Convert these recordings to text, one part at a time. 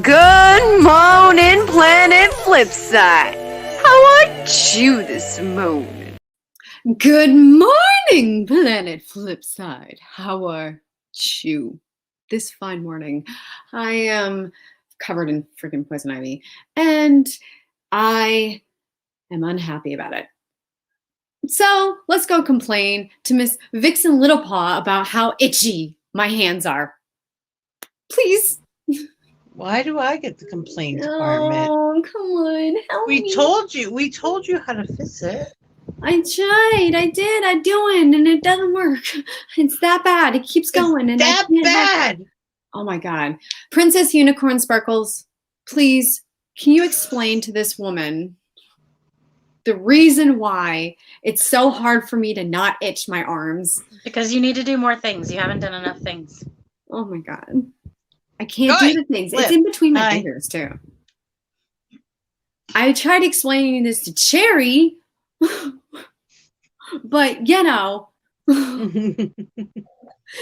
Good morning, Planet Flipside. How are you this morning? Good morning, Planet Flipside. How are you this fine morning? I am covered in freaking poison ivy, and I am unhappy about it. So let's go complain to Miss Vixen Littlepaw about how itchy my hands are. Please. Why do I get the complaint department? Oh, come on, help me. We told you how to fix it. I tried, I did, I'm doing, and it doesn't work. It's that bad. It keeps going. And that bad. Oh my God. Princess Unicorn Sparkles, please, can you explain to this woman the reason why it's so hard for me to not itch my arms? Because you need to do more things. You haven't done enough things. Oh my God. I can't do the things. It's in between my fingers too. I tried explaining this to Cherry, but you know,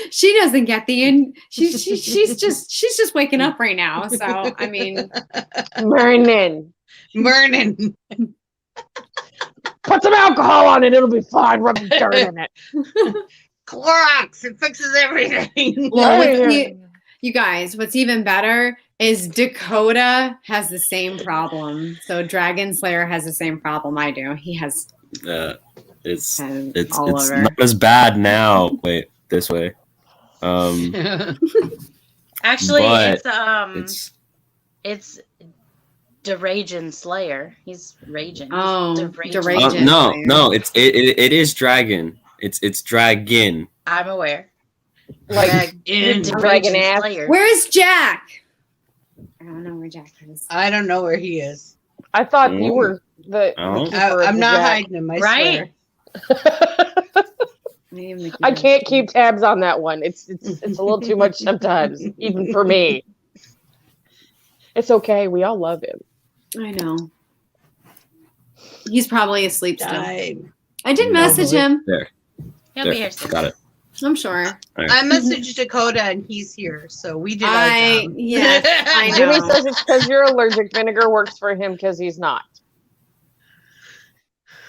she doesn't get the she's just waking up right now. So I mean, Morning. Put some alcohol on it; it'll be fine. Rub the dirt in it. Clorox, it fixes everything. Well, you guys, what's even better is Dakota has the same problem. So Dragon Slayer has the same problem I do. He has it's all over. not as bad now. Wait, this way. Actually, it's Deragin Slayer. He's raging. Oh, Deragin. No, it is dragon. It's dragon. I'm aware. Like dragon ass. Slayer. Where's Jack? I don't know where Jack is. I don't know where he is. I thought you were the keeper I'm of not Jack. hiding him, I swear. I can't keep tabs on that one. It's a little too much sometimes, even for me. It's okay. We all love him. I know. He's probably asleep still. Died. I did message him. There. He'll be here soon. Got it. I'm sure. Right. I messaged Dakota and he's here, so we did our job. Yes, I know. Jimmy says it's because you're allergic. Vinegar works for him because he's not.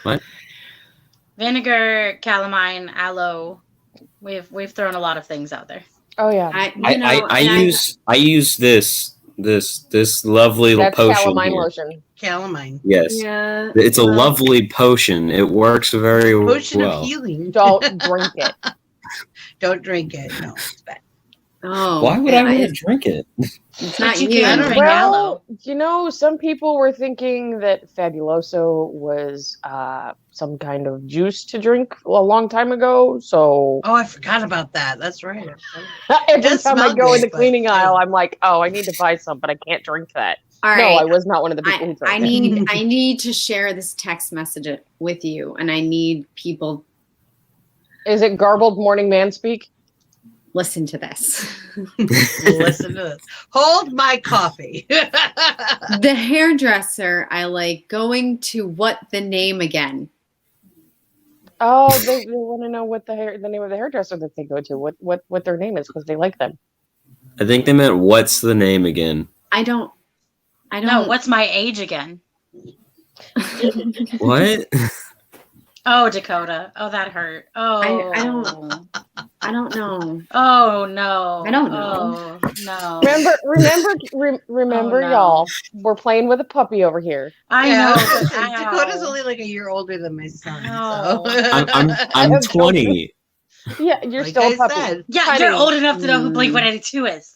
What? Vinegar, calamine, aloe. We've thrown a lot of things out there. Oh yeah. I use this lovely That's potion. calamine Here. lotion. Calamine. Yes. Yeah. It's a lovely potion. It works very Potion well. of healing. Don't drink it. Don't drink it. No, it's bad. Oh. Why would I want to drink it? It's not you you. can drink Well, aloe. you know, some people were thinking that Fabuloso was some kind of juice to drink a long time ago. So Oh, I forgot about that. That's right. every does time I smell go in good, the cleaning but- aisle, I'm like, oh, I need to buy some, but I can't drink that. All No, right. I was not one of the people who drank it. I need to share this text message with you, and I need people Is it garbled morning man speak? listen to this. Listen to this. Hold my coffee. The hairdresser I like going to what the name again? Oh, they want to know what the name of the hairdresser that they go to, what their name is because they like them. I think they meant what's the name again? I don't. No, what's my age again? What? Oh, Dakota. Oh, that hurt. Oh. I don't. I don't know. Oh no. I don't know. Oh no. Remember, Oh, no. y'all. We're playing with a puppy over here. I Yeah, know. But Dakota's ow. only like a year older than my son. Ow. So. I'm 20. Yeah, you're Like still I a puppy. said. Yeah, Honey, you're old enough to know who Blink 182 is.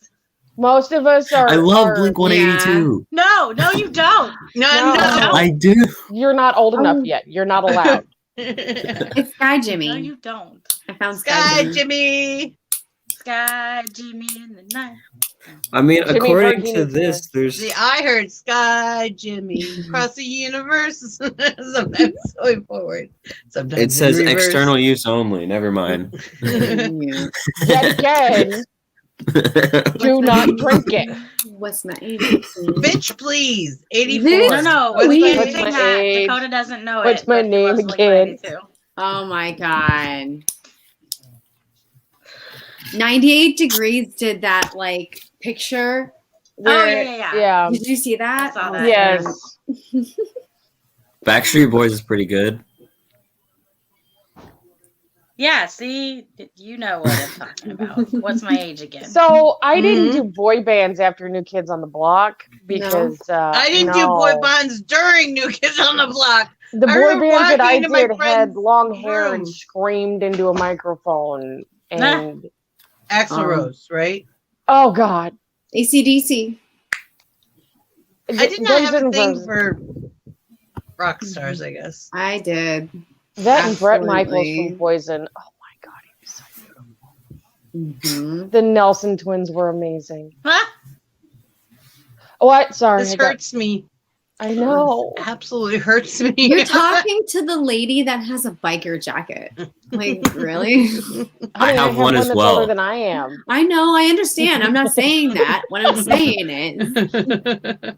most of us are. I love are- Blink 182. No, you don't. No. I do. You're not old enough Oh. yet. You're not allowed. It's Sky Jimmy. No, you don't. I found Sky Jimmy. Sky Jimmy in the night. I mean, Jimmy according Parkini to this, too. there's See, I heard Sky Jimmy across the universe. Sometimes going forward. Sometimes it says in reverse. external use only. Never mind. Yeah. Yet again, do not drink it. What's my age? Bitch, please. 84. This- No. What's Wait. my What's Sing my that. age? Dakota doesn't know What's it. my but he name loves Blink again? 182. Oh my god. 98 Degrees did that like picture. Oh Where, yeah. Yeah. Did you see that? I saw Oh, that. Yes. Backstreet Boys is pretty good. Yeah, see, you know what I'm talking about. What's my age again? So I didn't Mhm. do boy bands after New Kids on the Block because I didn't do boy bands during New Kids on the Block. The I boy remember bands that I walking into my did had friend's long hair and room. screamed into a microphone. And Axl Rose, right? oh god, AC/DC. I did not Guns have a N' thing Roses. for rock stars, I guess. I did. That and Bret Michaels Absolutely. from Poison. Oh my god, he was so beautiful. Mhm. The Nelson twins were amazing. Huh? What? Sorry, This hurts me. I know. This absolutely hurts me. You're talking to the lady that has a biker jacket. Like, really? I have one as that's well. older than I am. I know, I understand. I'm not saying that. What I'm saying is,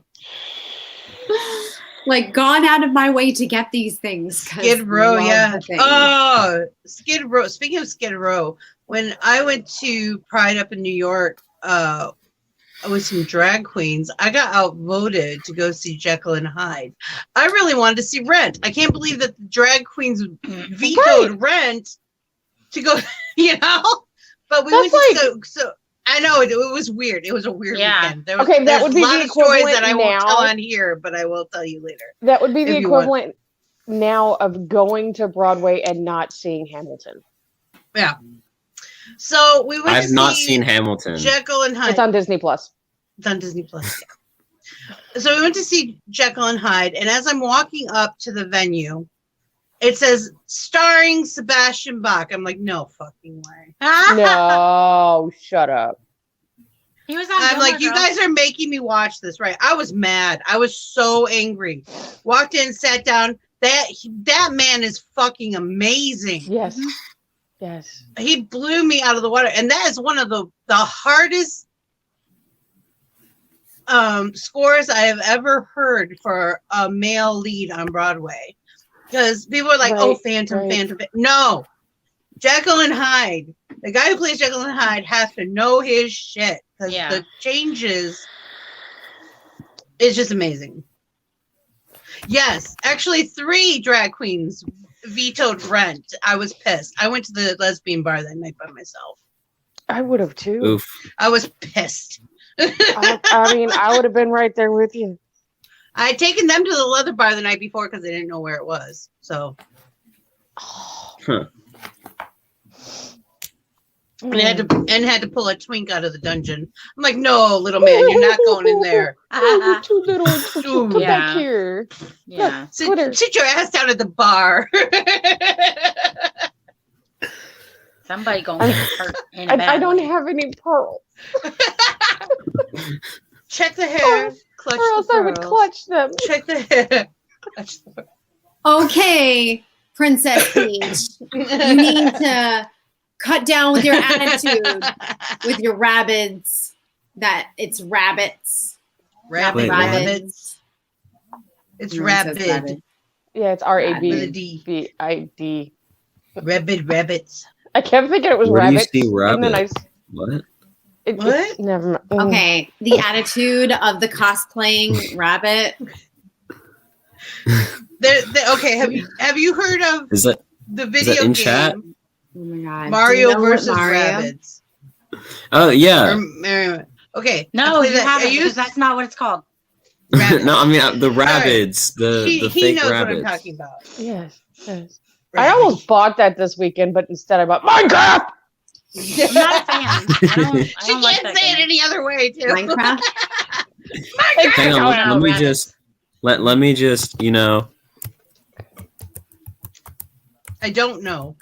like, gone out of my way to get these things. 'cause Skid Row, love yeah. the thing. Oh, Skid Row. Speaking of Skid Row, when I went to Pride up in New York with some drag queens, I got outvoted to go see Jekyll and Hyde. I really wanted to see Rent. I can't believe that the drag queens vetoed Rent to go, But we That's went to so I know it was weird. It was a weird Yeah. weekend. There was, Okay, that there's would a be lot the of stories that equivalent I won't now. tell on here, but I will tell you later. That would be the If you want. equivalent now of going to Broadway and not seeing Hamilton. Yeah. So we went I've to not see seen Hamilton. Jekyll and Hyde. It's on Disney Plus. It's on Disney Plus. Yeah. So we went to see Jekyll and Hyde, and as I'm walking up to the venue, it says starring Sebastian Bach. I'm like, no fucking way. No, shut up. He was on. I'm Gilmore like, you Girls. guys are making me watch this, right? I was mad. I was so angry. Walked in, sat down. That man is fucking amazing. Yes. Yes. He blew me out of the water, and that is one of the hardest scores I have ever heard for a male lead on Broadway, because people are like, Right, "Oh, Phantom." No, Jekyll and Hyde. The guy who plays Jekyll and Hyde has to know his shit, because Yeah. the changes is just amazing. Yes, actually, 3 drag queens vetoed Rent. I was pissed. I went to the lesbian bar that night by myself. I would have too. Oof. I was pissed. I mean, I would have been right there with you. I had taken them to the leather bar the night before because they didn't know where it was. So Huh. and had to pull a twink out of the dungeon. I'm like, no, little man, you're not going in there. Oh, you're too little. Come Yeah. back here. Yeah. Twitter. Sit your ass down at the bar. Somebody gonna get hurt in a bad I don't way. have any pearls, Check the hair. Clutch or else the I would pearls. clutch them. Check the hair. Clutch the pearls. Okay, Princess Peach. You need to cut down with your attitude with your rabbits. That it's rabbits. Rabbit. Wait, what? Rabbits. It's Everyone says rabid. rabbit. Yeah, it's With a RABBID. D. Rabid rabbits. I kept thinking it was Where do you rabbits. see And then rabbit? What? What? Never mind. Okay, the attitude of the cosplaying rabbit. Okay, have you heard of Is that the video in game? chat? Oh my god. Mario Do you know what versus Mario? Rabbids. Oh yeah. Okay. No, you haven't, I because used that's not what it's called. Rabbids. No, I mean the rabbits, the he fake knows rabbits. what I'm talking about. Yes. I almost bought that this weekend, but instead I bought Minecraft. I'm not a fan. I don't She like can't that say it game. any other way, too. Minecraft? Hang on, Oh, let me rabbits. just let me just I don't know.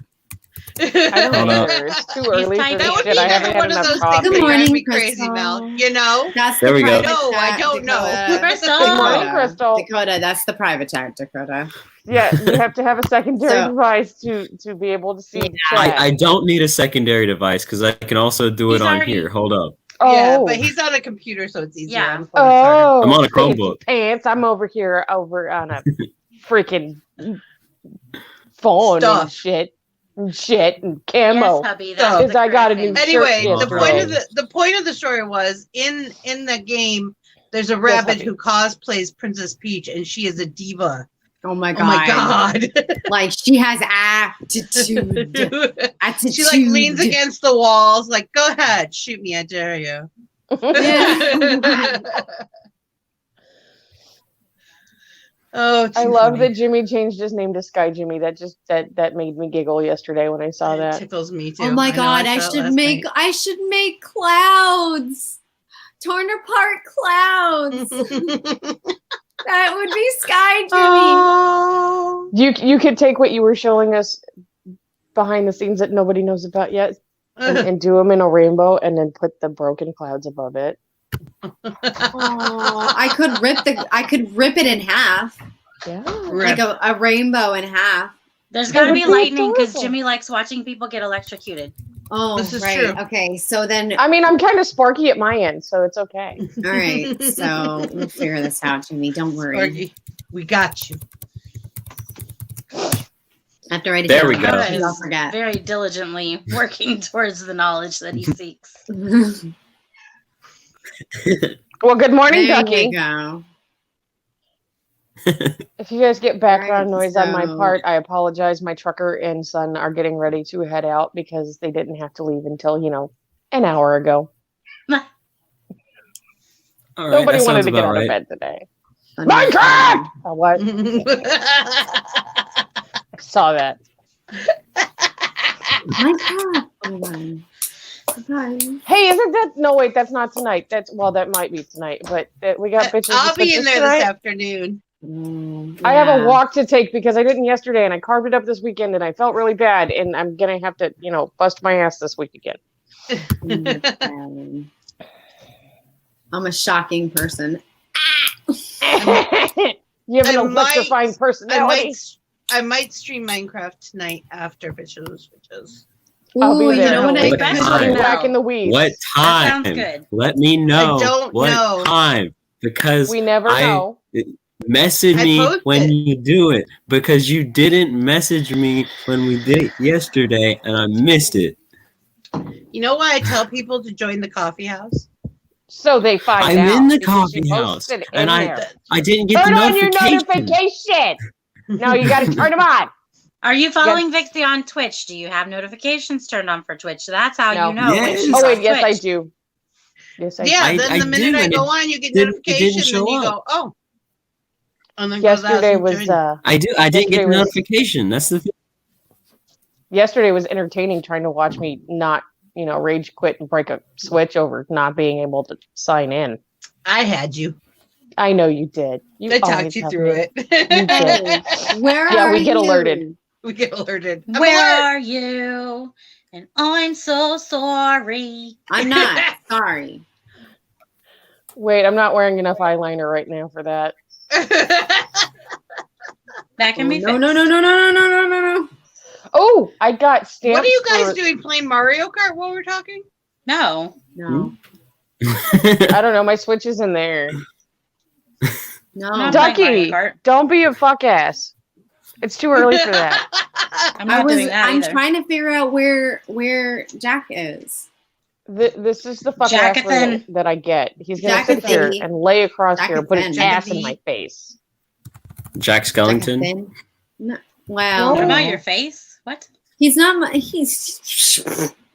I don't Hold up. either. It's too early for typing. this That would shit. be I haven't had one of enough those coffee. things Good that drive morning, me crazy, Crystal. Mel. You know? That's There the we go. private No, I chat, don't know. Dakota. Crystal! Good morning, Crystal. Dakota, that's the private chat, Dakota. Yeah, you have to have a secondary So- device to be able to see chat. I don't need a secondary device because I can also do it He's on already- here. Hold up. Yeah, Oh. but he's on a computer, so it's easier. Yeah. On the phone, it's harder. Oh, I'm on a fancy Chromebook. pants. I'm over here on a freaking phone Stuff. and shit and Yes, camo. hubby. So- That's Because the I got a correct new thing. Anyway, shirt the yesterday. point of the story was in the game. There's a Yes, rabbit hubby. who cosplays Princess Peach, and she is a diva. Oh my god. Oh my god! Like she has attitude. Attitude. She like leans against the walls, like, "Go ahead, shoot me, I dare you." Yeah. Oh, I too love funny. that Jimmy changed his name to Sky Jimmy. That made me giggle yesterday when I saw It that. tickles me too. Oh my know, god, I saw it should last make clouds. Torn apart clouds. night. That would be Sky Jimmy. Oh. You could take what you were showing us behind the scenes that nobody knows about yet and do them in a rainbow and then put the broken clouds above it. Oh, I could rip it in half. Yeah. Like a rainbow in half. There's gonna That be would be lightning because adorable. Jimmy likes watching people get electrocuted. Oh, This is right. true. Okay, so then I mean, I'm kind of sparky at my end, so it's okay. all right. So we'll figure this out, Jimmy. Don't worry. Sparky, we got you. After I There we go. Dakota I'll is forget. very diligently working towards the knowledge that he seeks. Well, good morning, There Ducky. you go. If you guys get background Right, noise on my so- part, I apologize. My trucker and son are getting ready to head out because they didn't have to leave until, an hour ago. All right, Nobody that wanted sounds to get about out of right. bed today. Minecraft! Oh, what? I saw that. Minecraft. Hold on. Guys. Hey, isn't that? No, wait, that's not tonight. That might be tonight. But we got bitches. I'll and be in switches there tonight. this afternoon. I have a Yeah. walk to take because I didn't yesterday, and I carved it up this weekend, and I felt really bad, and I'm gonna have to, bust my ass this week again. I'm a shocking person. You have an I electrifying personality. I might stream Minecraft tonight after Bitches with Switches. I'll be Ooh, you there. know what I What could time? do? Whack in the weeds. What That time? sounds good. Let me know. I don't what know. time because We never know. message I me posted. when you do it because you didn't message me when we did it yesterday and I missed it. You know why I tell people to join the coffee house? So they find I'm out. in the because you coffee house, posted in and there. I didn't get Turn the on your notification. notification. No, you got to turn them on. Are you following Vixie on Twitch? Do you have notifications turned on for Twitch? That's how No. you know when Yes. she's Oh on wait, yes I Twitch. do. Yes I Yeah, do. then I the minute do, I and go it on, you get didn't notification, show and you up. go, oh. And then goes out Yesterday and was join. I didn't Yesterday get the was- notification. That's the thing. yesterday was entertaining trying to watch me not, rage quit and break a switch over not being able to sign in. I had you. I know you did. You I always talked you have through me. it. Where Yeah, are we get you? alerted. We get alerted. I'm Where alert. are you? And I'm so sorry. I'm not. Sorry. Wait, I'm not wearing enough eyeliner right now for that. That can be No, fixed. no. Oh, I got stamps. What are you guys for- doing? Playing Mario Kart while we're talking? No. No. I don't know. My switch is in there. No. I'm not Ducky, playing Mario Kart. don't be a fuck ass. It's too early for that. I'm not doing that I'm either. trying to figure out where Jack is. This is the fuck ass Jackathan. rule that I get. He's gonna sit here Jackathan. and lay across here and put his Jackathan. ass in my face. Jack Skellington. No. Well, What about your face? What? He's not my. He's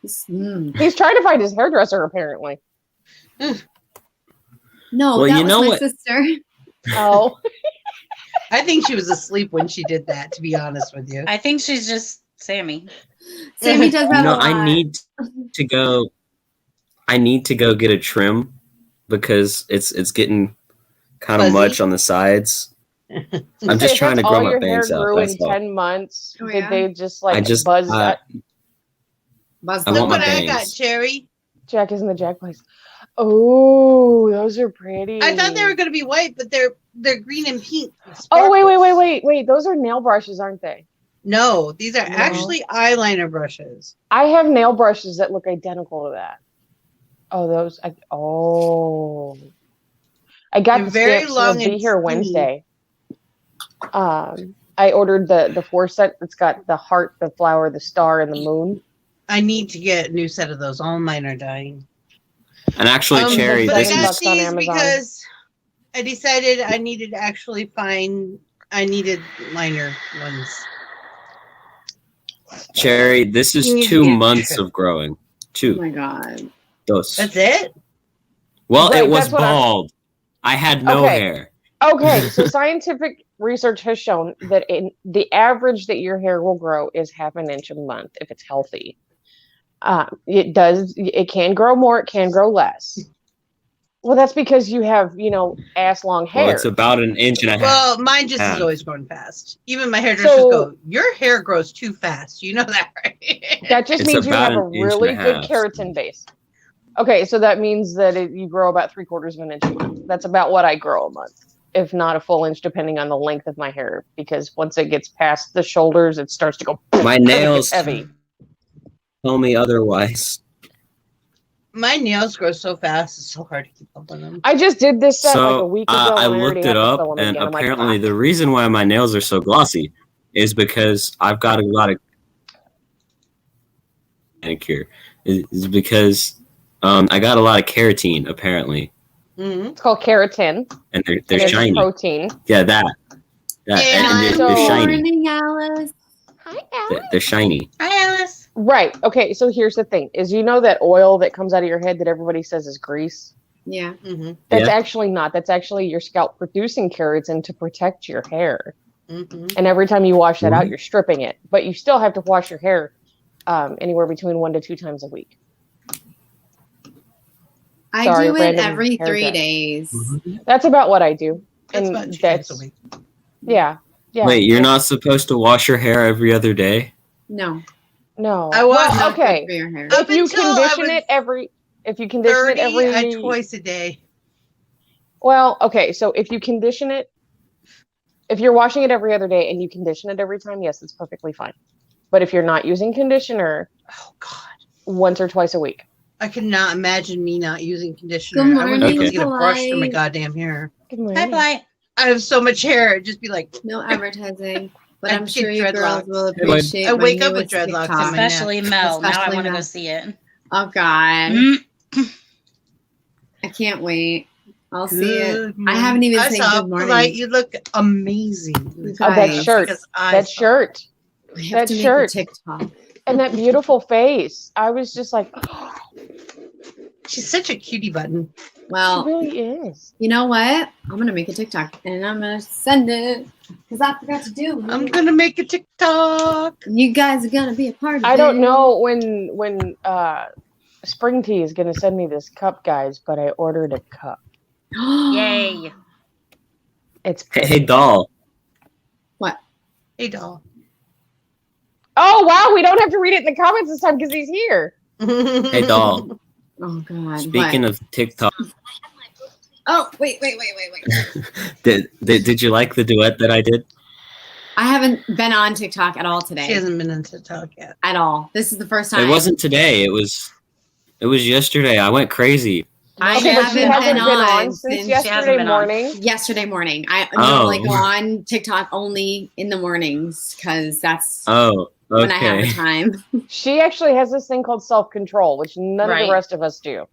He's trying to find his hairdresser, apparently. no. Well, that you was know my what- sister. Oh, I think she was asleep when she did that, to be honest with you. I think she's just Sammy. Sammy does that a lot. I need to go. I need to go get a trim because it's getting kind of Fuzzy? much on the sides. I'm just if trying to that's grow all my your bangs hair out. grew in That's all. 10 months. Oh, Did yeah? they just like I just buzz? Buzz I Look want my what I got, bangs. Cherry. Jack is in the Jack place. Oh, those are pretty. I thought they were going to be white, but they're green and pink. Oh, wait. Those are nail brushes, aren't they? No, these are No. actually eyeliner brushes. I have nail brushes that look identical to that. Oh, I got They're the very stamps. long They'll be and here skinny. Wednesday. I ordered the 4 set that's got the heart, the flower, the star, and the moon. I need to get a new set of those. All mine are dying. And actually, Cherry, But I $7 got bucks on these Amazon. because I decided I needed to actually I needed liner ones. Cherry, this is You need to 2 get a months trim. of growing. Oh 2. my god. Those. That's it? Well, Right, it was that's what I'm- bald. I had no Okay. hair. Okay, so scientific research has shown that the average that your hair will grow is 1/2 inch a month if it's healthy. It can grow more, it can grow less. Well, that's because you have, ass long hair. Well, it's about 1.5 inches. Well, mine just Yeah. is always growing fast. Even my hairdressers So- go, your hair grows too fast. You know that, right? That just It's means you about have a 1.5 inches. really good keratin base. Okay, so that means that you grow about 3/4 of an inch a month. That's about what I grow a month, if not a full inch, depending on the length of my hair. Because once it gets past the shoulders, it starts to go. My and it gets nails heavy. tell me otherwise. My nails grow so fast, it's so hard to keep up with them. I just did this set like a So week ago. I and already looked have it to up, fill 'em and again. I'm like, apparently "Ah." the reason why my nails are so glossy is because I've got a lot of manicure. Is because I got a lot of keratin apparently, Mm-hmm. It's called keratin. and they're and it's shiny. protein. Yeah, that. Yeah, And so- they're shiny. Morning, Alice. Hi, They're shiny. Hi, Alice. Right. Okay. So here's the thing: is that oil that comes out of your head that everybody says is grease? Yeah. Mm-hmm. That's Yeah. actually not. That's actually your scalp producing keratin to protect your hair. Mm-hmm. And every time you wash that out, Mhm. you're stripping it. But you still have to wash your hair anywhere between 1 to 2 times a week. I Sorry, do it random every hair 3 dye. days. Mhm. That's about what I do. That's And about 2 that's times a week. yeah. Wait, you're not supposed to wash your hair every other day? No. No. I was- It's not good okay. for your hair. Up If you until I condition was it every, if you condition 30, it every, I twice a day. well, okay. So if you condition it, if you're washing it every other day and you condition it every time, yes, it's perfectly fine. But if you're not using conditioner, Oh, God. once or twice a week. I could not imagine me not using conditioner. Good I wouldn't morning, be able to get a brush for my Blight. goddamn hair. Good Hi, morning. Blight. I have so much hair. It'd just be like, No advertising. But I I'm get sure you girls dreadlocks. will Like, appreciate I my wake up with newest dreadlocks in TikTok. my neck. Especially Mel. Now I Especially want to Mel. go see it. Oh God. Mm. I can't wait. I'll see it. good I haven't even I said saw good morning. Blight. You look amazing. You Oh, that guys, shirt. Because I That saw- shirt. I have that to make shirt. a TikTok. And that beautiful face. I was just like, She's such a cutie button. she Well, really is. you know what? I'm gonna make a TikTok and I'm gonna send it because I forgot to do I'm it. gonna make a TikTok. You guys are gonna be a part of it. I don't know when Spring Tea is gonna send me this cup, guys, but I ordered a cup. Yay. It's Hey, doll. Hey, doll. oh wow, we don't have to read it in the comments this time because he's here. Hey, doll. Oh God. Speaking what? of TikTok, Oh wait. did you like the duet that I did? I haven't been on TikTok at all today. She hasn't been on TikTok yet. At all. This is the first time. It wasn't today. It was yesterday. I went crazy. I Okay, but she haven't hasn't been been on on since since yesterday been on. morning. yesterday morning. I Oh. normally go on TikTok only in the mornings because that's Oh, when I have the okay. time. She actually has this thing called self-control, which none of Right. the rest of us do.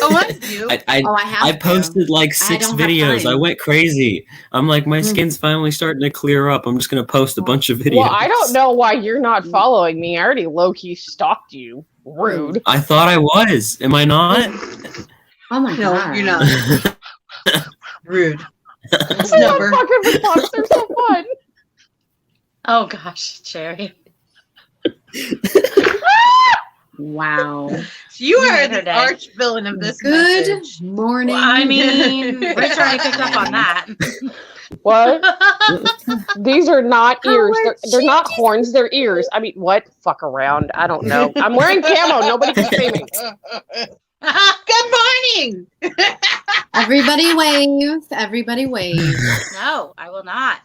Oh, what? You? I Oh, I have I to. posted like 6 don't have videos. I time. went crazy. I'm like, my skin's finally starting to clear up. I'm just gonna post a bunch of videos. Well, I don't know why you're not following me. I already low-key stalked you. Rude. I thought I was. Am I not? Oh my No, god. you're not. Rude. It's I love number. fucking response. They're so fun. Oh gosh, Cherry. Wow. You are made her the day. arch villain of this Good message. morning. Well, I mean, Rich already picked up on that. What? These are not How ears. are They're not horns. They're ears. I mean, what? Fuck around. I don't know. I'm wearing camo. Nobody can see me. Good morning. Everybody wave. Everybody wave. No, I will not.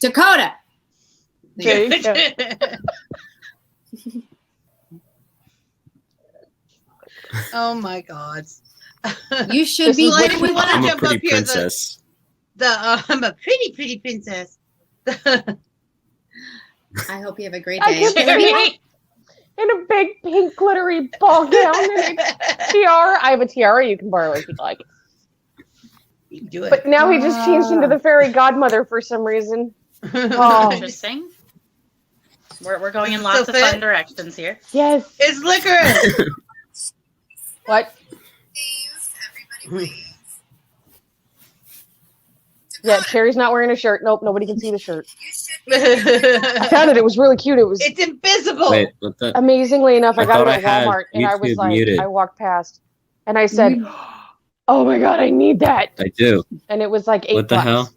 Dakota. There you go. Oh my god. You should This be is Like, like we want to I'm a jump pretty up here. princess. I'm a pretty princess. I hope you have a great I day. can Cherry. In a big pink glittery ball gown and a tiara. I have a tiara you can borrow if you'd like. You can do it. But now he just changed into the fairy godmother for some reason. Oh. Interesting. We're going in Does it lots still of fun fit? directions here. Yes. It's licorice. What? Yeah, Cherry's not wearing a shirt. Nope, nobody can see the shirt. I found it. It was really cute. It was It's invisible. Wait, what the? amazingly enough. I I got thought it I at had Walmart, and I was YouTube like, muted. I walked past, and I said, "Oh my god, I need that!" I do. And it was like $8. What the hell?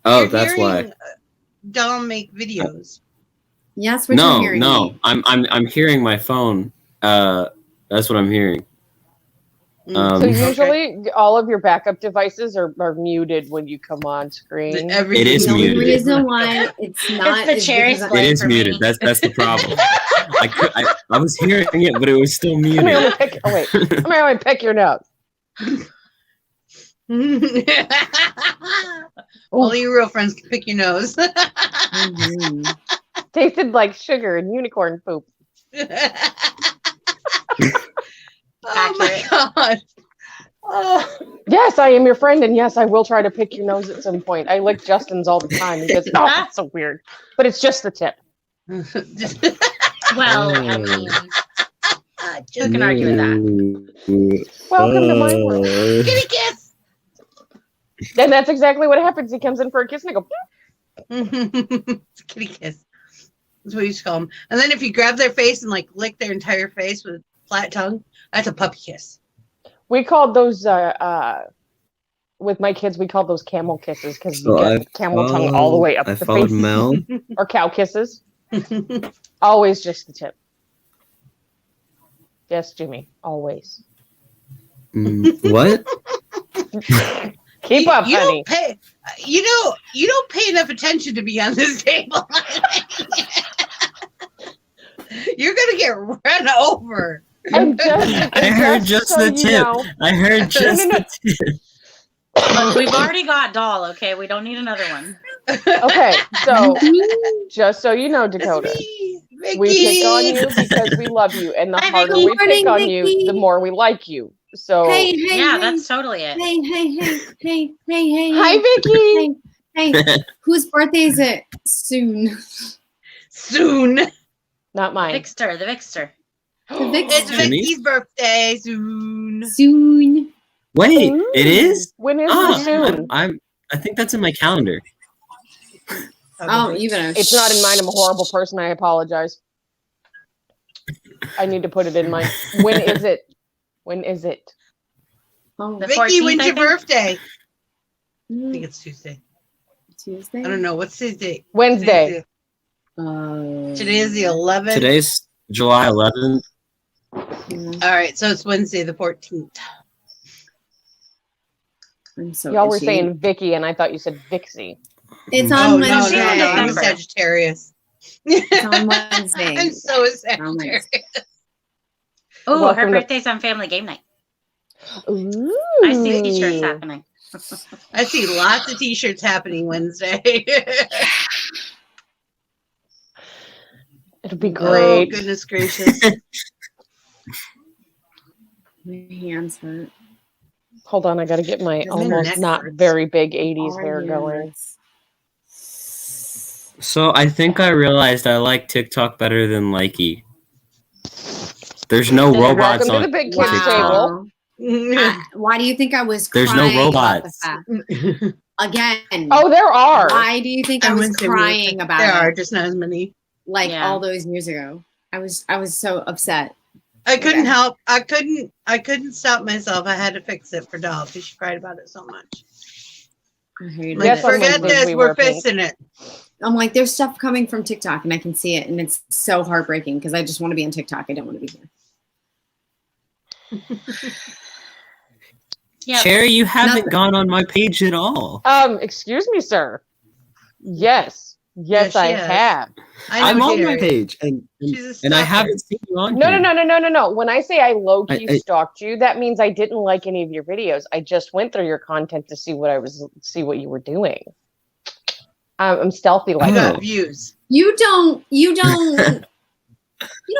Oh, You're that's why. hearing Doll make videos. Yes, what you're hearing. No. I'm hearing my phone. That's what I'm hearing. So Okay. usually, all of your backup devices are muted when you come on screen. It is The only muted. reason why it's not the is cherry because split. It is for muted. me. That's the problem. I was hearing it, but it was still Come here, muted. let me pick. Oh wait, come here, let me pick your nose. Only your real friends can pick your nose. Mhm. Tasted like sugar and unicorn poop. Oh my god. Oh. Yes, I am your friend, and yes, I will try to pick your nose at some point. I lick Justin's all the time because oh, that's so weird. But it's just the tip. Well, I mean, who can argue with that? Welcome to my world. Kitty kiss. And that's exactly what happens. He comes in for a kiss, and I go. It's a kitty kiss. That's what you used to call them. And then if you grab their face and like lick their entire face with flat tongue, that's a puppy kiss. We called those with my kids. We called those camel kisses because you get camel tongue all the way up I the followed face, Mel. or cow kisses. Always just the tip. Yes, Jimmy. Always. What? Keep up, you honey. Don't pay, you don't pay enough attention to be on this table. You're gonna get run over. And just, I heard just so the you tip. know- I heard just no. the tip. Look, we've already got doll. Okay, we don't need another one. Okay, so just so you know, It's Dakota, me, we pick on Vicky. you because we love you, and the Hi, harder Vicky. we pick Morning, on you, Vicky. the more we like you. So, Hey, hey, Yeah, hey, that's totally it. hey, hey. hi, Vicky. Hey, whose birthday is it? Soon. Soon. Not mine. Vixter, the Vixter. It's Jimmy? Vicky's birthday soon. Soon. Wait, Ooh. it is? When is Ah, it soon? I think that's in my calendar. Oh, you better. It's not in mine. I'm a horrible person. I apologize. I need to put it in mine. When is it? When is it? Oh, The Vicky, 14th, when's I your think? birthday? I think it's Tuesday. Tuesday. I don't know. What's Tuesday? Wednesday. Today is the 11th. Today's July 11th. All right, so it's Wednesday the 14th. I'm so Y'all were itchy. saying Vicky, and I thought you said Vixie. It's Oh, on no, Wednesday. I'm a November. Sagittarius. It's on Wednesday. I'm so a Oh, Sagittarius. Oh, Welcome her to- birthday's on family game night. Ooh. I see t-shirts happening. I see lots of t-shirts happening Wednesday. It'll be Oh, great. goodness gracious. My hands hurt. Hold on, I gotta get my My almost neck not hurts. very big 80s All I hair hear going. is- So I think I realized I like TikTok better than Likey. There's no Welcome robots Welcome to on the big kids TikTok. table. Why do you think I was There's no crying about the robots. fact? Again. Oh, there are. Why do you think I was crying about There are it? just not as many. Like Yeah. all those years ago. I was so upset. I couldn't Okay. help. I couldn't stop myself. I had to fix it for Doll because she cried about it so much. I hated Like, Yes, it. someone forget did this. we We're wear pink. fixing it. I'm like, there's stuff coming from TikTok and I can see it, and it's so heartbreaking because I just want to be on TikTok. I don't want to be here. Yeah. Cherry, you haven't Nothing. gone on my page at all. Excuse me, sir. Yes, Yes, I she has. have. I I'm know on my Jerry. page, and She's a I stalker. haven't seen you on No, here. no. When I say I low key I- stalked you, that means I didn't like any of your videos. I just went through your content to see what you were doing. I'm stealthy like You that. got views. You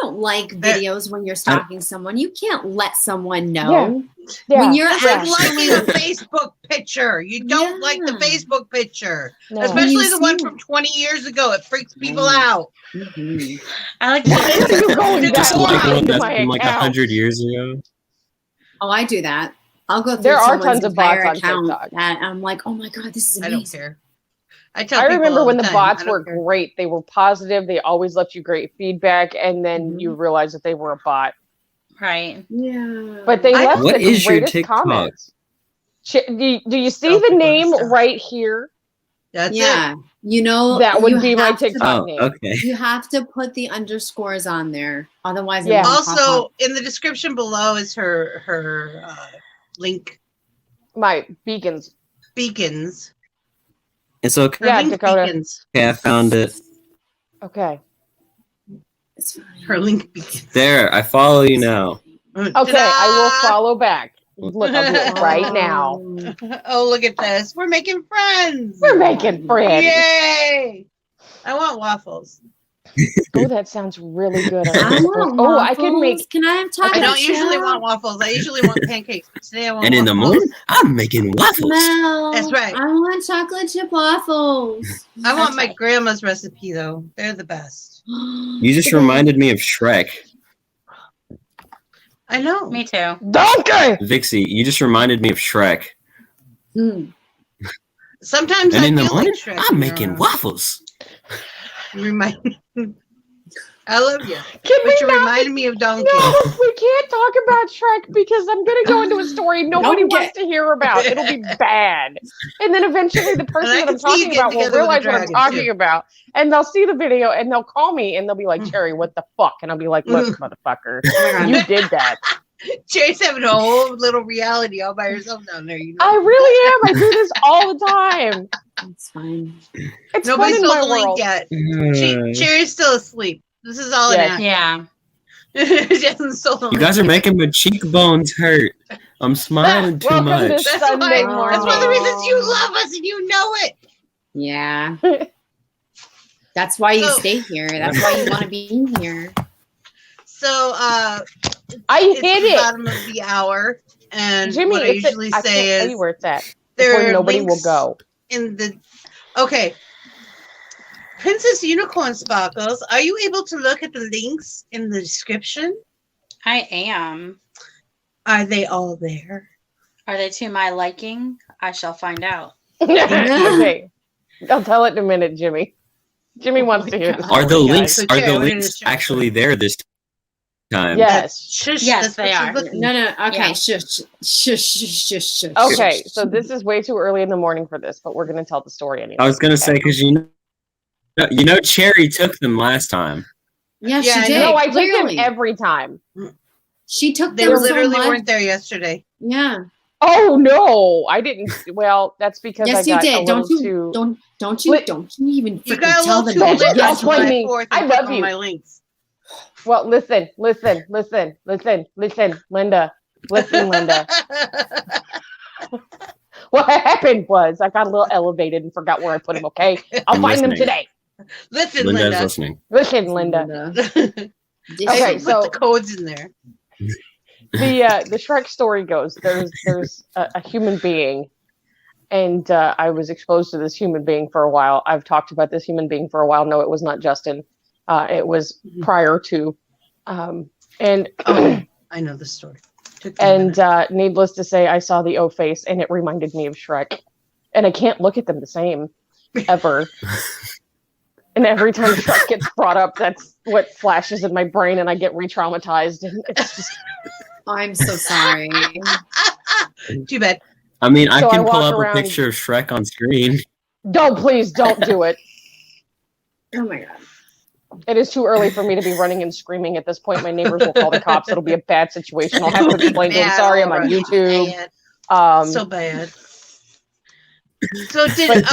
don't like videos when you're stalking someone. You can't let someone know. Yeah, When you're That's yeah. like liking a Facebook picture. You don't like the Yeah. Facebook picture. No. Especially You the one see- from 20 years ago. It freaks people Mm. out. Mhm. I like Why are you going Just Just that like way one into that's my from like account? 100 years ago. Oh, I do that. I'll go through There are someone's tons of bots entire on account TikTok. that I'm like, oh my god, this is I amazing. don't care. I tell I people remember all when the time, bots I don't were care. great. They were positive. They always left you great feedback, and then Mhm. you realize that they were a bot. right. Yeah. But they I- left What the is your greatest TikTok? comments. Do you see Tell the people name stuff. right here? That's yeah. You know That would you be my have to- TikTok Oh, name. okay. You have to put the underscores on there. Otherwise it Yeah. won't pop Also, up. in the description below is her link My beacons. beacons. It's okay. Her Yeah, link Dakota. beacons. I found it. Okay. It's fine. Her link beacons. There, I follow you now. Okay, I will follow back. Look, I'll do it Oh. right now. Oh, look at this. We're making friends. We're making friends. Yay! I want waffles. Oh, that sounds really good. I want Oh, I can make. waffles. Can I have chocolate I don't usually chip? want waffles. I usually want pancakes. But today I want And in the waffles. morning, I'm making waffles. Mel, That's right. I want chocolate chip waffles. I want my Okay. grandma's recipe though. They're the best. You just reminded me of Shrek. I know. Me too. Donkey! Vixie, you just reminded me of Shrek. Mm. Sometimes And I in the feel morning, like Shrek. I'm when making you're around. waffles. You remind I love you. Can we But you not? reminded me of Donkey. No, we can't talk about Shrek because I'm going to go into a story nobody Don't wants to hear about. It'll be bad. And then eventually the person I that can I'm see you talking getting about will together with a realize what I'm dragon, talking too. about. And they'll see the video and they'll call me and they'll be like, Cherry, what the fuck? And I'll be like, look, motherfucker, Oh my God. you did that. Cherry's having a whole little reality all by herself down there. You know? I really am. I do this all the time. It's fine. It's Nobody's fun in sold my the link world. yet. Cherry's still asleep. This is all Yes. an Yeah. act. She hasn't sold the You guys are making my cheekbones hurt. I'm smiling too Welcome to much. That's Sunday why. morning. That's one of the reasons you love us and you know it. Yeah. That's why you So- stay here. That's why you want to be in here. So I it's hit the it. bottom of the hour, and Jimmy, what I it's usually I say can't tell is you where it's at. there Where are nobody will links go. in the. Okay, Princess Unicorn Sparkles, are you able to look at the links in the description? I am. Are they all there? Are they to my liking? I shall find out. Okay. I'll tell it in a minute, Jimmy. Jimmy wants to hear this. Are the story, links So, are Cherry, the what links is your- actually there this time? Yes. Shush. Yes, that's what they she's are. looking- No, no. Okay. Yeah. Shush. Shush. Shush. Shush. Shush. Okay, shush. so this is way too early in the morning for this, but we're gonna tell the story anyway. I was gonna say Okay. because you know Cherry took them last time. Yeah, Yeah, I she did. No, I take them clearly. every time. She took They them so literally much. weren't there yesterday. Yeah. Oh no, I didn't. Well, that's because I Yes, you got a did. little Don't you? too. Don't you? Wait. Don't you even You freaking got a tell little them too that? lit Yes, on Yes, blame July me. 4th I and took love all you. my links. Well, listen, Linda. Listen, Linda. What happened was I got a little elevated and forgot where I put them. Okay, I'll I'm find them listening. today. Listen, Linda's Linda. listening. Listen, Linda. Linda. Okay, Put so- the codes in there. The Shrek story goes, there's a human being, and I was exposed to this human being for a while. I've talked about this human being for a while. No, it was not Justin. It was prior to, and I know the story. Needless to say, I saw the O face, and it reminded me of Shrek, and I can't look at them the same ever. And every time Shrek gets brought up, that's what flashes in my brain, and I get re-traumatized. And it's just... I'm so sorry. Too bad. I mean, I So can I pull walk up around- a picture of Shrek on screen. Please don't do it. Oh my god. It is too early for me to be running and screaming at this point. My neighbors will call the cops. It'll be a bad situation. I'll have to explain to them, sorry, I'm on YouTube. So bad. So did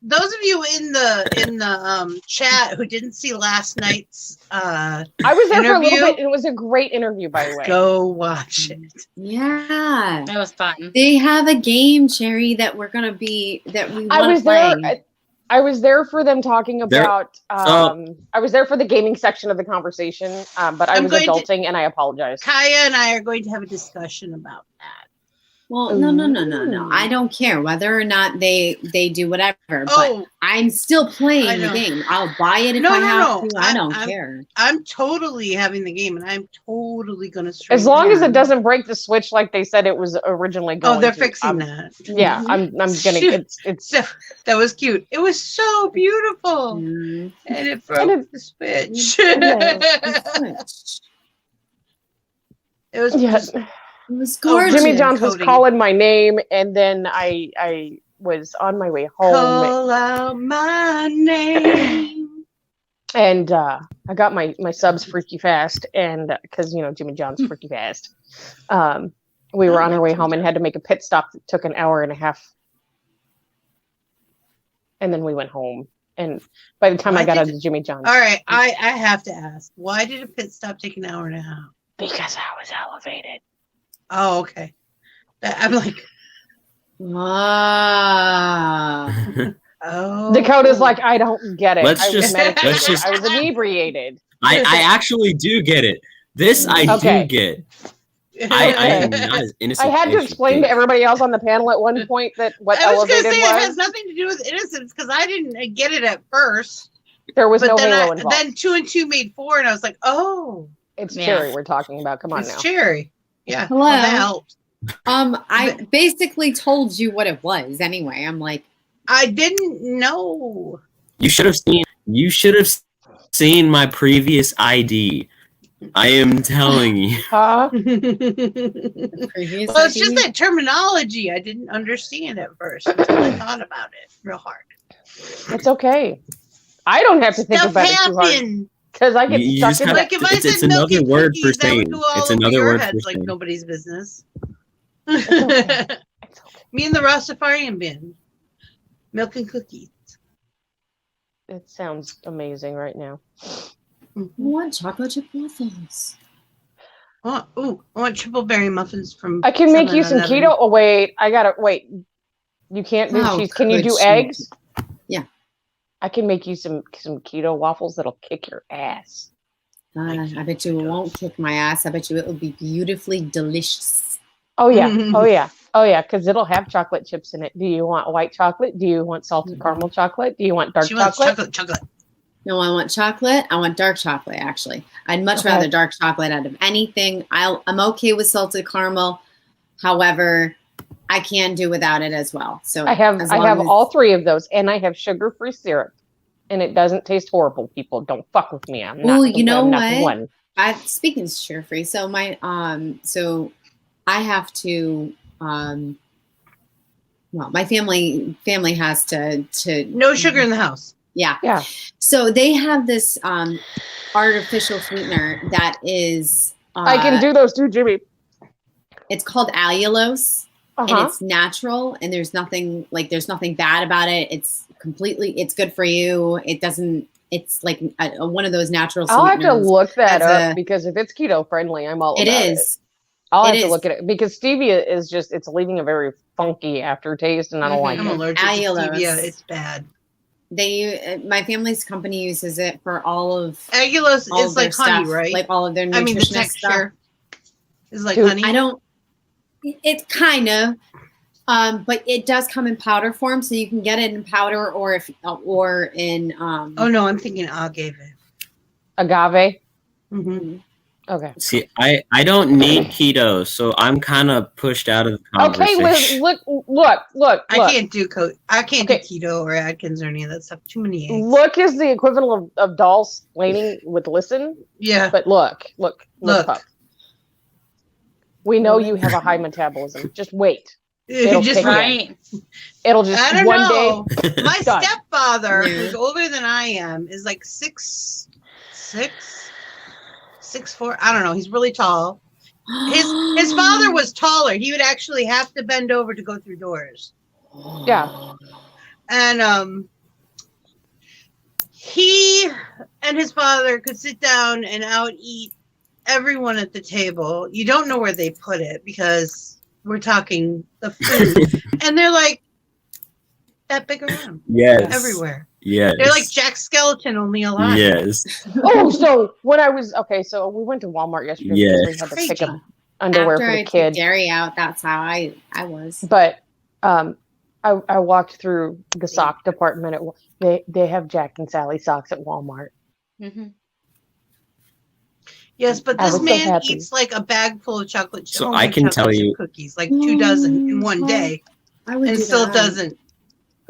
those of you in the chat who didn't see last night's I was there for a little interview? bit. It was a great interview, by the way. Go watch it. Yeah. It was fun. They have a game, Cherry, that we want to play. I was there for them talking There- about. I was there for the gaming section of the conversation, but I I'm was going to- adulting, and I apologize. Kaya and I are going to have a discussion about that. Well, no. I don't care whether or not they do whatever, but I'm still I playing the know. game. I'll buy it if I have to. I don't care. I'm totally having the game, and I'm totally going to stream. As long as it doesn't break the Switch like they said it was originally going. Oh, they're to. fixing that. Yeah, I'm gonna. It's So, that was cute. It was so beautiful, Mm. and it broke the Switch. It was yeah. just, It was gorgeous. Jimmy Johns was Coding. calling my name, and then I was on my way home, call out my name. and I got my subs freaky fast, and because Jimmy John's freaky fast. We were on our way home and had to make a pit stop that took an hour and a half, and then we went home. And by the time I got out of Jimmy John's, All right, I have to ask, why did a pit stop take an hour and a half? because I was elevated. Oh, okay. I'm like, Ah. oh. Dakota's like, I don't get it. Let's I was just- meditating. let's just- I was inebriated. I actually do get it. This I Okay. do get. I am not as innocent. I had to as you explain to think. everybody else on the panel at one point that what I was going to elevated say it was. has nothing to do with innocence because I didn't get it at first. There was But no then, Halo involved. then 2 and 2 made 4, and I was like, oh, It's Yeah. Cherry we're talking about. Come on it's now. cherry. Yeah. Hello. Well, that helped. I basically told you what it was anyway. I'm like, I didn't know. You should have seen. You should have seen my previous ID. I am telling you. Huh? previous Well, it's just ID? that terminology I didn't understand at first until I thought about it real hard. It's okay. I don't have to think Stuff about it too hard happened. because I get You stuck just in have- that. Like if I It's said milk another and word cookies, for that would saying. go all It's over another your word heads for like saying. nobody's business. It's okay. It's okay. Me and the Rastafarian bin. Milk and cookies. It sounds amazing right now. I want chocolate chip waffles. I want triple berry muffins from. I can make you some 7-Eleven. keto. Oh wait, I gotta wait. You can't do How cheese. Can you could do you? eggs? Yeah. I can make you some keto waffles that'll kick your ass. I bet you it won't kick my ass. I bet you it will be beautifully delicious. Oh yeah, oh yeah, oh yeah, because it'll have chocolate chips in it. Do you want white chocolate? Do you want salted caramel chocolate? Do you want dark She wants chocolate? chocolate. No, I want chocolate. I want dark chocolate, actually. I'd much Okay. rather dark chocolate out of anything. I'm okay with salted caramel. However, I can do without it as well. So I have as long as- all three of those, and I have sugar-free syrup, and it doesn't taste horrible. People don't fuck with me. I'm not. Ooh, you know I'm not the what? one. Speaking of sugar free, so my so I have to well, my family has to No sugar in the house. yeah. Yeah. So they have this artificial sweetener that is I can do those too, Jimmy. it's called allulose and Uh-huh. it's natural and there's nothing bad about it. It's good for you. It doesn't it's like one of those natural I'll have sweeteners. to look that as up a- because if it's keto friendly, I'm all It about is. I'll have It to is. look at it because stevia is just it's leaving a very funky aftertaste, and I don't like I'm it. allergic to Allulose. stevia. It's bad. My family's company uses it for all of Allulose all is of their like honey, stuff, right? like all of their I mean, the nutritionist stuff. texture. Is like Dude, honey. I don't. It's kind of, but it does come in powder form, so you can get it in powder or in. Oh no, I'm thinking agave. Agave. Mm-hmm. Okay. See, I don't need keto, so I'm kind of pushed out of the Okay, conversation. look. I can't do I can't Okay. do keto or Atkins or any of that stuff. Too many eggs. Look is the equivalent of doll laning with listen, Yeah. but look, pup. We know you have a high metabolism. Just wait. It'll Just kick in. Right. It'll just I don't one know. day. My Done. stepfather, Yeah. who's older than I am, is like 6'4". I don't know. He's really tall. His father was taller. He would actually have to bend over to go through doors. Yeah. And he and his father could sit down and out eat everyone at the table. You don't know where they put it because we're talking the food. And they're like that big around. Yes. Everywhere. Yes. They're like Jack Skeleton, only alive. Yes. Oh, so when I was so we went to Walmart yesterday because we had to pick up underwear After for I the took kid. Gary out, that's how I was. But I walked through the sock department they have Jack and Sally socks at Walmart. Mm-hmm. Yes, but I this was so man happy. eats like a bag full of chocolate. So homemade I can tell chocolate chip you- cookies, like 2 dozen in one day, I would and do still that. doesn't.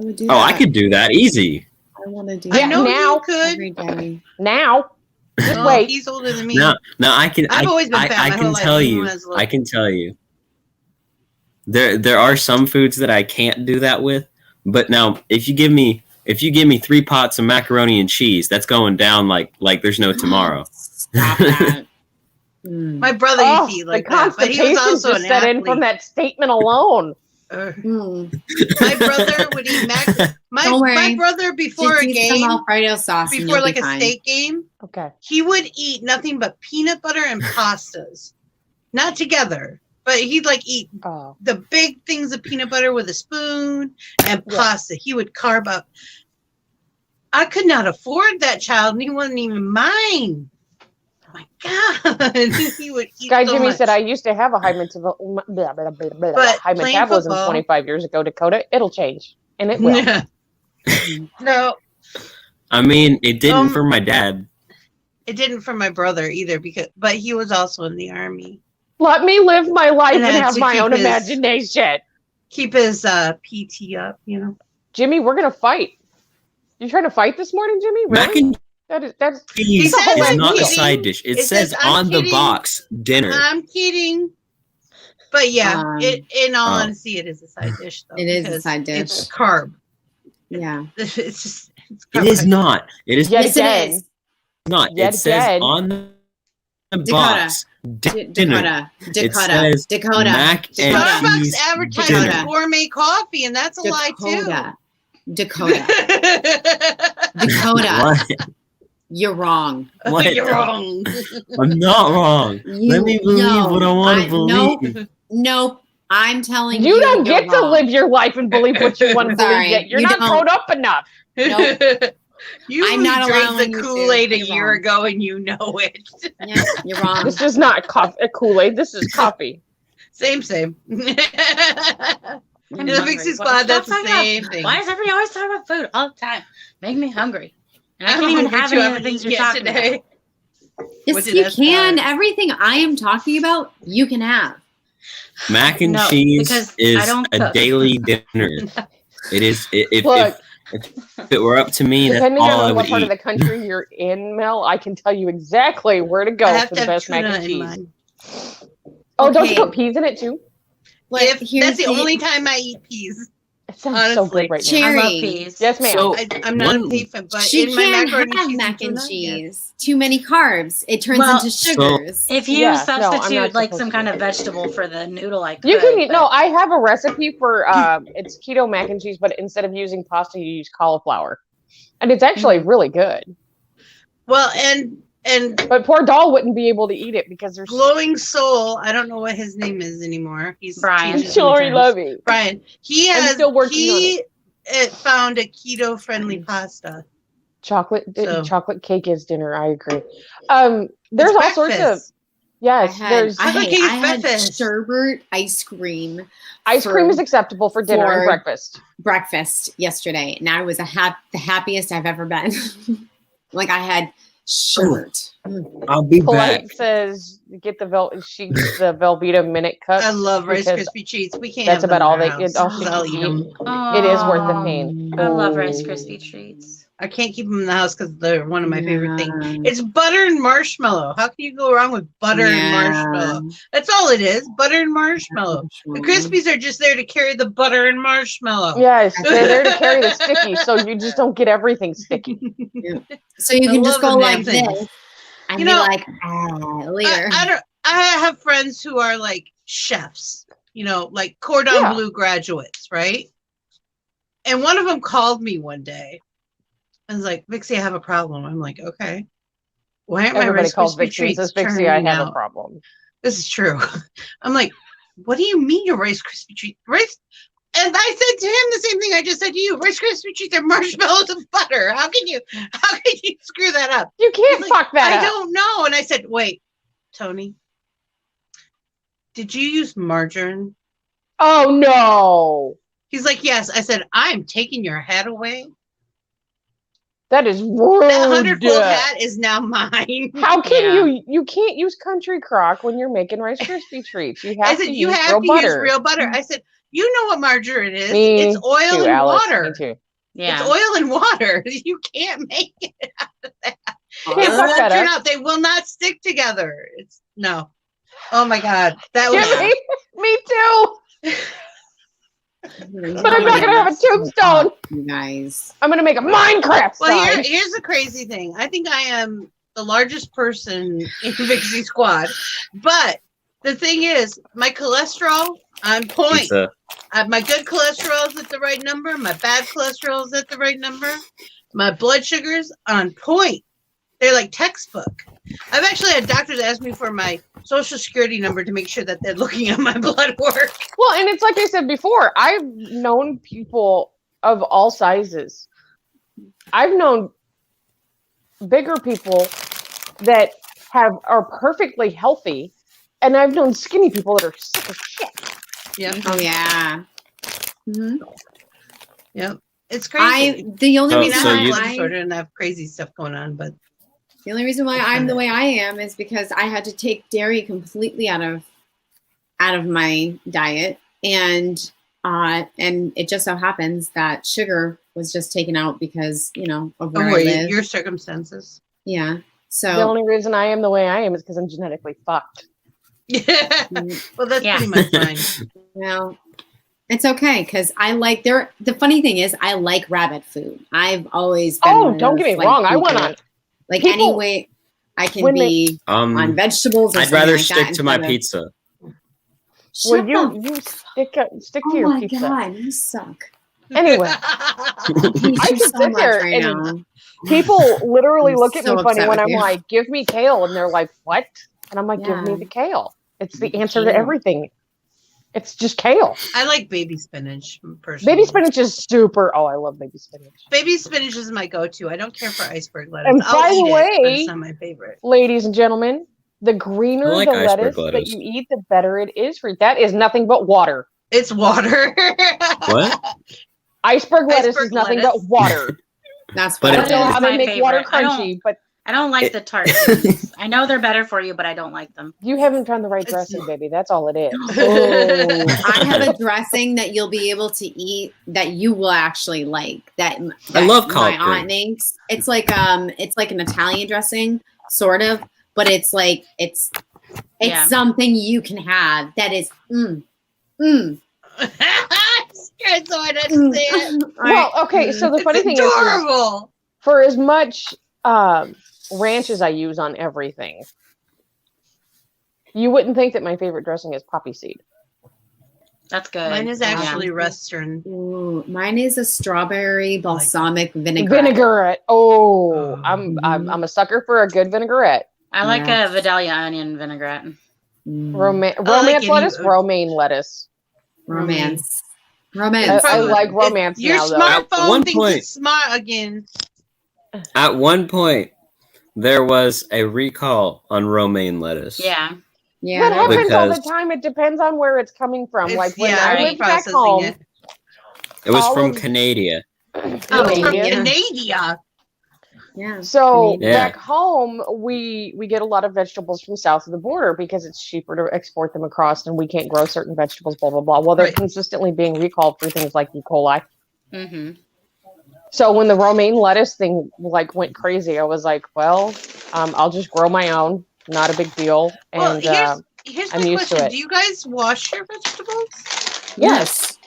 I would do Oh, that. I could do that easy. I want to do I that know now- you could. every day. Now, just Well, wait. he's older than me. Now I can. I've always been I fat my can whole life, tell even you. when I was little. I can tell you. There are some foods that I can't do that with. But now, if you give me 3 pots of macaroni and cheese, that's going down like there's no tomorrow. Stop that. Mm. My brother used to eat like the that, but he was constipation also just an set athlete. in from that statement alone. Mm. My brother would eat Don't my worry. brother before a Just eat some game, Alfredo sauce and before you'll like be a fine. state game, Okay. he would eat nothing but peanut butter and pastas, not together. But he'd like eat Oh. the big things of peanut butter with a spoon and Yeah. pasta. He would carve up. I could not afford that child, and he wasn't even mine. Oh my God. He would eat Guy so Jimmy much. said I used to have a high But playing 25 football- years ago, Dakota. It'll change. And it will. Yeah. No, I mean, it didn't Um, for my dad. it didn't for my brother either, but he was also in the army. Let me live my life And and had have to my keep own his- imagination. Keep his PT up, you know. Jimmy, we're gonna fight. You trying to fight this morning, Jimmy? Mac Really? and That's cheese says is I'm not a kidding. side dish. It It says says, I'm on the kidding. box dinner. I'm kidding. But yeah, in all Oh. honesty, it is a side dish though. It is a because side dish. It's carb. Yeah. It's just it's It is not. It is Yet Yes, again. it is. not. Yet It says again. on the Dakota. box dinner. Dakota. says Dakota. mac and Dakota. Starbucks cheese advertises dinner. gourmet coffee, and that's a lie Dakota. too. Dakota. Dakota. What? You're wrong. What? You're wrong. I'm not wrong. Let me believe what I want to believe. Nope. I'm telling you. You don't you're get to wrong. live your life and believe what you want to Sorry, believe yet. You're you not don't. grown up enough. Nope. You I'm not drank allowing the you to. Kool-Aid a You're year wrong. ago, and you know it. Yeah, you're wrong. This is not Kool-Aid. This is coffee. Same. I'm The hungry. Pixie What- Squad, that's stop the talking same about- thing. Why does everybody always talk about food all the time? Make me hungry. And I I'm can't even hungry have too. any I of the haven't things eaten you're yet talking today. about. What Yes, did you I can. start? Everything I am talking about, you can have. Mac and No, cheese because I is don't a cook. daily dinner. It is. Look, If it were up to me, that's depending all I on would what part eat. of the country you're in, Mel, I can tell you exactly where to go I have for to the have best mac tuna and in cheese. mine. Oh, don't you Okay. put peas in it too? Like, here's That's the only time I eat peas. It sounds so Honestly. good right now. Cherry. I love peas. Yes, ma'am. So I'm not a one- payfan, but She in my can't macaroni have cheese mac and tuna, cheese. Too many carbs. It turns Well, into sugars. If you Yeah, no, I'm not substitute like supposed some to. kind of vegetable for the noodle, I could. You can eat. but- No, I have a recipe for it's keto mac and cheese, but instead of using pasta, you use cauliflower, and it's actually really good. Well, and But poor doll wouldn't be able to eat it because there's Glowing Soul, I don't know what his name is anymore. He's Brian. changed his name sorry, times. love you. Brian. He I'm has still working on he found a keto friendly pasta. Chocolate So- chocolate cake is dinner. I agree. There's It's all sorts of breakfast. Yes, there's I I can't eat had breakfast. sherbet ice cream. ice cream is acceptable for dinner and for- breakfast. breakfast yesterday, and I was the happiest I've ever been. Like I had sherbet. I'll be back. Polite says get the Velveeta minute cuts. I love Rice because Krispie treats. We can't. That's have them about all in they our get. house. All she I'll can eat eat. them. It is worth the pain. I love Rice Krispie treats. I can't keep them in the house because they're one of my favorite things. Yeah. It's butter and marshmallow. How can you go wrong with butter and marshmallow? That's all it is. Butter and marshmallow. The Krispies are just there to carry the butter and marshmallow. Yes, they're there to carry the sticky, so you just don't get everything sticky. So you I can just love go the damn like things. this and You be know, like, later. I have friends who are like chefs, like cordon Yeah. bleu graduates, right? And one of them called me one day and was like, Vixie, I have a problem. I'm like, okay. Why aren't my Everybody Rice calls Krispie Vixie and treats says, Vixie, turning I have out? a problem. This is true. I'm like, what do you mean your Rice Krispie treat? And I said to him the same thing I just said to you. Rice Krispie treats are marshmallows and butter. How can you screw that up? You can't He's like, fuck that I up. don't know. And I said, wait, Tony, did you use margarine? Oh no, He's like, yes. I said, I'm taking your hat away. that is rude. That 100-fold hat is now mine. How can Yeah. you can't use Country Crock when you're making Rice Krispie treats. You I have said, to you use have real to butter. use real butter. I said, you know what margarine is. Me It's oil too, and Alice. water. Me too. Yeah. It's oil and water. You can't make it out of that. Can't It fuck won't that turn up. out. They will not stick together. It's no. Oh my God. That was Yeah. Me too. But I'm not gonna have a tombstone. You guys. I'm gonna make a Minecraft well. sign. Here's the crazy thing. I think I am the largest person in Vixie Squad, but the thing is, my cholesterol on point. Pizza. My good cholesterol is at the right number. My bad cholesterol is at the right number. My blood sugars on point. They're like textbook. I've actually had doctors ask me for my social security number to make sure that they're looking at my blood work. Well, and it's like I said before, I've known people of all sizes. I've known bigger people that are perfectly healthy, and I've known skinny people that are sick as shit. Yep. Oh yeah. Mhm. Yep. It's crazy. The only So- reason so why you- blood disorder and I have crazy stuff going on, but the only reason why I'm the way I am is because I had to take dairy completely out of my diet, and it just so happens that sugar was just taken out because of where I live. your circumstances. Yeah. So The only reason I am the way I am is because I'm genetically fucked. Yeah. Well, that's Yeah. pretty much mine. well, it's okay because I like the funny thing is I like rabbit food. I've always been Oh, one of don't get those, me wrong. I went people- on. like people- any way I can when be on vegetables. Or I'd something rather like that stick to my instead of- pizza. Shut Well, the you stick Oh to your my pizza. God, you suck. Anyway, I I hate you could so sit much there right and now. people literally I'm look at so me funny upset when with I'm you. like, "Give me kale," and they're like, "What?" And I'm like, "Give me Yeah. the kale. It's the The answer to kale. everything. It's just kale." I like baby spinach personally. Baby spinach is super. Oh, I love baby spinach. Baby spinach is my go-to. I don't care for iceberg lettuce. And I'll by the eat it, but way- it's not my favorite. Ladies and gentlemen, the greener I like the iceberg lettuce that lettuce. you eat, the better it is for you. That is nothing but water. It's water. What? Iceberg lettuce Iceberg is nothing lettuce? but water. That's But I what don't it- know That how is they my make water favorite. I don't- crunchy, but I don't like the tart ones. I know they're better for you, but I don't like them. you haven't found the right It's dressing, not- baby. That's all it is. Oh, I have a dressing that you'll be able to eat that you will actually like. That love my collard green. aunt makes. It's like an Italian dressing, sort of, but it's Yeah. something you can have that is Scared so I didn't see it. Well, okay, so the funny It's thing is, adorable. for as much ranch as I use on everything, you wouldn't think that my favorite dressing is poppy seed. That's good. Mine is actually Western. Ooh, mine is a strawberry balsamic vinaigrette. Vinaigrette. Oh, Oh. I'm a sucker for a good vinaigrette. I like Yes. a Vidalia onion vinaigrette. Mm, Romance any- lettuce, romaine lettuce. romance. I Romance. like romance Your now, though. At smartphone one thinks point- it's smart again. At one point, there was a recall on romaine lettuce. Yeah. Yeah, That they're happens all the Because- time. It depends on where it's coming from. It's- Like when yeah, I meat lived back processing home, it. It was all from of- Canada. Oh, from Canadian. Canada. yeah. So Canadian. Yeah. back home, we get a lot of vegetables from south of the border because it's cheaper to export them across, and we can't grow certain vegetables. Blah blah blah. Well, they're Right. consistently being recalled for things like E. coli. Mm-hmm. So when the romaine lettuce thing like went crazy, I was like, well, I'll just grow my own. Not a big deal. Well, And here's I'm my used to question. it. Do you guys wash your vegetables? yes,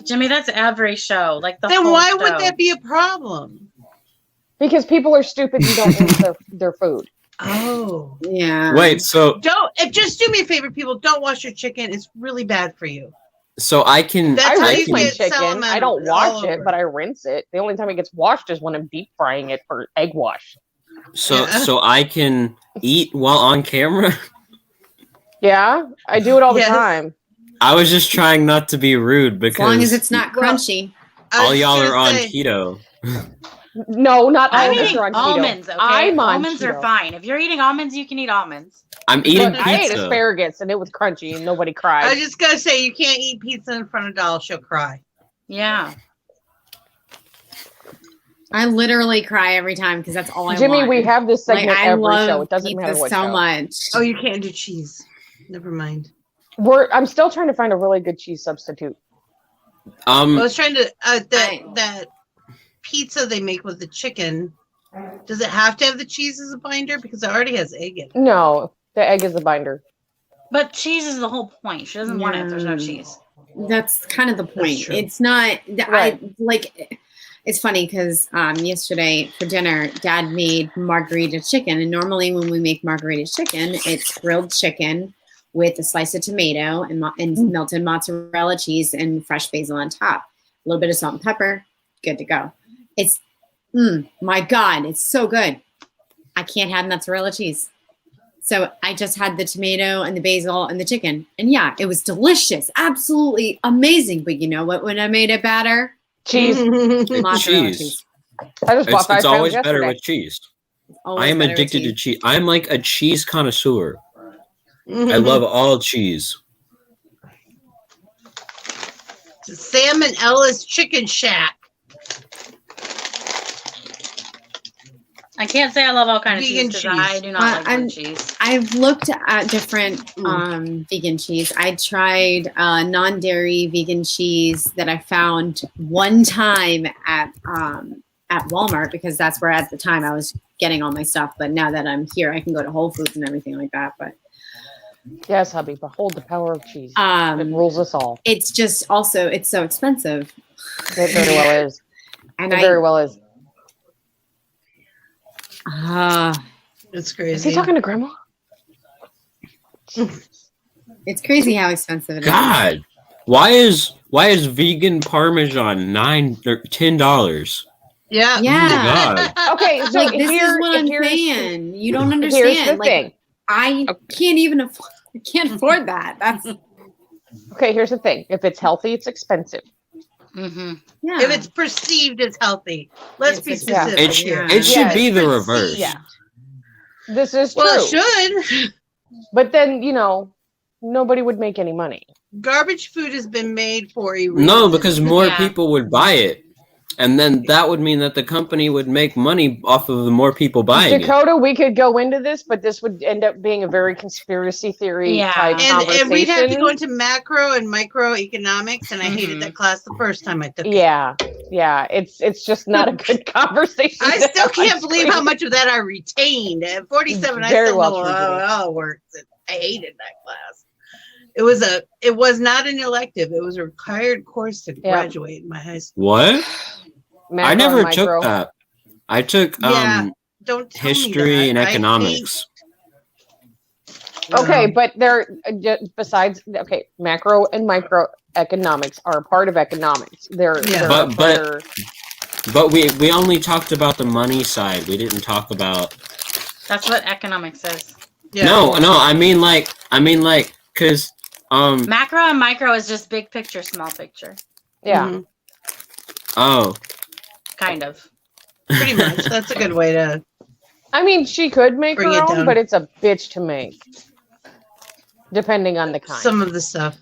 Jimmy, that's every show. Like the Then whole why show. would that be a problem? because people are stupid and don't rinse their food. Oh. Yeah. Wait, so Just do me a favor, people. Don't wash your chicken. It's really bad for you. I can That's I how I you rinse my get can, chicken. salmonella I don't all wash it, over. but I rinse it. The only time it gets washed is when I'm deep frying it for egg wash. so I can eat while on camera. Yeah, I do it all the Yes. time. I was just trying not to be rude As long as because it's not Well, crunchy. I was all y'all gonna are on say, keto. No, not all I'm of us eating are on keto. almonds, okay? I'm on Almonds are keto. fine. If you're eating almonds, you can eat almonds. I'm eating But I ate pizza. asparagus and it was crunchy and nobody I cried. was just gonna say you can't eat pizza in front of Doll. She'll cry. Yeah. I literally cry every time because that's all I Jimmy, want. we have this like, segment I every love show. It doesn't pizza matter what so show. much. Oh, you can't do cheese. Never mind. I'm still trying to find a really good cheese substitute. I was trying to I- that pizza they make with the chicken. Does it have to have the cheese as a binder? Because it already has egg in it. No, the egg is the binder. But cheese is the whole point. She doesn't want it if there's no Yeah. cheese. That's kind of the point. true. It's not. Right. I like. It's funny because yesterday for dinner, Dad made margarita chicken, and normally when we make margarita chicken, it's grilled chicken with a slice of tomato and melted mozzarella cheese and fresh basil on top. A little bit of salt and pepper, good to go. It's my God, it's so good. I can't have mozzarella cheese. So I just had the tomato and the basil and the chicken. And yeah, it was delicious. Absolutely amazing. But you know what? When I made it better, Cheese. mozzarella Cheese. cheese. I just bought 5 It's pounds always better yesterday. with cheese. Always I am better with addicted to cheese. cheese. I'm like a cheese connoisseur. I love all cheese. Sam and Ella's Chicken Shack. I can't say I love all kind of Vegan cheese because I cheese. do not like I'm- blue cheese. I've looked at different vegan cheese. I tried non-dairy vegan cheese that I found one time at Walmart because that's where at the time I was getting all my stuff. But now that I'm here, I can go to Whole Foods and everything like that. But Yes, hubby, behold the power of cheese. It rules us all. it's just also it's so expensive, It very well is. and It very well is. It's Is crazy. he talking to grandma? it's crazy how expensive it is. God, why is vegan Parmesan $9 or $10? Yeah. Yeah. Okay, so Like this here, is what I'm here's, saying. You don't here's understand. the Like thing. I can't even afford. I can't afford that. That's Okay, here's the thing. If it's healthy, it's expensive. Mm-hmm. yeah. If it's perceived as healthy. Let's be It's specific. It, here. it should Yes. be the Perceived. reverse. Yeah. This is true. Well, it should. But then, nobody would make any money. Garbage food has been made for a reason. No, because more Yeah. people would buy it. And then that would mean that the company would make money off of the more people buying it. Dakota, we could go into this, but this would end up being a very conspiracy theory Yeah. type and conversation. we'd have to go into macro and microeconomics, and I hated that class the first time I took it. Yeah, it's just not a good conversation. I to still have on can't believe how screen. much of that I retained. At 47, I Very still well know true, how Judy. it all works. I hated that class. It was not an elective. It was a required course to Yeah. graduate in my high school. What? Macro I never and micro. took that. I took Yeah. Don't tell me history that. and I hate- economics. Okay, but they're besides macro and micro economics are a part of economics. They're Yeah. But- But we only talked about the money side. We didn't talk about That's what economics is. Yeah. No, I mean like cuz Macro and micro is just big picture, small picture. yeah. Mhm. oh, Kind of. Pretty much. That's a good way to. I mean, she could make Bring her it own, down. but it's a bitch to make. Depending on the kind. some of the stuff.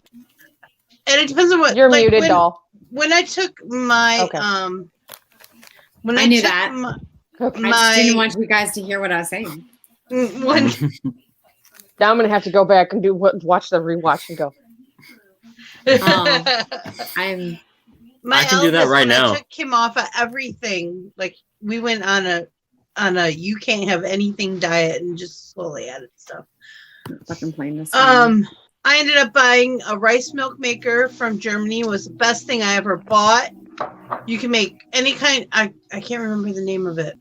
And it depends on what You're muted, doll. When I took my Okay. when I knew took that. my, I just didn't want you guys to hear what I was saying. when Now I'm gonna have to go back and watch the rewatch and go. I'm my I can do that eldest, right when now. I took him off of everything. Like we went on a you can't have anything diet and just slowly added stuff. fucking playing this. I ended up buying a rice milk maker from Germany. It was the best thing I ever bought. You can make any kind. I can't remember the name of it.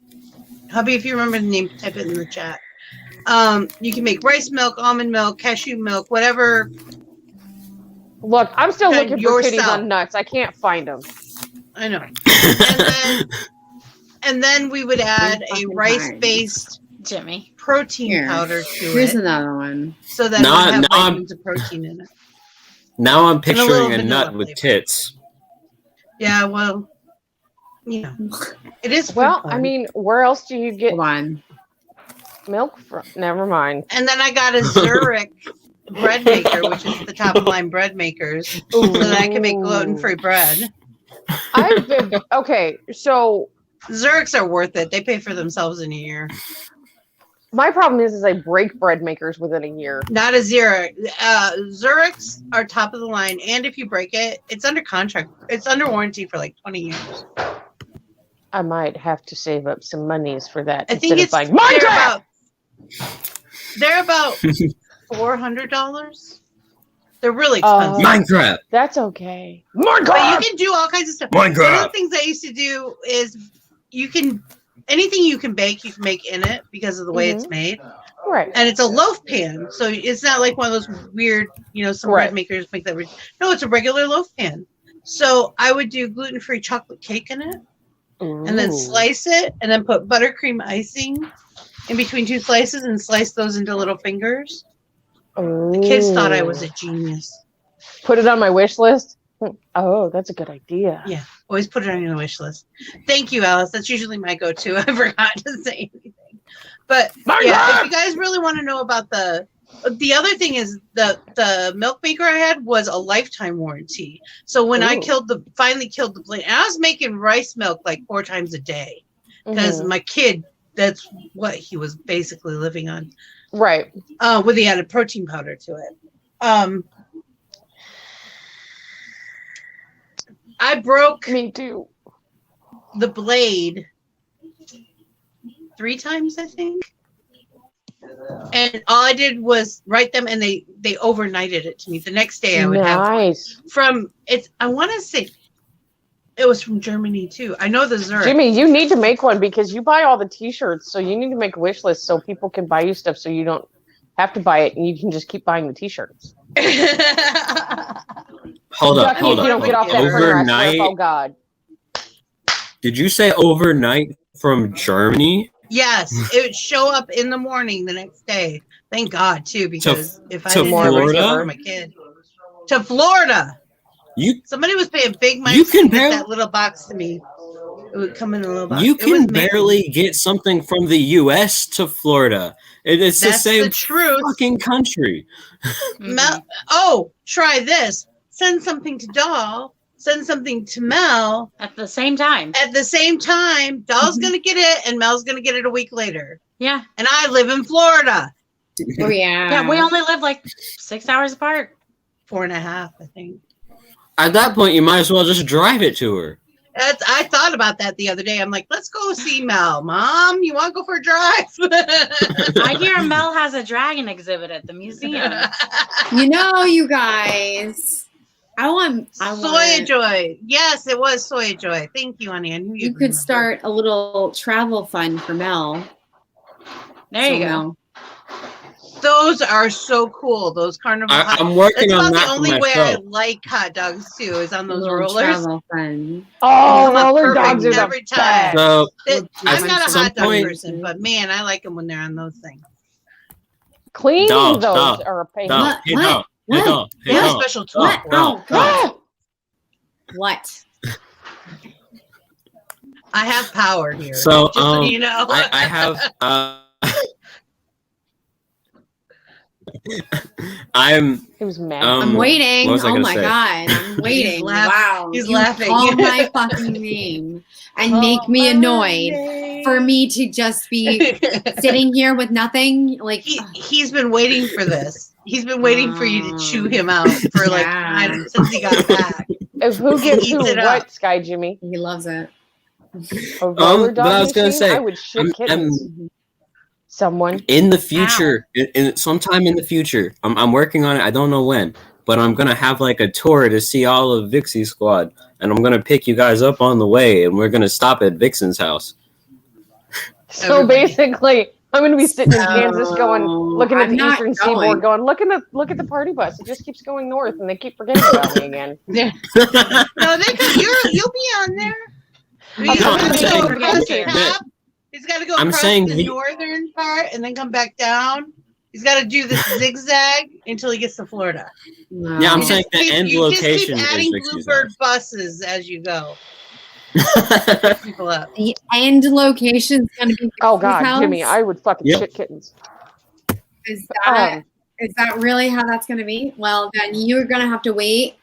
Hubby, if you remember the name, type it in the chat. You can make rice milk, almond milk, cashew milk, whatever. Look, I'm still And looking for titties yourself. on nuts. I can't find them. I know. And then we would add a fucking rice-based Jimmy. protein Here. powder to Here's it, another one. so that Now- it would have now I'm- vitamins and protein in it. Now I'm And a little picturing a vanilla nut with flavor. tits. Yeah, well, you know, it is. food Well, I porn. mean, where else do you get Hold on. milk from? Never mind. And then I got a Zurich bread maker, which is the top of the line bread makers, so that I can make gluten-free bread. I've been okay. So Zurichs are worth it. They pay for themselves in a year. my problem is I break bread makers within a year. Not a Zurich. Zurichs are top of the line, and if you break it, it's under contract. It's under warranty for like 20 years. I might have to save up some monies for that I think instead of it's buying Minecraft. they're about $400. They're really Oh. expensive. Minecraft. That's okay. But you can do all kinds of stuff. One of the Minecraft. things I used to do is anything you can bake, you can make in it because of the way it's made. Right. And it's a loaf pan, so it's not like one of those weird, some Right. bread makers make that. No, it's a regular loaf pan. So I would do gluten-free chocolate cake in it, and then Ooh. slice it, and then put buttercream icing in between two slices, and slice those into little fingers. The kids thought I was a genius. Put it on my wish list. Oh, that's a good idea. Yeah, always put it on your wish list. Thank you, Alice. That's usually my go-to. I forgot to say anything. But yeah, if you guys really want to know about the other thing is the milk maker I had was a lifetime warranty. So when I Ooh. finally killed the blade, and I was making rice milk like 4 times a day because Mhm. my kid, that's what he was basically living on, Right. with the added protein powder to it. I broke Me too. the blade 3 times, I think. And all I did was write them, and they overnighted it to me. The next day I would have Nice. I want to say it was from Germany too. I know the Zurich. Jimmy, you need to make one because you buy all the t-shirts, so you need to make a wish list so people can buy you stuff so you don't have to buy it and you can just keep buying the t-shirts. Hold up, Lucky hold if you don't up. get off that printer, I swear, Overnight? oh God. Did you say overnight from Germany? Yes, it would show up in the morning the next day. Thank God too, because if I to didn't have Florida? it for my kid to Florida, somebody was paying big money You to can get that little box to me. It would come in a little box. You It can was amazing. barely get something from the U.S. to Florida. It's the That's same the truth. fucking country. Mel, try this. Send something to Doll. Send something to Mel. At the same time. At the same time, Doll's gonna get it, and Mel's gonna get it a week later. Yeah. And I live in Florida. Oh yeah. Yeah, we only live like 6 hours apart. 4.5, I think. At that point, you might as well just drive it to her. I thought about that the other day. I'm like, let's go see Mel. Mom, you want to go for a drive? I hear Mel has a dragon exhibit at the museum. You guys, I want Soya Joy. Yes, it was Soya Joy. Thank you, honey. I knew You could start a little travel fund for Mel. There you go. Mel. Those are so cool. Those carnival. I'm working That's on about that the for only way I myself. like hot dogs too. Is on those Little rollers. travel fund. Oh, Come out roller perfect dogs are the every time. best. So I'm At not a some hot dog point- person, but man, I like them when they're on those things. Cleaning Dog, those dog, are a pain. dog, hey What? dog, hey What? dog, hey They have dog. special tools. What? for it. Dog, Oh, dog. What? I have power here. So just so you know. I have I'm He was mad. I'm waiting. what was I Oh gonna my say? god, I'm waiting. Wow. He's you laughing. call my fucking name and make me annoyed for me to just be sitting here with nothing. Like He's been waiting for this. He's been waiting for you to chew him out for like Yeah. since he got back. If who gives who Eats it what, up. Sky Jimmy? he loves it. A roller but dog I was gonna machine? say, I would shit I'm- kittens. Someone. in the future, sometime in the future, I'm working on it. I don't know when, but I'm gonna have like a tour to see all of Vixie's squad, and I'm gonna pick you guys up on the way, and we're gonna stop at Vixen's house. So Everybody. basically, I'm gonna be sitting in Kansas going, looking at I'm the not eastern going. seaboard going, look at the party bus. It just keeps going north and they keep forgetting about me again. No, you'll be on there. He's No, got I'm to saying go across the that- top. He's got to go I'm across saying the the- northern part and then come back down. He's got to do this zigzag until he gets to Florida. No. Yeah, I'm You saying just the keep- end you just location keep is adding Vixie's Bluebird buses as you go. house. People up. The end location's gonna be Oh Vixie's God, house? Jimmy, I would fucking Yep. shit kittens. Is that really how that's gonna be? Well, then you're gonna have to wait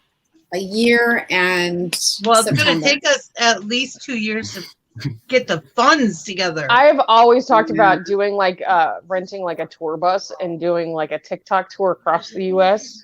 a year and Well, it's going to September. take us at least 2 years to get the funds together. I've always talked about doing like renting like a tour bus and doing like a TikTok tour across the US.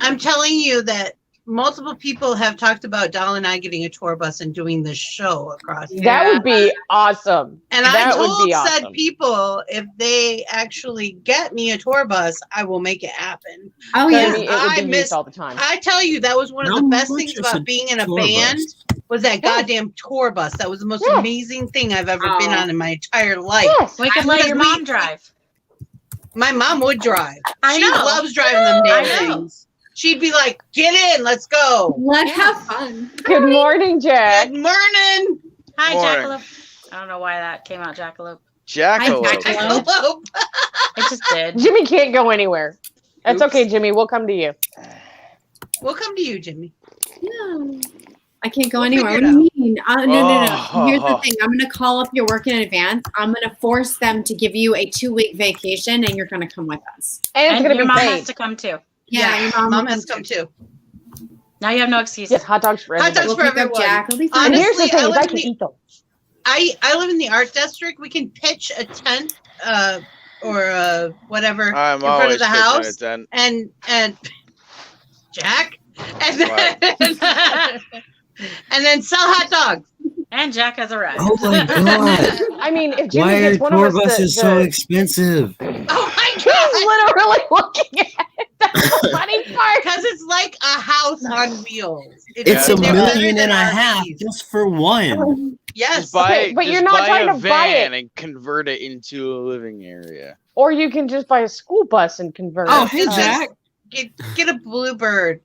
I'm telling you that multiple people have talked about Doll and I getting a tour bus and doing this show across. That would be awesome. And that I would told be said awesome. people if they actually get me a tour bus, I will make it happen. Oh Yeah. yeah. Maybe it I would be miss- used all the time. I tell you, that was one of How the best much things is about a being in a tour band bus? was that Yeah. goddamn tour bus. That was the most Yeah. amazing thing I've ever been Oh. on in my entire life. Yes. We could I- let because your we- mom drive. My mom would drive. I She know. loves driving them damn I know. things. She'd be like, "Get in, let's go." Let's Yeah. have fun. Good morning, Jack. Good morning. Hi, Morning. Jackalope. I don't know why that came out, Jackalope. Jackalope. Jackalope. Hello. It just did. Jimmy can't go anywhere. That's Oops. okay, Jimmy. We'll come to you. We'll come to you, Jimmy. No. I can't go We'll anywhere. What figure do it you mean? No. Oh. Here's the thing. I'm gonna call up your work in advance. I'm gonna force them to give you a 2-week vacation, and you're gonna come with us. And it's And gonna your be mom paid. has to come too. Yeah, your mom has to come too. Now you have no excuse. Yes, hot dogs for Hot everybody. dogs We'll for pick up everyone. Jack. It'll be fun. And Honestly, here's the thing: I is live I in can the- eat them. I live in the art district. We can pitch a tent or whatever I'm in front always of the pitching house it then. and Jack and then, and then sell hot dogs. And Jack has arrived. Oh my god! I mean, if Jimmy Why are gets one of tour us, buses so expensive? Oh my he's god! literally looking at it. That's the funny part. Because it's like a house on wheels. It's Yeah, a they're better million and a half RVs. just for one. Yes. Just buy, Okay, but just you're not buy trying a to buy van it. and convert it into a living area. Or you can just buy a school bus and convert Oh, it. hey, Jack. Get a Bluebird.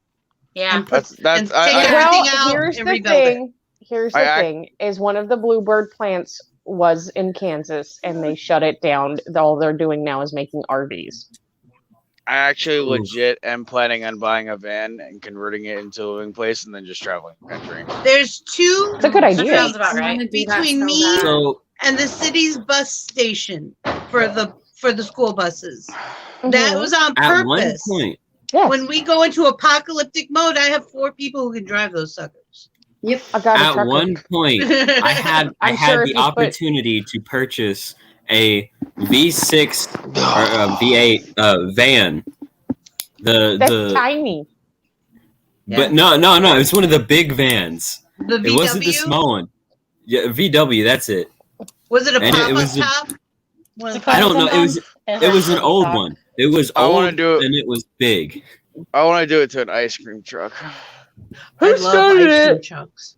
Yeah. And put, That's and I, take I, everything Well, out here's and the rebuild it. thing. Here's the I- thing: is one of the bluebird plants was in Kansas, and they shut it down. All they're doing now is making RVs. I actually Oof. legit am planning on buying a van and converting it into a living place and then just traveling the country. There's two It's a good idea. Sounds about I right. wanna do that between so me bad. So and the city's bus station for the school buses. That Mhm. was on at one purpose. point, Yes. When we go into apocalyptic mode, I have 4 people who can drive those suckers. I got a at trucker. one point, I had I'm sure if the you put- opportunity to purchase a V6 or a V8 van. That's The tiny. but no, it's one of the big vans. The It wasn't the VW? small one. Yeah, VW. That's it. Was it a And it pop-up was a- top? One of the I don't know. pop-up It was an old one. It was I old wanna do it- and it was big. I want to do it to an ice cream truck. I Who love started ice cream it? chunks.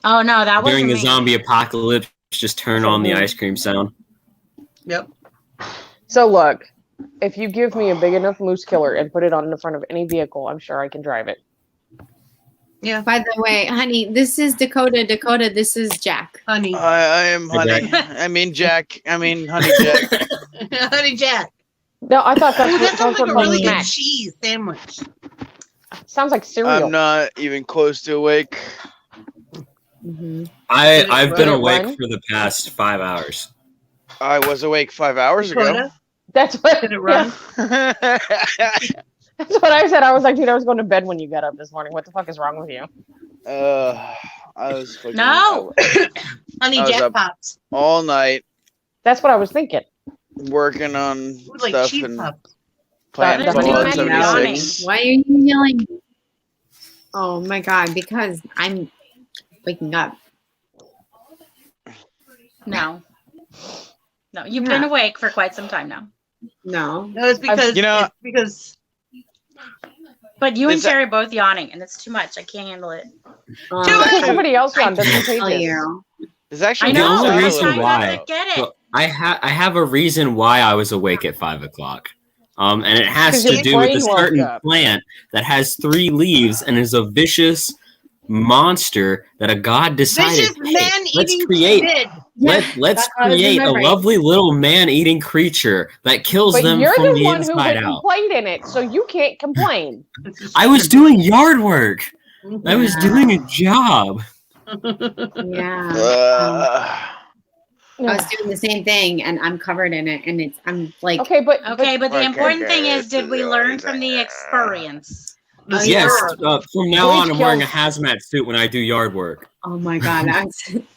Oh no, that wasn't During a me. zombie apocalypse, just turn on the ice cream sound. Yep. So look, if you give me a big enough moose killer and put it on the front of any vehicle, I'm sure I can drive it. Yeah, By the way, honey, this is Dakota. Dakota, this is Jack. honey. I am Hey, honey. Jack. I mean Jack. I mean honey Jack. Honey Jack. No, I thought Ooh, that that's sounds like a called really good smack. cheese sandwich. Sounds like cereal. I'm not even close to awake. Mhm. I've been Did it awake run? for the past 5 hours. I was awake 5 hours ago. Dakota? That's what. Did it run? That's what I said. I was like, dude, I was going to bed when you got up this morning. What the fuck is wrong with you? I was fucking, No. Honey I was up jackpots. all night That's what I was thinking. working on Ooh, like stuff cheese and pups. playing There's Fallout too many 76. Why are you yelling? Oh my god, because I'm waking up. No. No, you've been awake for quite some time now. No. No, it's because You know- it's because But you and Is that- Terry both yawning, and it's too much. I can't handle it. Somebody else on I different can't tell pages. you. There's actually I know. The only I'm reason trying why- not to get it. Well, I have a reason why I was awake at 5 o'clock. And it has 'Cause to your do with a brain woke certain up. plant that has 3 leaves and is a vicious monster that a god decided, vicious hey, man let's eating create squid. let's that's what I was create a remembering. lovely little man-eating creature that kills But them you're from the the one who inside went and out. played in it, so you can't complain. I was doing yard work. I was doing a job. Yeah. Uh, I was doing the same thing and I'm covered in it and I'm like Okay, but Okay, but the Okay, important thing okay, is, did we learn from the experience? Oh, Yes, yeah. from now Bleach on, I'm wearing a kills- hazmat suit when I do yard work. Oh my god.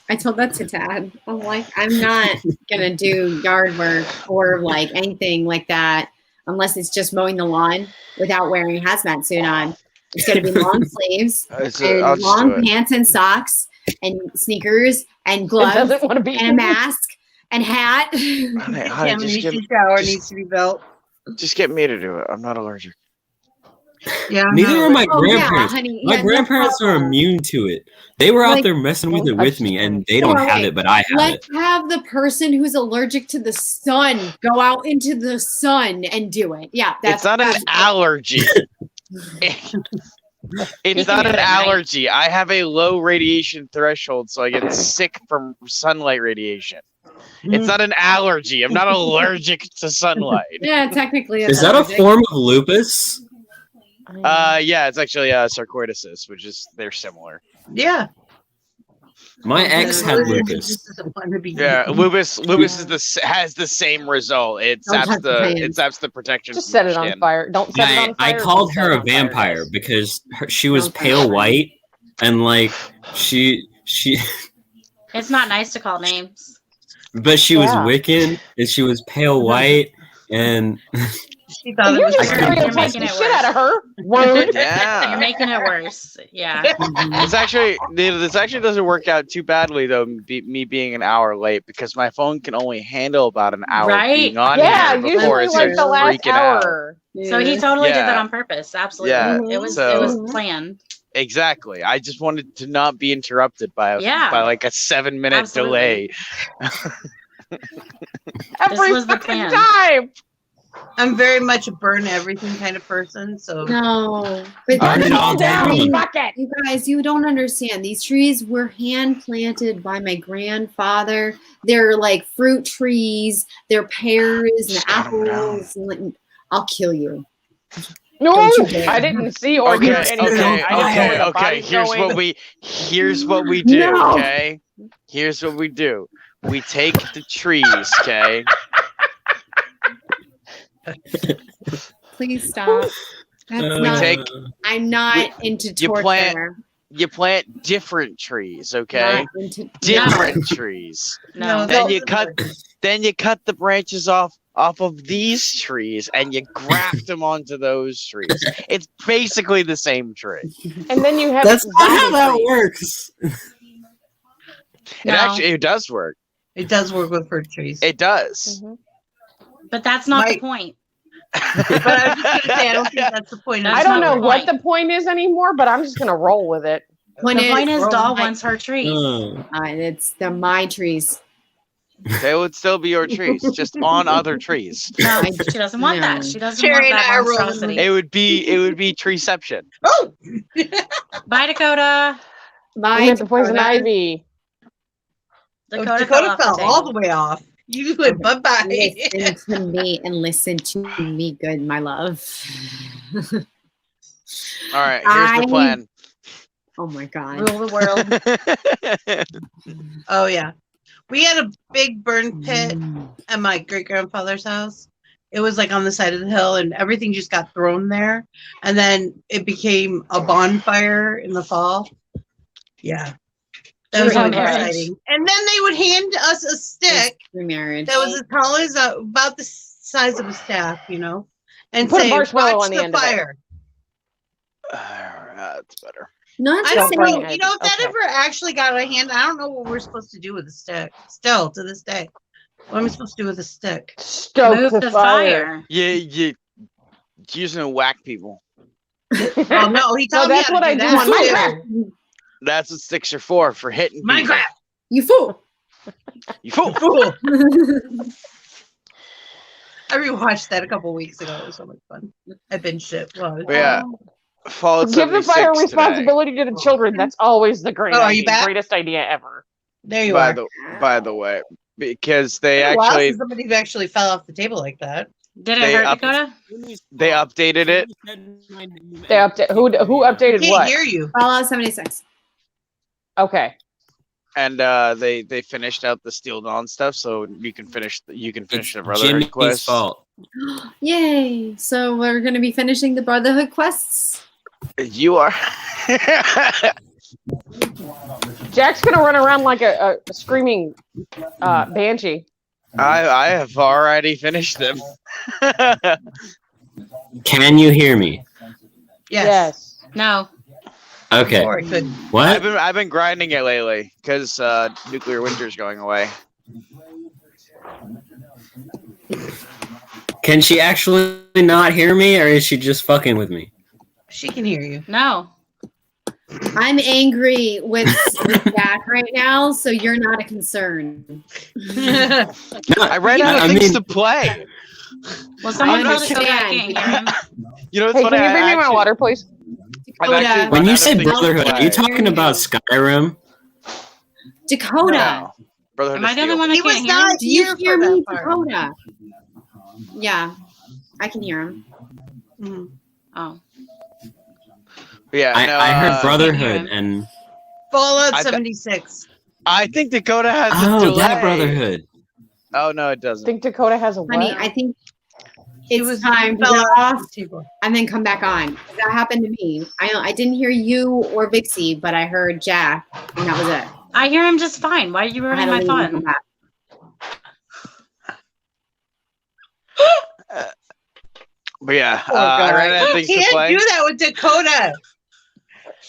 I told that to Dad. I'm like, I'm not gonna do yard work or like anything like that unless it's just mowing the lawn without wearing a hazmat suit on. It's gonna be long sleeves I'll and just do long it. pants and socks and sneakers and it gloves doesn't want to be. and a mask and hat. Honey, Contamination shower needs to be built. just get me to do it. I'm not allergic. Yeah. Neither no, are my Oh, yeah, grandparents. honey. My Yeah, no grandparents are problem. immune to it. They were out Like, there messing with it don't with touch me, the and they don't Wait, have wait. it, but I have it. Let's have the person who's allergic to the sun go out into the sun and do it. Yeah, It's not an allergy. It's not an allergy. I have a low radiation threshold, so I get sick from sunlight radiation. It's not an allergy. I'm not allergic to sunlight. Yeah, technically. Is that a form of lupus? Yeah, it's actually sarcoidosis, which is they're similar. Yeah. My ex had lupus. Just doesn't want to be Yeah, eaten. lupus has the same result. It Don't touch the hands. zaps the protection. Just from set your it on skin. fire. Don't set it on I fire. called just set her it a on fire, vampire guys. because she was Don't touch pale the white, and like she, It's not nice to call names. but she was Yeah. Wiccan, and she was pale white, and She thought it You're was just I couldn't You're stereotyping making the it shit worse. out of her. Rude. You're Yeah, making it worse. Yeah. it's actually this actually doesn't work out too badly though. Me being an hour late because my phone can only handle about an hour Right? being on Yeah, here before usually it like starts the last freaking out. hour. So he totally did that Yeah. on purpose. Absolutely. Yeah, It was so- planned. Exactly. I just wanted to not be interrupted by Yeah. like a 7-minute Absolutely. delay. Every was the fucking plan. time. I'm very much a burn everything kind of person. So No, but Burn it that's all down. Fuck it. You guys, you don't understand. These trees were hand planted by my grandfather. They're like fruit trees. They're pears and Just cut 'em down. apples. And like, I'll kill you. No, Don't you dare. I didn't see or hear Okay, anything. okay, I didn't know where the okay. body's Here's going. what we do. No. Okay, here's what we do. We take the trees. Okay. Please stop. That's Uh, not. take- I'm not into you torture. plant- You plant different trees. Okay. Not into, Different trees. No. Then you cut the branches off of these trees and you graft them onto those trees. It's basically the same tree. And then you have that's not how that trees. works. No. It does work. it does work with fruit trees. It does. Mhm. But that's not My- the point. But I was just gonna say I don't think that's the point. That's I don't not know the what point. the point is anymore, but I'm just gonna roll with it. The point is, Doll wants her trees. It's the my trees. They would still be your trees, just on other trees. No, she doesn't want that. No. She doesn't Cherry want and I that are rolling. monstrosity. It would be treeception. Oh, Bye, Dakota. My We have the poison Dakota. ivy. Dakota, Dakota fell fell off all the the way off. You went bye bye. Listen to me and listen to me, good, my love. All right, here's the plan. Oh my god. Rule the world. Oh yeah, we had a big burn pit at my great grandfather's house, It was like on the side of the hill, and everything just got thrown there. And then it became a bonfire in the fall. Yeah. That was really Remarriage. exciting. And then they would hand us a stick Remarriage. that was as tall as about the size of a staff, you know, and Put a say, marshmallow "Watch on the the end of it." fire." That's better. Not I to don't say, know. burn You know, if that Okay. ever actually got out of hand, I don't know what we're supposed to do with a stick. Still, to this day, what am I supposed to do with a stick? Stoke Move the fire. You using to whack people. Well, no, he No, told me that's how what to I do do that on Minecraft. too. That's what sticks are for hitting people. Minecraft. you fool. You fool. Cool. I rewatched that a couple weeks ago. It was so much fun. I binged it. Well, But yeah. Fallout Give the 76 fire today. responsibility to the children. That's always the Oh, are you back? greatest idea ever. there you By are. the way, because they Been a while actually since somebody actually fell off the table like that. Did it They hurt, up- Dakota? they updated it. They update who updated Can't what? hear you. Fallout 76. Okay. And they finished out the Steel Dawn stuff, so you can finish the Brotherhood Jimmy's quest. fault. Yay. So we're going to be finishing the Brotherhood quests. You are. Jack's gonna run around like a screaming banshee. I have already finished them. Can you hear me? Yes. No. Okay. Or it could. What? I've been grinding it lately because nuclear winter's going away. Can she actually not hear me, or is she just fucking with me? She can hear you. No. I'm angry with Jack right now, so you're not a concern. No, I ran out of I things mean- to play. Well, someone I tell Dakota I understand. can't hear him. You know what's Hey, funny? can you bring me my actually- water, please? I've actually Dakota. run When out you of say things to Brotherhood, are you play. talking about Skyrim? Dakota. No. Brotherhood Am I of the only Steel. one that He was can't hear not him? Do you here hear for me, that part. Dakota? Yeah, I can hear him. Mhm. Oh. Yeah, no, I heard hear Brotherhood, him. and Fallout I- 76. I think Dakota has a oh, delay. that Brotherhood. Oh no, it I doesn't. think Dakota has a Honey, what? I think He it's was time to fell go off off the table. and then come back on. That happened to me. I didn't hear you or Vixie, but I heard Jack, and that was it. I hear him just fine. Why are you I ruining had to my leave and come fun? back. But yeah, Poor I guy. ran out of You things to can't play. do that with Dakota.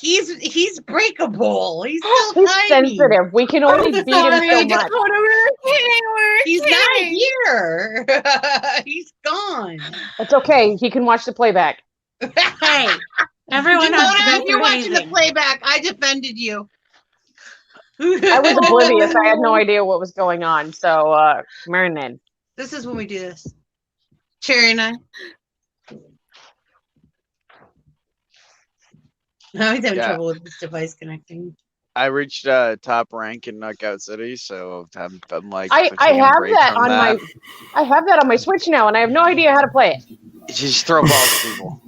He's breakable. He's still He's tiny. sensitive. We can only beat him so Sorry, much. Dakota, we're kidding. We're He's not kidding. here. He's gone. It's okay. He can watch the playback. Hey, everyone has to Dakota, go you're through watching the hazing. playback. I defended you. I was oblivious. I had no idea what was going on. So, Marinan. This is when we do this. Cherry and I. I'm having Yeah. trouble with this device connecting. I reached top rank in Knockout City, so I'm like. I taking a have break that from on my I have that on my Switch now, and I have no idea how to play it. Just throw balls at people,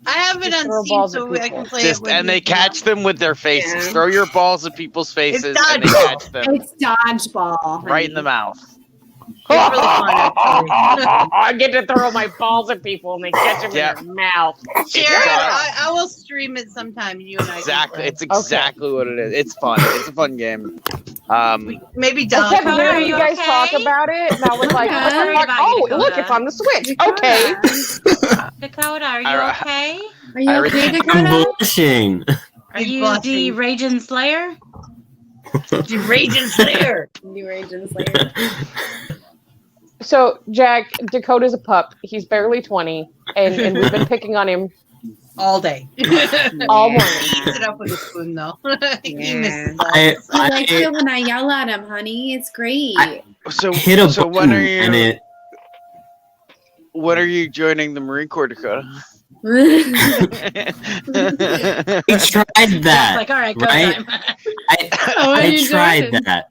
I have it Just on throw Steam balls at so I people. can play just, it. When and they we- catch them with their faces. Yeah. Throw your balls at people's faces, and they dodgeball. catch them It's dodgeball. right in honey. the mouth. It's really fun, actually. I get to throw my balls at people, and they catch them Yeah. in their mouth. Cherry, I will stream it sometime. And you and I. can Exactly, play. it's exactly what it is. It's fun. It's a fun game. Maybe I Don. kept Dakota, are hearing you you guys okay? talk about it, and I was like, Yeah. what the Worried fuck? about you, Oh, Dakota. look, it's on the Switch. Dakota, Okay. Dakota, are you I- okay? Are you I okay, I'm Dakota? blushing. Are He's you blushing. the Raging Slayer? Raging Slayer. New Raging Slayer. So, Jack, Dakota's a pup. He's barely 20, and we've been picking on him All day. all He morning. eats it up with a spoon, though. He Yeah. misses all I, this. He likes I it when I yell at him, honey. It's great. So, hit a so button, when are and you? it. When are you joining the Marine Corps, Dakota? I tried that. Like, all right, go right? time. Oh, what are I you tried doing? that,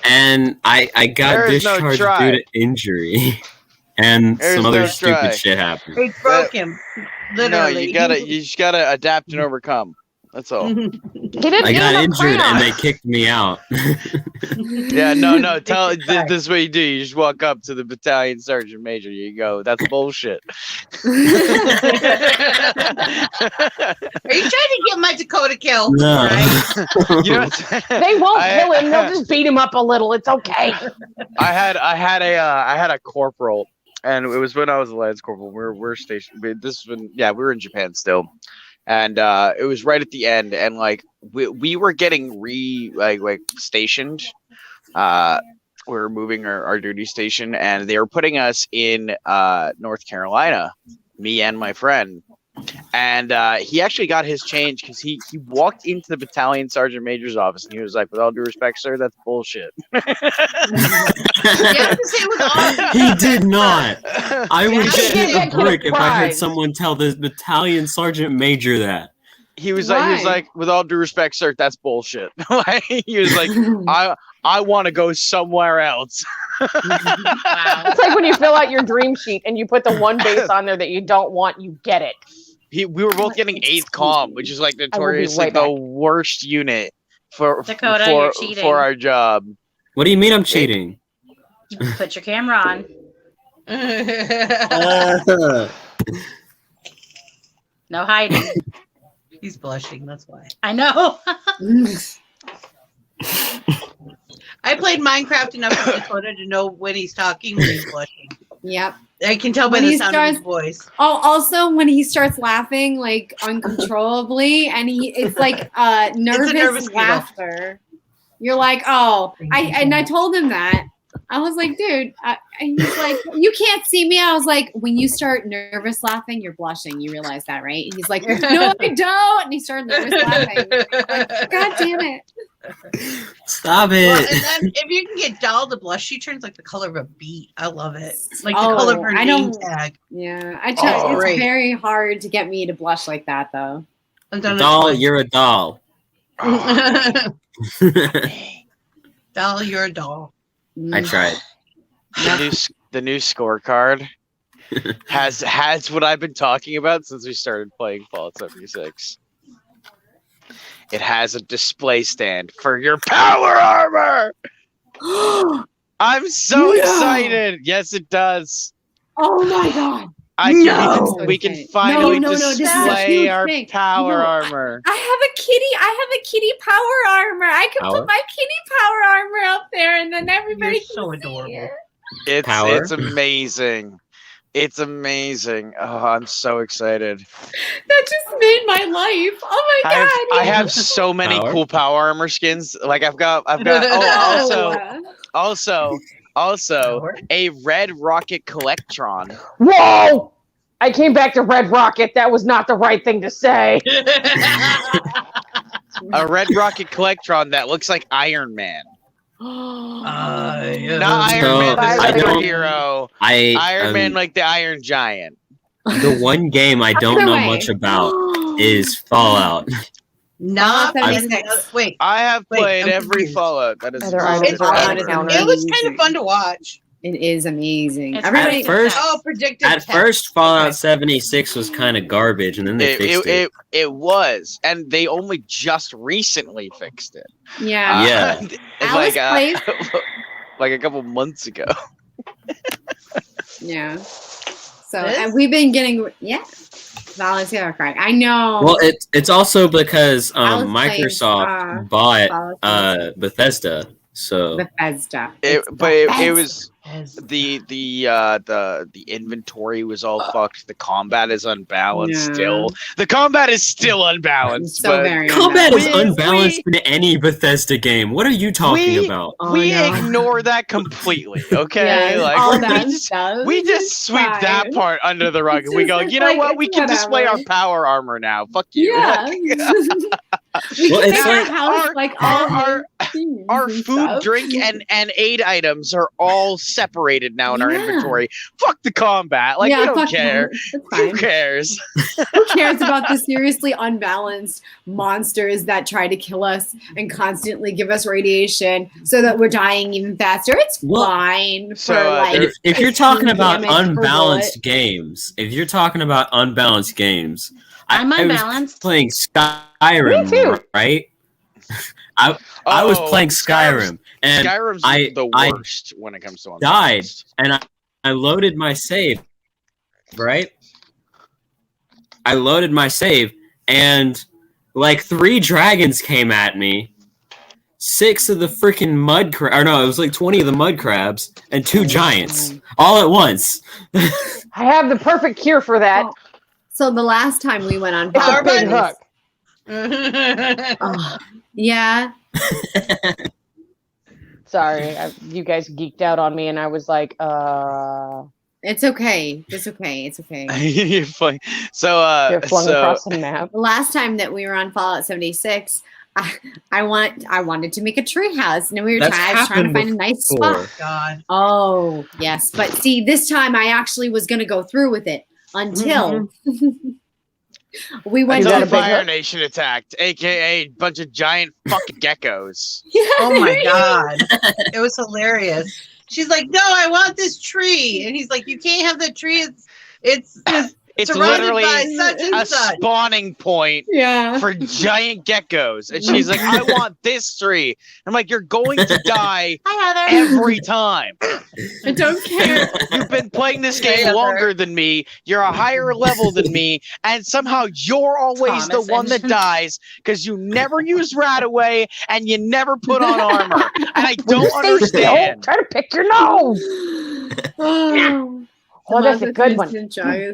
and I got There is no discharged try. due to injury, and There's some no other stupid try. shit happened. It broke him. No, Literally. you just gotta adapt and overcome. That's all. He didn't I give got him injured and they crayons. kicked me out. Yeah, no. This is what you do. You just walk up to the battalion sergeant major. You go, that's bullshit. Are you trying to get my Dakota kill? No. Right? You know what? They won't kill him. They'll just beat him up a little. It's okay. I had a corporal, and it was when I was a lance corporal. We're stationed. This was when we were in Japan still, and it was right at the end, and like we were getting stationed. We were moving our duty station, and they were putting us in North Carolina, me and my friend. And he actually got his change because he walked into the battalion sergeant major's office and he was like, "With all due respect, sir, that's bullshit." You have to say with all- He did not. I would Yeah, shit yeah, a brick if I heard prize. someone tell the battalion sergeant major that. He was Why? like, "With all due respect, sir, that's bullshit." Like, he was like, I want to go somewhere else. Wow. It's like when you fill out your dream sheet and you put the one base on there that you don't want, you get it. We were both getting 8th comm, which is like notoriously right the back. worst unit for Dakota, you're cheating. for our job. What do you mean I'm cheating? Put your camera on. No hiding. He's blushing, that's why. I know. I played Minecraft enough with Dakota to know when he's talking, when he's blushing. Yep. I can tell by When the he sound starts- of his voice. Oh, also when he starts laughing like uncontrollably, and it's like nervous, nervous giggle. laughter. You're like, oh, I told him that. I was like, dude, and he's like, you can't see me. I was like, when you start nervous laughing, you're blushing. You realize that, right? And he's like, no, I don't. And he started nervous laughing. Like, God damn it. Stop Well, it. and then if you can get Doll to blush, she turns like the color of a beet. I love it. Like the Oh, color of her I name don't- tag. Yeah, I try. Oh, it's great. very hard to get me to blush like that, though. I've done it Doll, twice. you're a doll. Doll, you're a doll. I tried. The new scorecard has what I've been talking about since we started playing Fallout 76. It has a display stand for your power armor. I'm so No. excited. Yes, it does. Oh my god. No. We can Okay. finally No, this is a display huge our thing. power No, armor. I have a kitty power armor. I can Power? put my kitty power armor up there, and then everybody You're can so see adorable. it. Power? It's amazing. It's amazing. Oh, I'm so excited. That just made my life. Oh my god. I have so many Power? cool power armor skins. Like I've got No. also Power? a red rocket collectron. Whoa! I came back to Red Rocket. That was not the right thing to say. A red rocket collectron that looks like Iron Man. Yeah. Not Iron So, Man the I don't- superhero. I Iron Man like the Iron Giant. the one game I don't Either know way. much about is Fallout. Not Fallout in 76. wait. I have Wait, played I'm every confused. Fallout. That is Other true. items It, are Fallout it, is uncounted. was kind of fun to watch. It is amazing. It's Everybody, At first- Oh, predictive At text. first, Fallout Okay. 76 was kind of garbage, and then they fixed it. It was, and they only just recently fixed it. yeah. Yeah. It's Alice plays- like a couple months ago. Yeah. So This? and we've been getting volunteer crack. I know. Well, it's also because Alice Microsoft plays, bought Bethesda, so Bethesda. It It's was Yes. the inventory was all fucked. The combat is unbalanced Yeah. still. The combat is still unbalanced. so but very combat is We- unbalanced in any Bethesda game. What are you talking about? Oh, we no. ignore that completely. Okay, Yes, like all we that just, stuff. we just sweep Fine. that part under the rug. It's And we just- go, it's you know like, what? We it's can display our whatever. power armor now. Fuck you. Yeah. We Well, can it's make our like house our- like all our- things Our and food, stuff. drink, and aid items are all separated now in our Yeah. inventory. Fuck the combat. Like, we don't fuck care. them. It's Who fine. cares? Who cares about the seriously unbalanced monsters that try to kill us and constantly give us radiation so that we're dying even faster? It's Well, fine so, for there- like. if you're talking about damage per unbalanced games, if you're talking about unbalanced games, I'm I was unbalanced. playing Skyrim, Me too. right? I was playing Skyrim, and Skyrim's I- the I worst when it comes to died, unbalanced. and I loaded my save, right? I loaded my save, and like 3 dragons came at me. 6 of the freaking mud crab, or no, it was like 20 of the mud crabs, and 2 giants, all at once. I have the perfect cure for that. Oh, so the last time we went on It's a Power big holidays- hook. Oh, yeah. Sorry, you guys geeked out on me, and I was like, It's okay. It's okay. It's okay. You're funny. So, you're flung across the map. The last time that we were on Fallout 76, I wanted to make a tree house, and we were That's I was trying to happened find a nice before. spot. God. Oh, yes. But see, this time I actually was going to go through with it until we went You got until a big Fire hook? Nation attacked, aka a bunch of giant fucking geckos. Oh my God. It was hilarious. She's like, no, I want this tree. And he's like, you can't have that tree. It's It's surrounded literally by such a and such. spawning point Yeah. for giant geckos. And she's like, I want this tree. I'm like, you're going to die Hi, Heather. every time. I don't care. You've been playing this Hey, game Heather. longer than me. You're a higher level than me. And somehow you're always Thomas the one that engine. dies because you never use Radaway and you never put on armor. And I don't understand. Try to pick your nose. Oh, that's a good one. Thomas.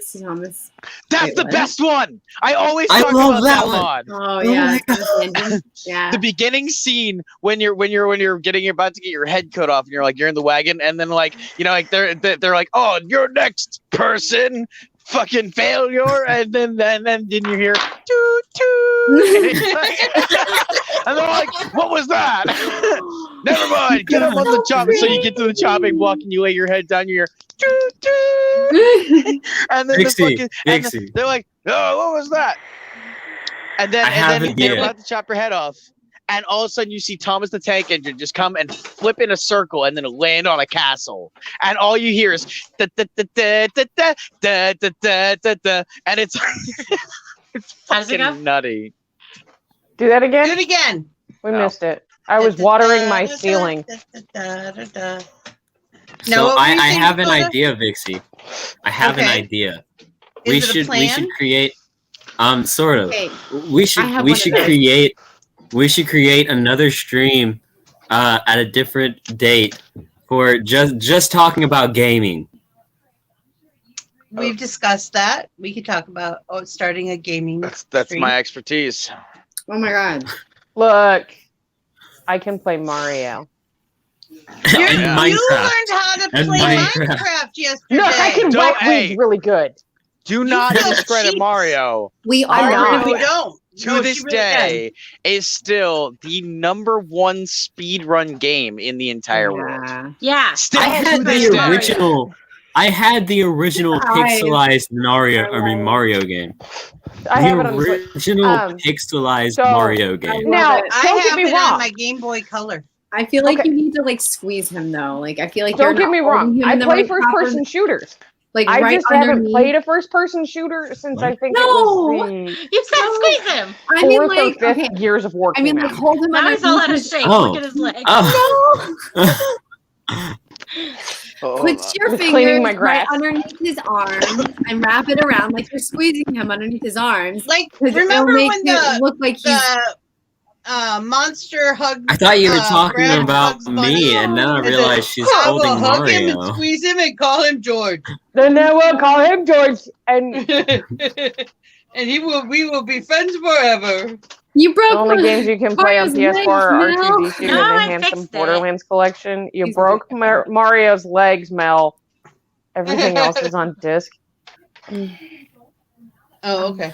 That's Wait, the what? best one. I always I talk love about that that one. mod. Oh yeah. Thomas Engine. Yeah. The beginning scene when you're getting about to get your head cut off and you're like you're in the wagon and then like like they're like, oh, you're next person, fucking failure, and then you hear toot toot and they're like, what was that? Never mind, get up on the chopping. So you get to the chopping block and you lay your head down, you hear toot toot, and then Dixie, and Dixie. they're like, oh, what was that? And then I have they're an idea. about to chop your head off. And all of a sudden you see Thomas the Tank Engine just come and flip in a circle and then land on a castle. And all you hear is da da da da da da da da da da da, and it's it's How does it fucking go? nutty. Do that Do again? it again. We No. missed it. I was watering my ceiling. No, So what were you I saying, have an Dakota? idea, Vixie. I have an Okay. idea. Is it a we plan? should create sort of. Okay. We I should have we one of should those. create another stream at a different date for just talking about gaming. We've discussed that. We could talk about starting a gaming. That's stream. my expertise. Oh my god. Look, I can play Mario. You And learned Minecraft. how to And play Minecraft. Minecraft yesterday. Look, I can Don't- whack hey. weeds really good. Do not know discredit cheats. Mario. We I'm are. not. No, we don't. To No, this she really can. day, is still the #1 speedrun game in the entire world. Yeah. Yeah. Still I to had this the day. original. I had the original Guys. pixelized Mario game. I have it on The the Switch. original so- pixelized Mario game. Now, it. I don't get have me it on wrong. my Game Boy Color. I feel like Okay. you need to like squeeze him though. Like I feel like Don't you're get not me holding wrong. him I in the play right first-person proper- shooters. Like I right just haven't underneath. played a first-person shooter since I think No! it was the You said squeeze him. I mean, fourth like, or fifth okay. Gears of War I mean, came like out. hold him Now he's all out of underneath. shape. Oh. Look at his leg. Oh. No. Oh, Put your Just fingers cleaning my right grass. underneath his arm and wrap it around like you're squeezing him underneath his arms. Like, 'Cause remember it'll make when it look like he's the monster hugged? I thought you were talking Brad about Bugs Bunny? me, and now I And then realize she's I will holding hug him and Mario. squeeze him and call him George, Then I will call him George. And and we will be friends forever. you broke the only my- games you can play on Mario's PS4 are legs, Mel. R2D2 No, and the I Handsome fixed it. Borderlands collection. You He's broke ridiculous. Mario's legs, Mel. Everything else is on disc. Oh, okay.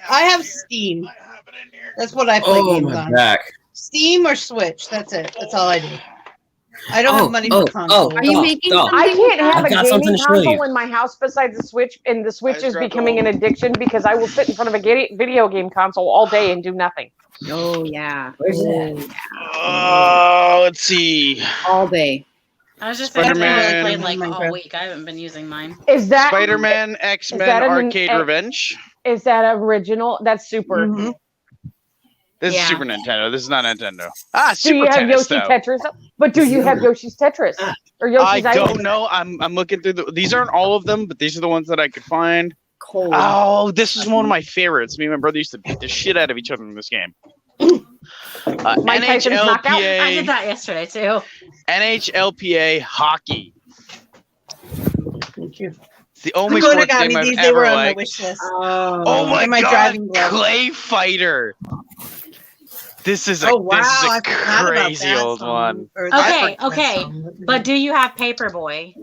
I have Steam. That's what I play Oh games my on. back! Steam or Switch. That's it. That's all I do. I don't have money for console. Are you making stop. I can't have I've a got gaming something to show console you. in my house besides the Switch, and the Switch I is just grabbed becoming an all- addiction because I will sit in front of a video game console all day and do nothing. Oh yeah. Where's Oh, Let's see. all day. I was just saying, I've really Spider-Man. played like all Minecraft. week. I haven't been using mine. Is that Spider-Man, X-Men, that an- Arcade eh, Revenge. Is that original? That's Super. Mhm. This Yeah. is Super Nintendo. This is not Nintendo. Ah, Do Super you have Tennis, Yoshi though. Tetris? But do you have Yoshi's Tetris or I Yoshi's don't Island? know. I'm looking through these aren't all of them, but these are the ones that I could find. Cold. Oh, this is one of my favorites. Me and my brother used to beat the shit out of each other in this game. Mike Tyson's knockout? I did NHLPA, that yesterday too. NHLPA hockey. Thank you. It's the only Who would have sports got game me I've these? They ever were on my liked. wish list. Oh my And my god, driving gloves. Clay Fighter. This is a, Oh wow, this is I a forgot about crazy that old song. one. Or Okay, that okay, song. But do you have Paperboy?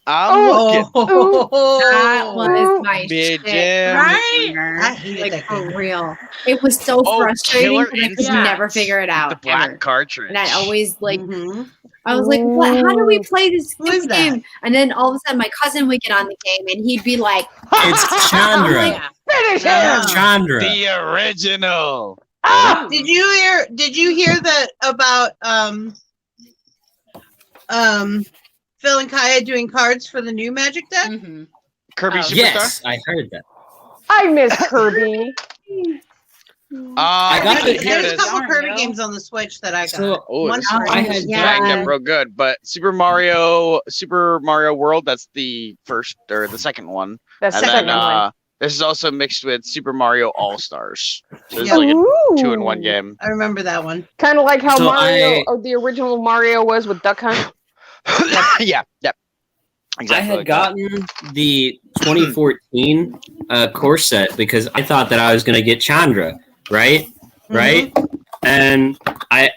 I'm looking. That was my Mid shit. jam. Right? I hated Like that for game. real. It was so Oh, frustrating Killer because I could Instinct. never figure it out. The black ever. cartridge. And I always like Mhm. I was like, what? How do we play this Who is stupid that? game? And then all of a sudden my cousin would get on the game and he'd be like, It's Chandra. Yeah. Finish Yeah. him! Chandra. The original. Ah! Did you hear that about Phil and Kaya doing cards for the new Magic deck? Mhm. Kirby Oh, Superstar. Yes, I heard that. I miss Kirby. I got There's it. here it a is. couple Darn, Kirby yo. games on the Switch that I got. So Oh, One this for I each. had banged Yeah. up real good, but Super Mario World, that's the first or the second one. That's And the then second one. this is also mixed with Super Mario All Stars. So this Yeah. is like a Ooh. 2-in-1 game. I remember that one. Kind of like how So Mario, or the original Mario was with Duck Hunt. yeah. Exactly. I had like that. gotten the 2014 core set because I thought that I was gonna get Chandra, right? Right? And I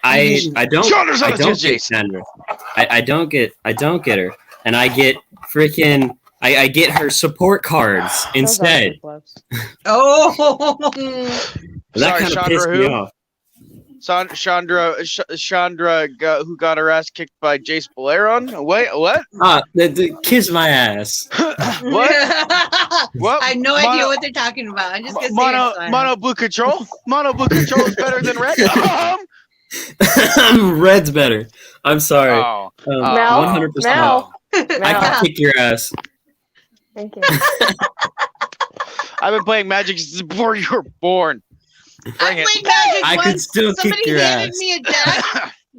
don't Chandra's on I the don't Tuesday. get Chandra. I don't get her, and I get freaking I get her support cards instead. Oh, That Sorry, kind of Chandra pissed me who? off. Chandra who got her ass kicked by Jace Baleron? Wait, what? Kiss my ass. What? I have no idea what they're talking about. I'm just gonna say Mono blue control. Mono blue control is better than red. Red's better. I'm sorry. Oh, Mel, 100%. Mel. I can kick your ass. Thank you. I've been playing Magic since before you were born. I Bring it. played Magic I once. could still Somebody kick your handed ass. me a deck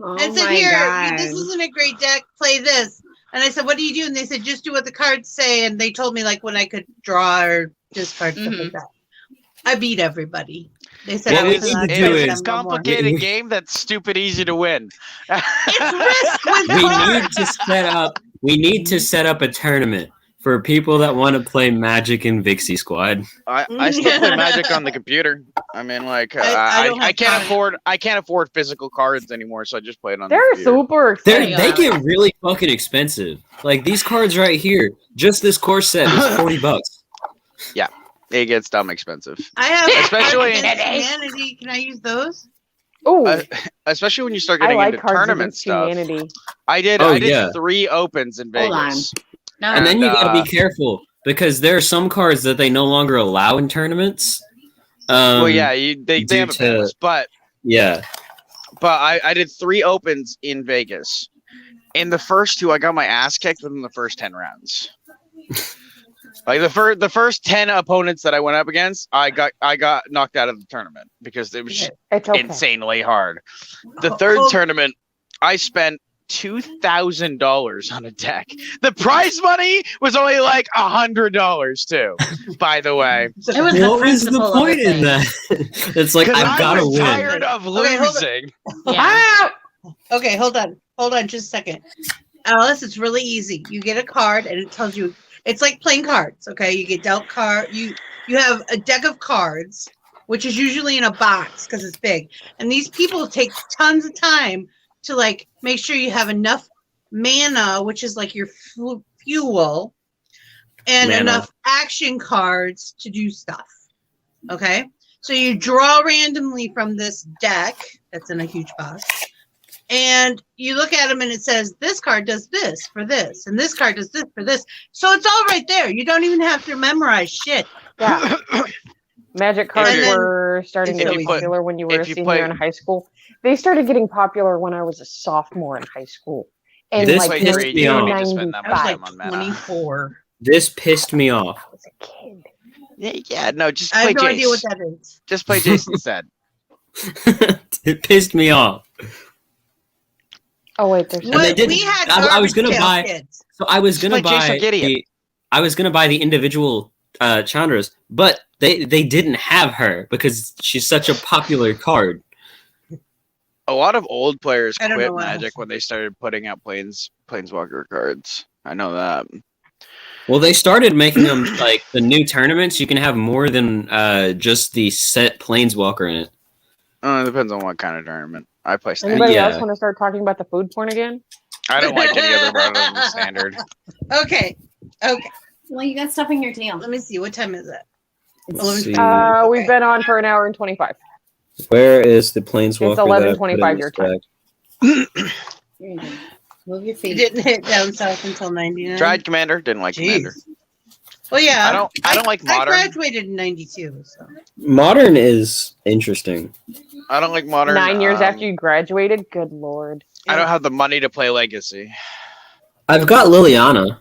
oh and said, my "Here, God. this isn't a great deck. Play this." And I said, "What do you do?" And they said, "Just do what the cards say." And they told me like when I could draw or discard stuff like that. I beat everybody. They said What I we was need not to It do better is than a is- them no more. complicated game that's stupid easy to win. It's risk with We cards. need to set up a tournament for people that want to play Magic and Vixie Squad. I still play Magic on the computer. I mean, like I don't have I can't afford physical cards anymore, so I just play it on the They're computer. super They expensive. get really fucking expensive. Like these cards right here, just this core set is $40. It gets dumb expensive, I have Especially- Cards Against Humanity. Can I use those? Ooh, especially when you start I getting like into Cards tournament Against stuff. Humanity. I did Oh, 3 opens in Hold on. Vegas. No. And then you gotta And, be careful because there are some cards that they no longer allow in tournaments. Well, yeah, they due have a to- ban list, but Yeah. I did 3 opens in Vegas. In the first 2, I got my ass kicked within the first 10 rounds. Like the first 10 opponents that I went up against, I got knocked out of the tournament because it was It's okay. insanely hard. The Oh, third oh. tournament, I spent $2,000 on a deck. The prize money was only like $100 too. By the way, It was the What was the principle of point the in thing. that? It's like because I've I gotta was win. tired of Okay, hold on. losing. Yeah. Ah! Okay, hold on just a second. Alice, it's really easy. You get a card and it tells you it's like playing cards, okay? You get dealt card, you have a deck of cards, which is usually in a box because it's big. And these people take tons of time to like make sure you have enough mana, which is like your fuel, and Mana. enough action cards to do stuff. Okay? So you draw randomly from this deck that's in a huge box. And you look at them and it says, this card does this for this, and this card does this for this. So it's all right there. You don't even have to memorize shit. Yeah. Magic cards And then- were starting to if get you play- popular when you were a if you senior play- in high school. They started getting popular when I was a sophomore in high school. And This like pissed me off. To spend that I much was time like on mana. 24. This pissed me off. I was a kid. Yeah, no, just I play have no Jace. idea what that is. Just play Jace instead. It pissed me off. Oh wait, there's. And they didn't- We had I was gonna Garbage Pail buy- Kids. So I was Just gonna play Jace or buy Gideon. I was gonna buy the individual Chandras, but they didn't have her because she's such a popular card. A lot of old players I don't know quit what Magic else. when they started putting out Planeswalker cards. I know that. Well, they started making them like the new tournaments. You can have more than just the set Planeswalker in it. It depends on what kind of tournament. I play standard. Anybody Yeah. else want to start talking about the food porn again? I don't like any other other than standard. Okay. Well, you got stuff in your tail. Let me see. What time is it? Let's see. Okay. We've been on for an hour and 25. Where is the Planeswalker? It's that I 11:25 put in your this time. deck? Here you go. Move your It feet. didn't hit down south until 99. Tried Commander, didn't like Commander. Jeez. Well, yeah. I don't like Modern. I graduated in 92. So. Modern is interesting. I don't like Modern. 9 years after you graduated? Good lord. I don't have the money to play Legacy. I've got Liliana.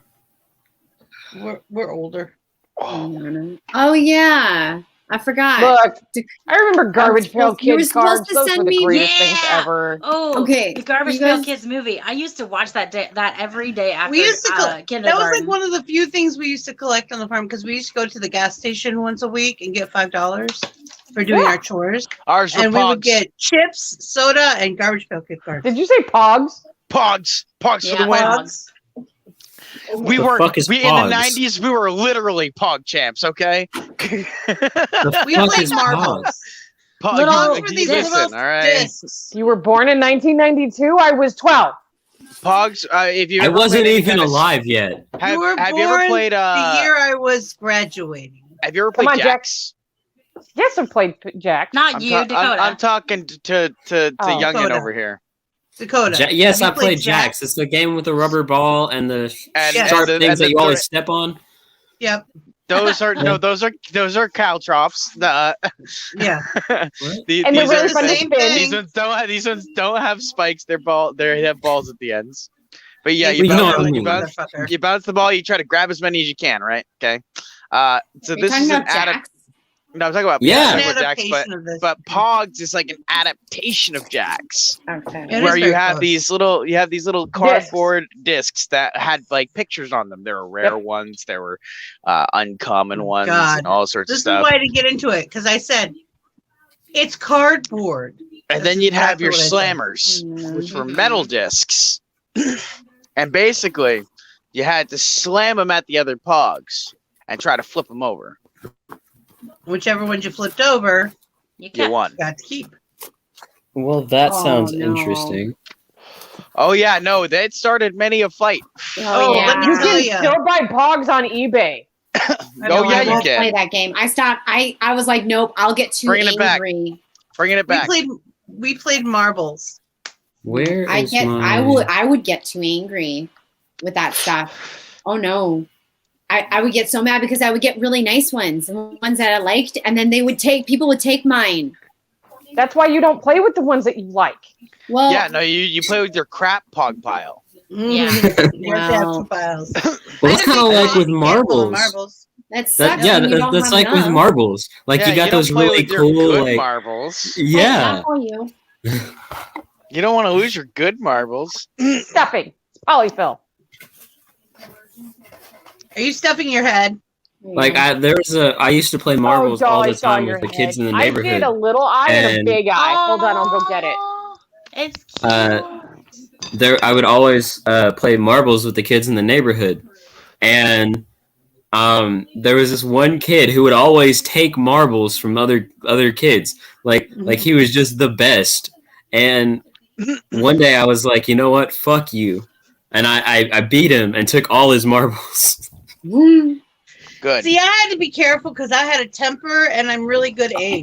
We're older. Oh yeah, I forgot. Look, I remember Garbage Pail You were Kids supposed cards. to Those were send the me- greatest things Yeah! ever. Oh, Okay, the Garbage you Pail guys- Kids movie. I used to watch that every day after We used to that was kindergarten. like one of the few things we used to collect on the farm because we used to go to the gas station once a week and get $5 for doing our chores. Ours were And we would Pogs. get chips, soda, and Garbage Pail Kid cards. Did you say Pogs? Pogs for Yeah, the win. Pogs. We The were fuck is in the Pogs? 90s. We were literally Pog champs. Okay. The We fuck played is marbles. Pogs? Pog, Little Pogs you, were you these listen, little all right. discs. You were born in 1992? I was 12. Pogs. If you I ever wasn't played any even kind of- alive yet. Have, You were have you ever born played? The year I was graduating. Have you ever Come played on, Jack. Jax? Yes, I've played Jack. Not I'm, you, ta- Dakota. I'm talking to Oh. youngin Dakota. over here. Dakota. Yes, Have I you played Jax. It's the game with the rubber ball and the And, Yeah. sharp and things that you the- always step on. Yep. those are no, those are caltrops. Yeah. These, And they're these really are- fun to same spin. thing. These ones don't have spikes. They have balls at the ends. But yeah, We know what I you mean. bounce Motherfucker. you bounce the ball. You try to grab as many as you can. Right? Okay. So Are you this talking is an about Jax? No, I'm talking about Yeah. An I'm talking about Jax, adaptation of this. but Pogs is like an adaptation of Jax, Okay. It where is you very have close. these little cardboard discs that had like pictures on them. There were rare ones, there were uncommon ones, God. and all sorts This of is stuff. why I didn't get into it because I said it's cardboard. And That's then you'd have exactly your what I said. slammers, which were metal discs, and basically you had to slam them at the other Pogs and try to flip them over. Whichever ones you flipped over, You You can't. won. got to keep. Well, that Oh, sounds no. interesting. Oh yeah, no, that started many a fight. Oh, yeah. let me You tell can ya. still buy Pogs on eBay. Oh yeah, I you won't can. play that game. I stopped. I was like, nope. I'll get too Bringing it back. angry. Bringing it back. We played marbles. Where I is get. my... I would get too angry with that stuff. Oh no. I would get so mad because I would get really nice ones, and ones that I liked, and then people would take mine. That's why you don't play with the ones that you like. Well, Yeah, no, you play with your crap Pog pile. Yeah. You have to have two piles. Well, it's kind of like with marbles. that That, sucks yeah, when you don't that's have like with enough. marbles. Like Yeah, you got don't those play really with your cool, good like marbles. yeah. I'll call you. You don't want to lose your good marbles. Stuffing. It's polyfill. Are you stuffing your head? Like I used to play marbles doll, all I the saw time your with the head. kids in the I did neighborhood. a little eye and a And- big eye. Hold on, I'll go get it. Oh, It's cute. I would always play marbles with the kids in the neighborhood, and there was this one kid who would always take marbles from other kids. Like he was just the best. And one day I was like, you know what? Fuck you. And I beat him and took all his marbles. Good. See, I had to be careful because I had a temper and I'm really good aim.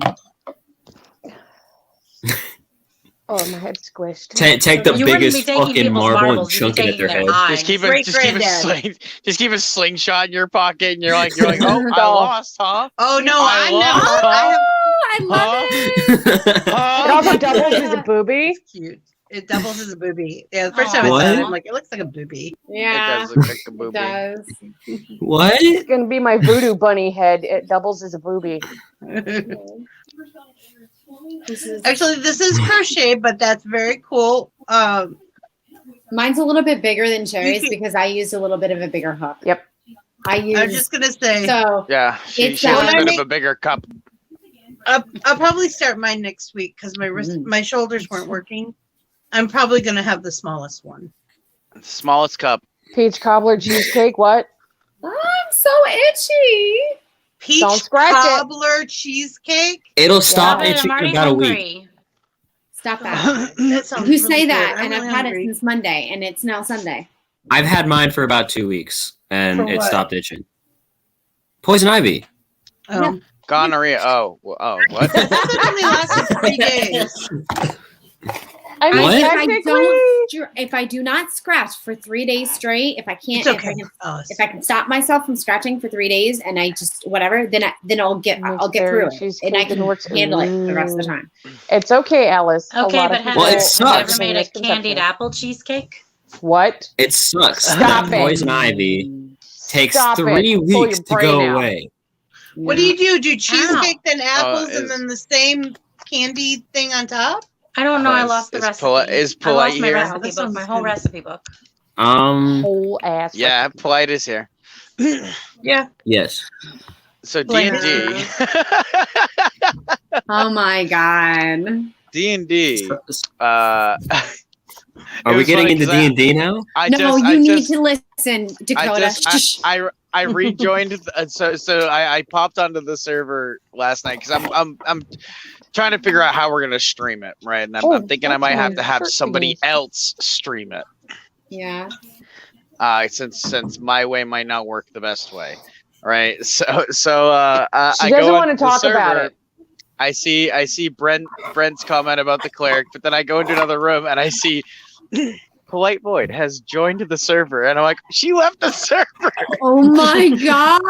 Oh, my head's squished. Take the You wouldn't be biggest taking fucking people's marble and marbles, you'd be chunk it at their taking head. their eyes. Just keep Great just keep a slingshot in your pocket, and you're like, oh, I Doll. lost, huh? Oh no, I lost, I huh? I love it. It Huh? also doubles as a booby. cute. It doubles as a booby. Yeah, the first time I What? saw it, I'm like, it looks like a booby. It Yeah, does look like a it booby. does. What? It's gonna be my voodoo bunny head. It doubles as a booby. This is, Actually, this is crochet, but that's very cool. mine's a little bit bigger than Sherry's can- because I used a little bit of a bigger hook. Yep. I I'm used just gonna say, so Yeah, she It's, has a when I bit of a bigger cup. I'll probably start mine next week because my shoulders weren't working. I'm probably gonna have the smallest one. Smallest cup. Peach cobbler cheesecake. What? I'm so itchy. Peach Don't scratch it. cobbler cheesecake. It'll stop Love it, itching I'm in already about a week. hungry. Stop that. That sounds You really say good. that, I'm and really I've had hungry. it since Monday, and it's now Sunday. I've had mine for about 2 weeks, and For it what? stopped itching. Poison ivy. Oh. Gonorrhea. Oh, what? That only lasted 3 days. I mean, What? If I technically, if I do not scratch for 3 days straight, if I can't, It's okay. if I can stop myself from scratching for 3 days, and I just whatever, then I'll get through it, and I can handle it the rest of the time. it's okay, Alice. A Okay, lot but of have, Well, it you, people have you sucks. ever made a misconception. candied apple cheesecake? What? It sucks. Stop it. Poison ivy takes Stop 3 it. Pull weeks your to brain go out. away. What do you do? Do cheesecake, then apples, is- and then the same candy thing on top? I don't know. I Is- lost the is recipe. Polite- is I lost Polite my here? recipe That book. sounds My whole good. recipe book. Whole ass. Yeah, Polite is here. Yeah. Yes. So Like- D&D. Oh my god! D&D. Are It we was getting funny into 'cause I- D&D now? No, you need to listen, Dakota. Shh. I rejoined. I popped onto the server last night because I'm trying to figure out how we're gonna stream it, right? And I'm thinking I might have to have somebody else stream it. Yeah. Since my way might not work the best way, right? So She I doesn't go want to into the talk about server, it. I see Brent's comment about the cleric, but then I go into another room and I see Polite Void has joined the server, and I'm like, she left the server. Oh my god!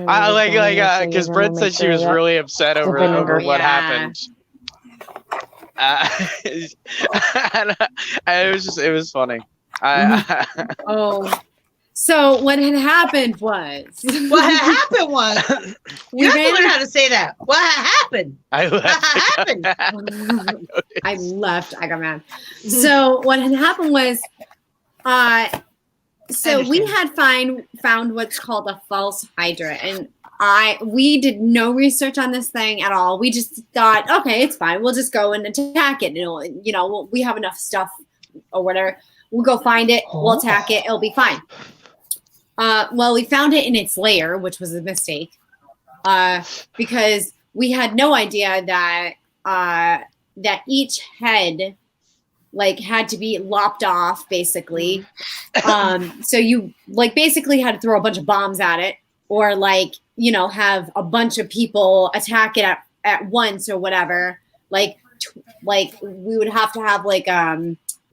I like because Brent said she was really upset over vinegar. what Yeah. happened. And it was funny. Oh, so what had happened was What happened was we you have to ran- learn how to say that. What happened? I What happened? I left. I got mad. So what had happened was, so we had found what's called a false hydra, and we did no research on this thing at all. We just thought, okay, it's fine. We'll just go and attack it. We have enough stuff or whatever. We'll go find it. We'll attack it. It'll be fine. Well, we found it in its lair, which was a mistake, because we had no idea that that each head had to be lopped off, basically. So you basically had to throw a bunch of bombs at it, or have a bunch of people attack it at once or whatever. We would have to have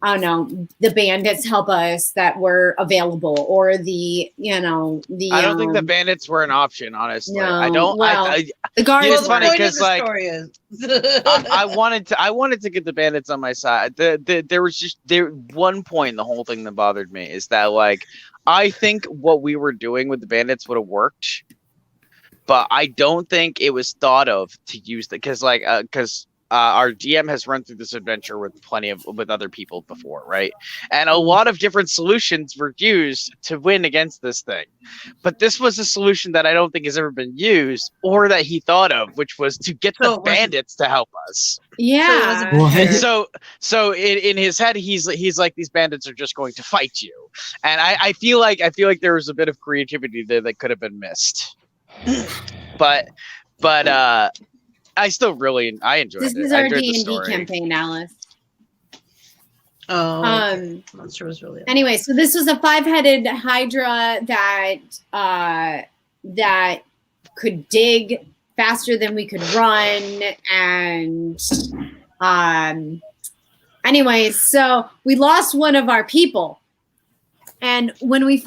I don't know, the bandits help us that were available, or the I don't think the bandits were an option, honestly. No, I don't. well, I the guards. It's Well, the funny point of 'cause, the like, story is I wanted to get the bandits on my side. There was one point in the whole thing that bothered me is that I think what we were doing with the bandits would have worked, but I don't think it was thought of to use because our DM has run through this adventure with with other people before, right? And a lot of different solutions were used to win against this thing. But this was a solution that I don't think has ever been used or that he thought of, which was to get the bandits to help us. Yeah. What? So in his head, he's like, these bandits are just going to fight you. And I feel like there was a bit of creativity there that could have been missed. But I still I enjoyed it. This is I our enjoyed the D&D story. campaign, Alice. Oh, monster was really. Anyway, so this was a 5-headed hydra that could dig faster than we could run, and anyway, so we lost one of our people, and when we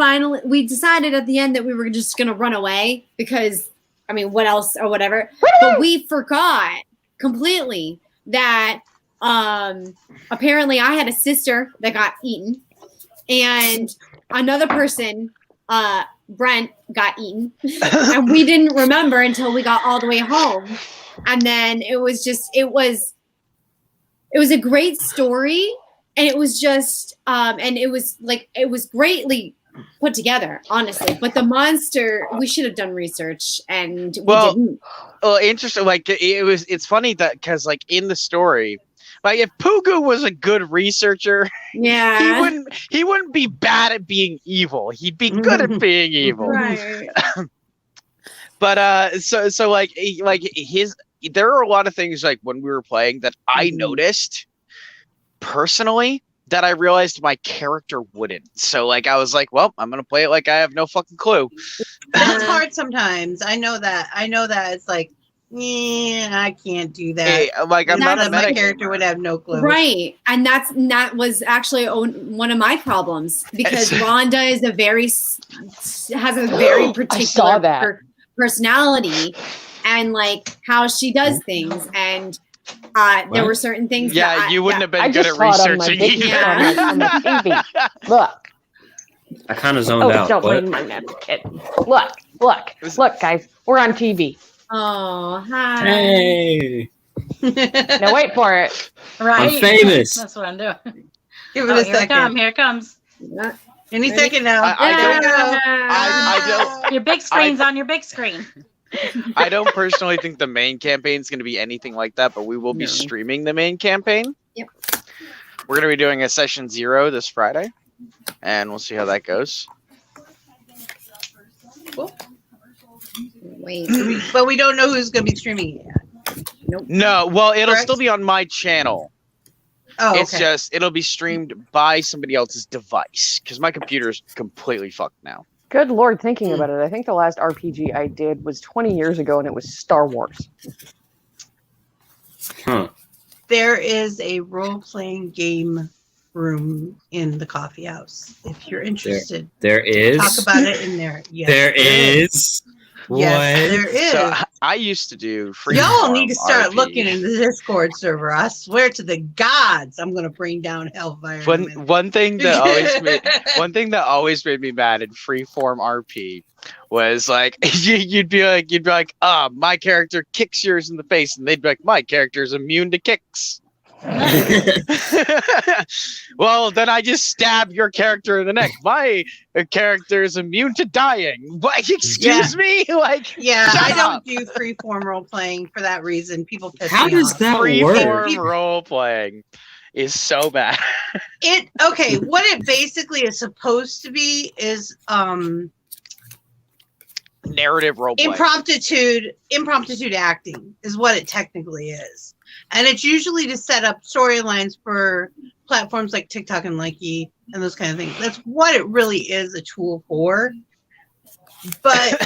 decided at the end that we were just going to run away because what else or whatever, but we forgot completely that apparently I had a sister that got eaten, and another person, Brent, got eaten, and we didn't remember until we got all the way home. And then it was a great story, and it was just and it was greatly put together, honestly. But the monster, we should have done research, and we didn't. Well, interesting. Like it's funny that because like in the story, like if Pugu was a good researcher, Yeah, he wouldn't be bad at being evil. He'd be good at being evil. right. But so like his, there are a lot of things like when we were playing that I noticed personally that I realized my character wouldn't. So like I was like, well, I'm gonna play it like I have no fucking clue. That's hard sometimes. I know that. It's like, yeah, I can't do that. Hey, like I'm not a my meta character would have no clue. Right. And that was actually one of my problems, because Rhonda is has a very particular that. personality, and like how she does things. And there were certain things that you wouldn't have been I good just at saw it on my researching big either. on the TV. Look. I kind of zoned out. Don't What? mind my napkin. Look, guys. We're on TV. Oh, hi. Hey, Now wait for it. Right. I'm famous. That's what I'm doing. Give it Oh, a here it second. comes. Here it comes. Any second now. I Your big screen's on your big screen. I don't personally think the main campaign is going to be anything like that, but we will be streaming the main campaign. Yep. We're going to be doing a session 0 this Friday, and we'll see how that goes. Wait. But we don't know who's going to be streaming it yet. No, well, it'll Correct? still be on my channel. Oh, It's okay. just, it'll be streamed by somebody else's device, because my computer's completely fucked now. Good Lord, thinking about it, I think the last RPG I did was 20 years ago, and it was Star Wars. Huh. There is a role-playing game room in the coffee house. If you're interested, There is. talk about it in there. Yes, There is. Yes, there is. So I used to do free. Y'all need to start RP. looking in the Discord server. I swear to the gods, I'm gonna bring down Hellfire. in a minute. One thing that always made me mad in freeform RP was like you'd be like, my character kicks yours in the face, and they'd be like, my character's immune to kicks. Well, then I just stab your character in the neck. My character is immune to dying. What? Excuse me? Like, Yeah, shut I don't up. do freeform role playing for that reason. People piss How me does off. that work? Freeform role playing is so bad. Okay, what it basically is supposed to be is Narrative role playing. impromptu acting is what it technically is. And it's usually to set up storylines for platforms like TikTok and Likey and those kind of things. That's what it really is a tool for. But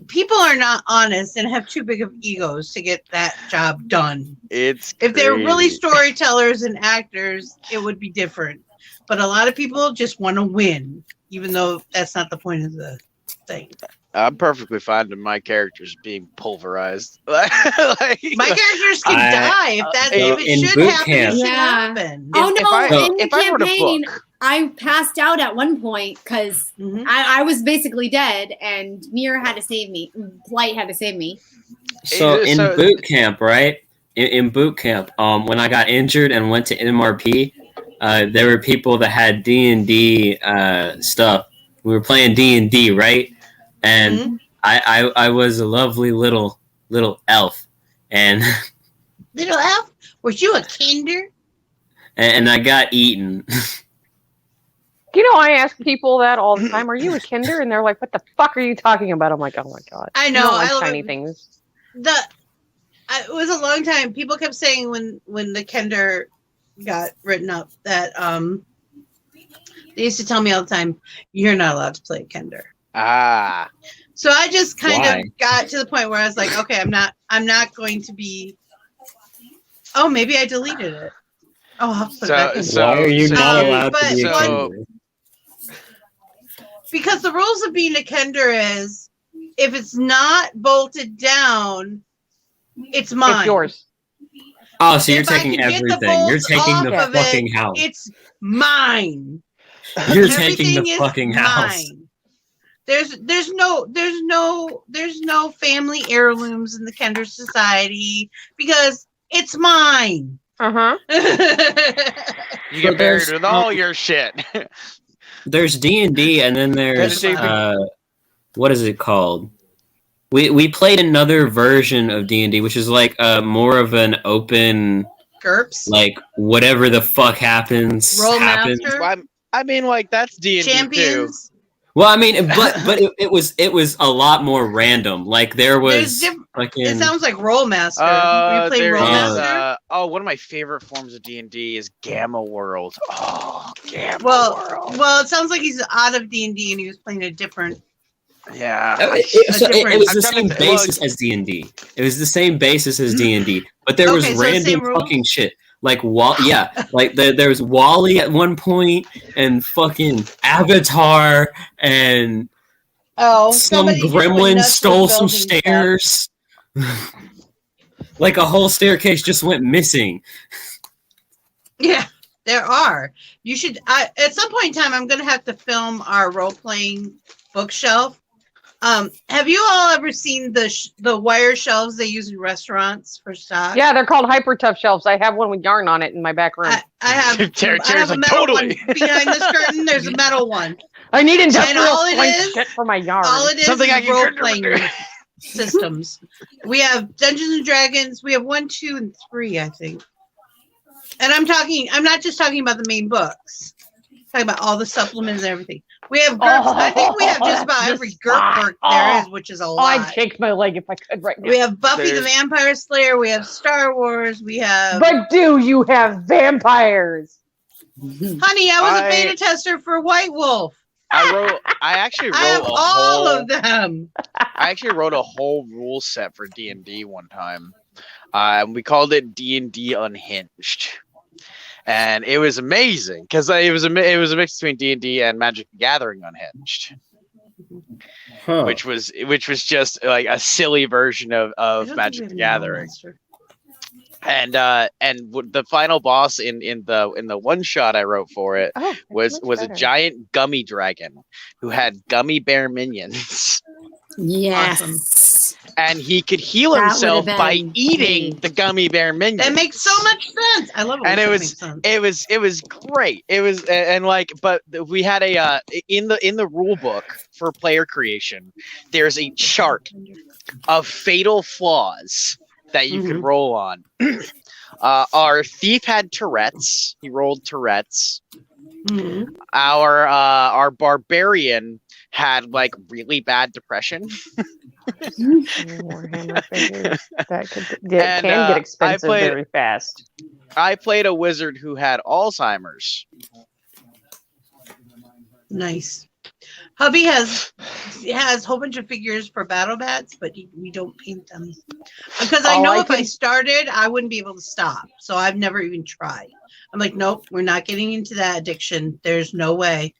people are not honest and have too big of egos to get that job done. It's If they're really crazy. storytellers and actors, it would be different. But a lot of people just want to win, even though that's not the point of the thing. I'm perfectly fine with my characters being pulverized. My characters can die if in it should boot happen. camp- It should Yeah. happen. Oh If no! I- In the if I wrote a campaign, book- I passed out at one point because Mhm. I was basically dead, and Mir had to save me. Blight had to save me. So in So- boot camp, right? In boot camp, when I got injured and went to MRP, there were people that had D&D stuff. We were playing D&D, right? And Mhm. I was a lovely little elf, and Little elf, was you a kinder? and I got eaten. You know, I ask people that all the time. Are you a kinder? And they're like, "What the fuck are you talking about?" I'm like, "Oh my god." I know. I don't like I love shiny it. things. It was a long time. People kept saying when the Kender got written up that they used to tell me all the time, "You're not allowed to play Kender." Ah, So I just kind Why? of got to the point where I was like, okay, I'm not going to be. Oh, maybe I deleted it. Oh, I'll put it back in. So- Why are you not so- allowed to be a but- kender? Because the rules of being a Kender is if it's not bolted down, it's mine. It's yours. Oh, so you're If I taking can get the everything. You're bolts taking off the of it, fucking house. it's mine. You're taking Everything the is fucking house. mine. There's no family heirlooms in the Kender Society because it's mine. Uh-huh. You get buried there's, with all your shit. There's D&D, and then there's That's what is it called? We played another version of D&D, which is like more of an open, GURPS. like whatever the fuck happens. Roll happens. Master. I mean, like that's D&D too. Champions. Well, I mean, but it was a lot more random. Like there was fucking. It sounds like Roll Master. Were you playing There Roll is, Master? one of my favorite forms of D&D is Gamma World. Oh, Gamma World. Well, it sounds like he's out of D&D and he was playing a different. Yeah. It was I'm the trying same to basis as D&D. It was the same basis as D&D, but there was Okay, so random same rules? fucking shit. Like like there was Wally at one point, and fucking Avatar, and some somebody just went gremlin nuts stole with some building stuff. stairs. Like a whole staircase just went missing. Yeah, there are. You should. At some point in time, I'm going to have to film our role playing bookshelf. Have you all ever seen the wire shelves they use in restaurants for stock? Yeah, they're called hyper tough shelves. I have one with yarn on it in my back room. I have. Tara's I have a like, metal "Totally." one behind this curtain. There's a metal one. I need industrial all it strength is- shit for my yarn. All it is Something I is can role contribute. playing systems. We have Dungeons and Dragons. We have 1, 2, and 3, I think. And I'm not just talking about the main books. I'm talking about all the supplements and everything. We have GURPS. I think we have just about every GURP book there is, which is a lot. I'd kick my leg if I could right now. We have Buffy the There's- Vampire Slayer. We have Star Wars. We have. But do you have vampires? Honey, I was a beta tester for White Wolf. I actually wrote I have a all whole, of them. I actually wrote a whole rule set for D&D one time. We called it D&D Unhinged. And it was amazing because it was a mix between D&D and Magic the Gathering Unhinged, Huh. which was just like a silly version of I don't think Magic we the have Gathering. Master. And the final boss in the one shot I wrote for it Oh, was a giant gummy dragon who had gummy bear minions, Yes. and he could heal That himself would've by been eating me. the gummy bear minions. That makes so much sense. I love it. And when it stuff makes sense. it was great. It was and like, but we had a in the rule book for player creation. There's a chart of fatal flaws that you could roll on. Our thief had Tourette's. He rolled Tourette's. Mhm. Our barbarian had like really bad depression. Warhammer figures. That And, can get expensive I played- very fast. I played a wizard who had Alzheimer's. Nice. Hubby has a whole bunch of figures for battle bats, but we don't paint them because I Oh, know I if I can- started, I wouldn't be able to stop. So I've never even tried. I'm like, nope, we're not getting into that addiction. There's no way.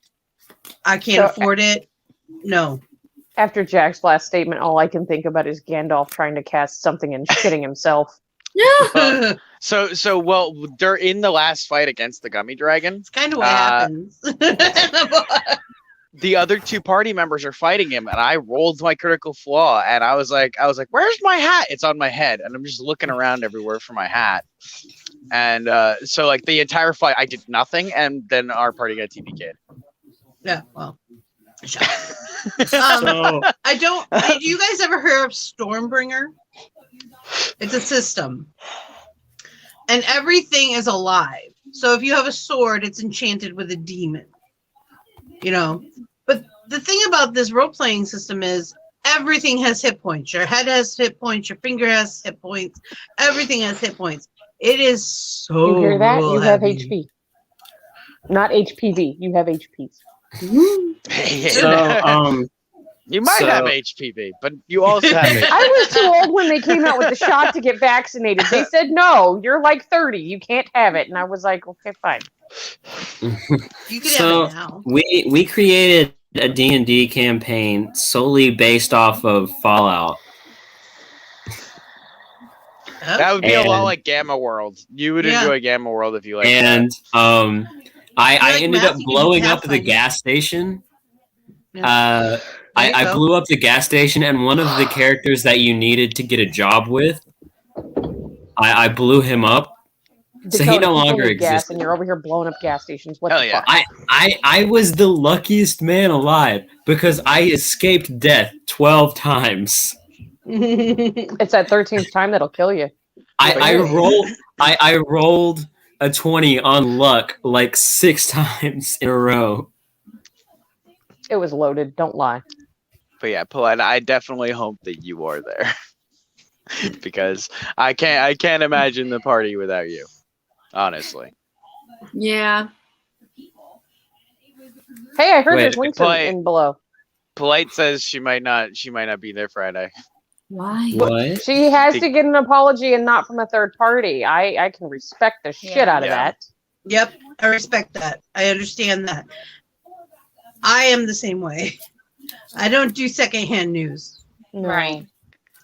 I can't So- afford it. No. After Jack's last statement, all I can think about is Gandalf trying to cast something and shitting himself. It's So well, in the last fight against the gummy dragon, kind of what happens. the other two party members are fighting him, and I rolled my critical flaw, and I was like, "Where's my hat?" It's on my head, and I'm just looking around everywhere for my hat. And so, like the entire fight, I did nothing, and then our party got TPK'd. Yeah, well. So, I don't. Did you guys ever hear of Stormbringer? It's a system, and everything is alive. So if you have a sword, it's enchanted with a demon. You know, but the thing about this role-playing system is everything has hit points. Your head has hit points. Your finger has hit points. Everything has hit points. It is so. You hear that? rule You have heavy. HP. Not HPV. You have HPs. so You might So- have HPV, but you also have it. I was too old when they came out with the shot to get vaccinated. They said, no, you're like 30. You can't have it. And I was like, okay, fine. You could So- have it now. we created a D&D campaign solely based off of Fallout. That would be a lot And- like Gamma World. You would Yeah. enjoy Gamma World if you like And I like ended math, up you can blowing up the Pathfinder. gas station. Yeah. There you I go. blew up the gas station, and one of the characters that you needed to get a job with, I blew him up. So he Dakota, no people longer need gas, existed. and you're over here blowing up gas stations. What Hell the yeah. fuck? I was the luckiest man alive because I escaped death 12 times. It's that 13th time that'll kill you. I Really? rolled a 20 on luck like 6 times in a row. It was loaded. Don't lie. But yeah, Polite, I definitely hope that you are there. Because I can't imagine the party without you. Honestly. Yeah. Hey, I heard Wait, there's links in below. Polite says she might not be there Friday. Why? What? She has to get an apology and not from a third party. I can respect the shit out of Yeah. that. Yep, I respect that. I understand that. I am the same way. I don't do secondhand news. No. Right.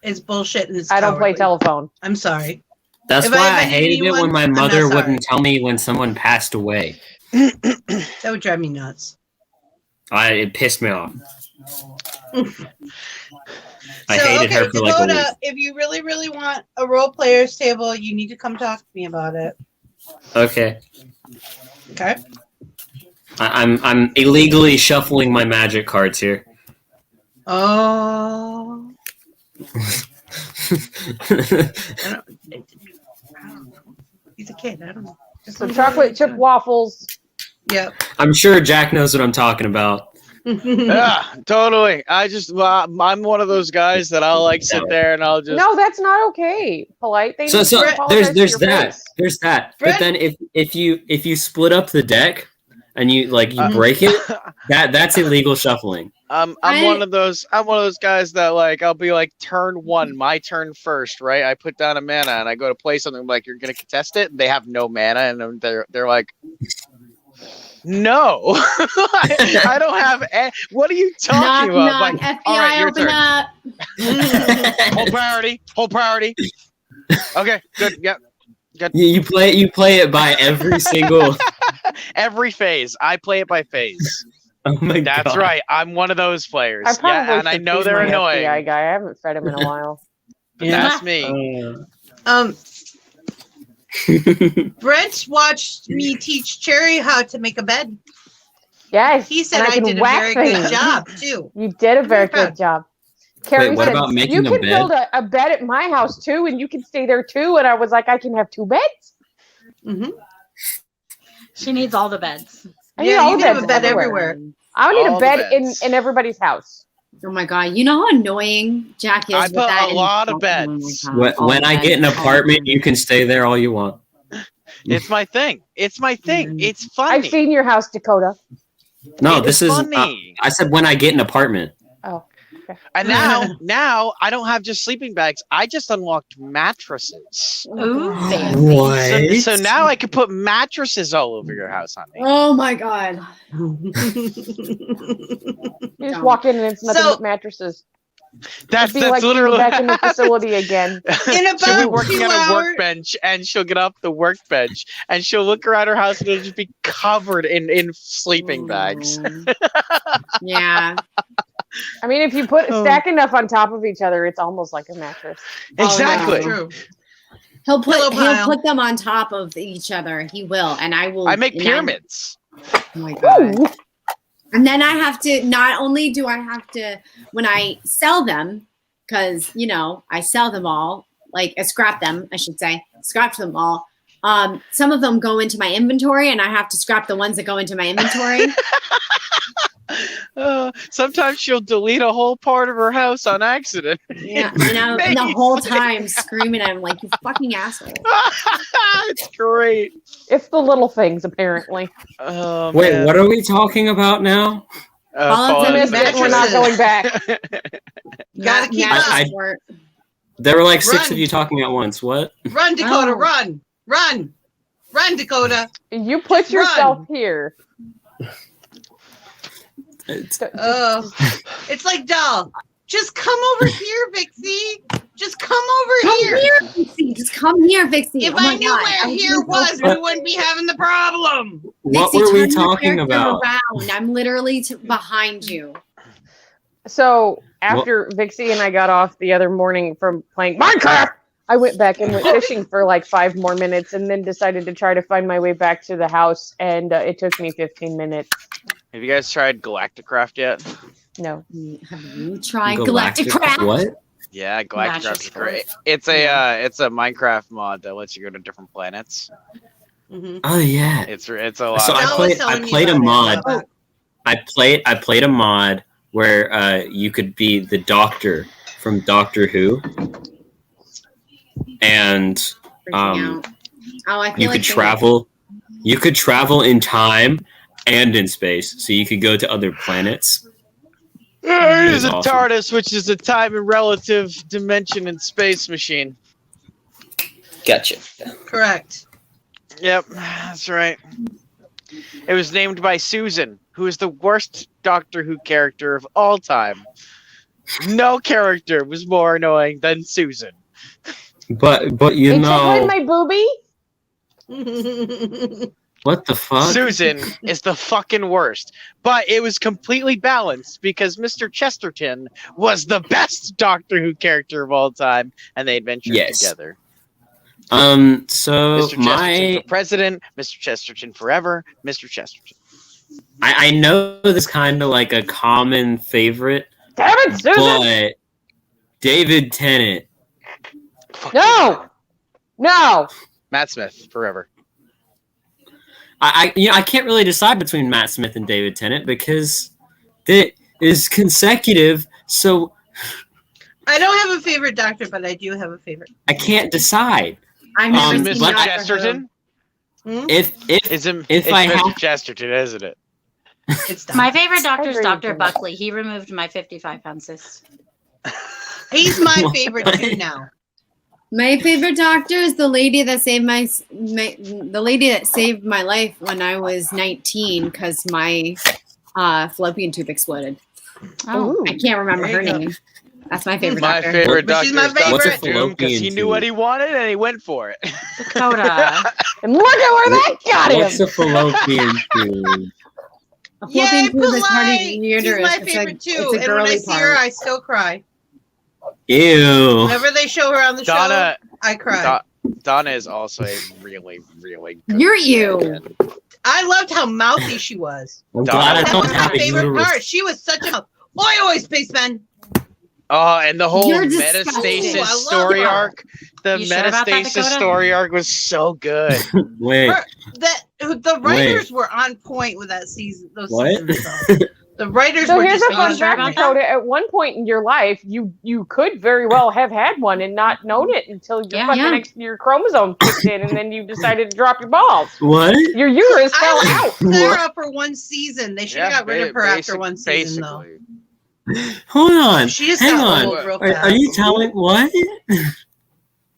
It's bullshit and it's I don't play cowardly. telephone. I'm sorry. That's If why I I offended hated it anyone, when my I'm not mother sorry. wouldn't tell me when someone passed away. That would drive me nuts. It pissed me off. I So, hated okay, her for like a week. Dakota, if you really, really want a role players table, you need to come talk to me about it. Okay. Okay. I'm illegally shuffling my magic cards here. Oh. He's a kid. I don't know. Just So leave him chocolate chip alone. waffles. Yep. I'm sure Jack knows what I'm talking about. Yeah, totally. I'm one of those guys that I'll like sit there and I'll just No, that's not okay. Polite. They So need to apologize there's to your that. face. There's that. Brett- But then if you split up the deck and you Uh, break it, that's illegal shuffling. I'm I- one of those guys that like I'll be like turn one, my turn first, right? I put down a mana and I go to play something like you're gonna contest it. They have no mana and they're like, no, I don't have. What are you talking Knock, about? knock. Like, all right, FBI, your open turn. up. Whole priority. Okay, good. Yep. You play it by every single. Every phase, I play it by phase. Oh my god. That's right. I'm one of those players. I probably Yeah, and I should know feed they're my annoying. FBI guy. I haven't fed him in a while. But Yeah. that's me. Brent watched me teach Cherry how to make a bed. Yes. He said and I can did a whack very things. good job too. You did a very Very good job. Carrie what said, about making you a can bed? build a bed at my house too, and you can stay there too. And I was like, I can have 2 beds. Mm-hmm. She needs all the beds. I need Yeah, all you the can have beds a bed everywhere. I need All a the bed in beds. everybody's house. Oh my god! You know how annoying Jack is. I with put that a in- lot of Oh my beds. God, all when I beds, get an all apartment, beds. you can stay there all you want. It's my thing. It's my thing. Mm. It's funny. I've seen your house, Dakota. No, It's this is. funny. I said when I get an apartment. Oh. And now I don't have just sleeping bags. I just unlocked mattresses. Ooh, What? So now I can put mattresses all over your house, honey. Oh my god! You just walk in and it's nothing So- but mattresses. That's It'd be like being literally back in the facility again. In she'll be about working 2 on a hours. workbench and she'll get off the workbench and she'll look around her house and it'll just be covered in sleeping bags. Yeah. I mean, if you put Oh. stack enough on top of each other, it's almost like a mattress. Exactly. True. He'll Pillow put pile. them on top of each other. He will, and I will. I make and pyramids. Oh my god! Ooh. And then I have to. Not only do I have to when I sell them, because I sell them all, like I scrap them, I should say, scrap them all. Some of them go into my inventory, and I have to scrap the ones that go into my inventory. Sometimes she'll delete a whole part of her house on accident. Yeah, and I'm the whole time screaming at him like, "You fucking asshole!" It's great. It's the little things, apparently. Oh, Wait, man. what are we talking about now? All of them Missed it, we're not going back. Gotta keep Mattress up. sport. There were like 6 Run. of you talking at once. What? Run, Dakota, Oh. run. Run. Run, Dakota. You put Just yourself run. here. Oh, it's like Doll. Just come over here, Vixie. Just come over Come here. here, Vixie. Just come here, Vixie. If Oh my I knew God. where I here was, we wouldn't be having the problem. What Vixie, were we turn your talking character about? Around. I'm literally behind you. So after Vixie and I got off the other morning from playing Minecraft, I went back and went fishing for like 5 more minutes, and then decided to try to find my way back to the house, and it took me 15 minutes. Have you guys tried Galacticraft yet? No. Have you tried Galactic Craft? What? Yeah, Galacticraft is Galactic great. Craft. It's a Minecraft mod that lets you go to different planets. Mhm. Oh yeah. It's a lot. So I Mel was played. I telling me played a about mod. it a while back. I played a mod where you could be the Doctor from Doctor Who, and Freaking out. Oh, I feel you like could travel. You could travel in time and in space, so you could go to other planets. It is a awesome. TARDIS, which is a time and relative dimension and space machine. Gotcha. Correct. Yep, that's right. It was named by Susan, who is the worst Doctor Who character of all time. No character was more annoying than Susan. But you It know tickled my boobie. what the fuck? Susan is the fucking worst. But it was completely balanced because Mr. Chesterton was the best Doctor Who character of all time, and they adventured Yes. together. So Mr. Chesterton my for president, Mr. Chesterton forever, Mr. Chesterton. I know this kind of like a common favorite, Damn it, Susan! but David Tennant. No! No! Matt Smith forever. I can't really decide between Matt Smith and David Tennant because it is consecutive, so I don't have a favorite doctor, but I do have a favorite. I can't decide. I've never Is Um, it seen Mr. but- Chesterton? Hmm? It's If I Mr. have- Chesterton, isn't it? It's My Doctor. favorite doctor is agree Dr. with that. Buckley. He removed my 55-pound cyst. He's my favorite too now. My favorite doctor is the lady that saved the lady that saved my life when I was 19 because my fallopian tube exploded. Oh, Ooh. I can't remember There her you go. name. That's my favorite My doctor. favorite But doctor she's my is Dr. What's a favorite. Doom because he fallopian knew what tube? he wanted and he went for it. Dakota. And look at where that got him! What's a fallopian tube? A Yay, fallopian tube is part of polite. your She's uterus. my It's favorite like, too. It's a And when I girly see her, part. I still cry. Ew. Whenever they show her on the Donna, show, I cry. Donna is also a really, really good You're you. stand-in. I loved how mouthy she was. I'm Donna. glad I That don't was have my a favorite uterus. part. She was such a oi spaceman. Oh, and the whole You're disgusting. metastasis Ooh, I love story her. arc. The You sure about that, metastasis Dakota? story arc was so good. Wait, The writers were on point with that season. Those What? seasons. Though. The writers So were here's just a fun on fact, point. Dakota. At one point in your life, you could very well have had one and not known it until your Yeah. your chromosome kicked in, and then you decided to drop your balls. what? Your uterus fell I out. liked Sarah for one season. They should have got rid of her after basic- one season, though. basically. Hold on. She just Hang got on. old real Are fast. you telling what?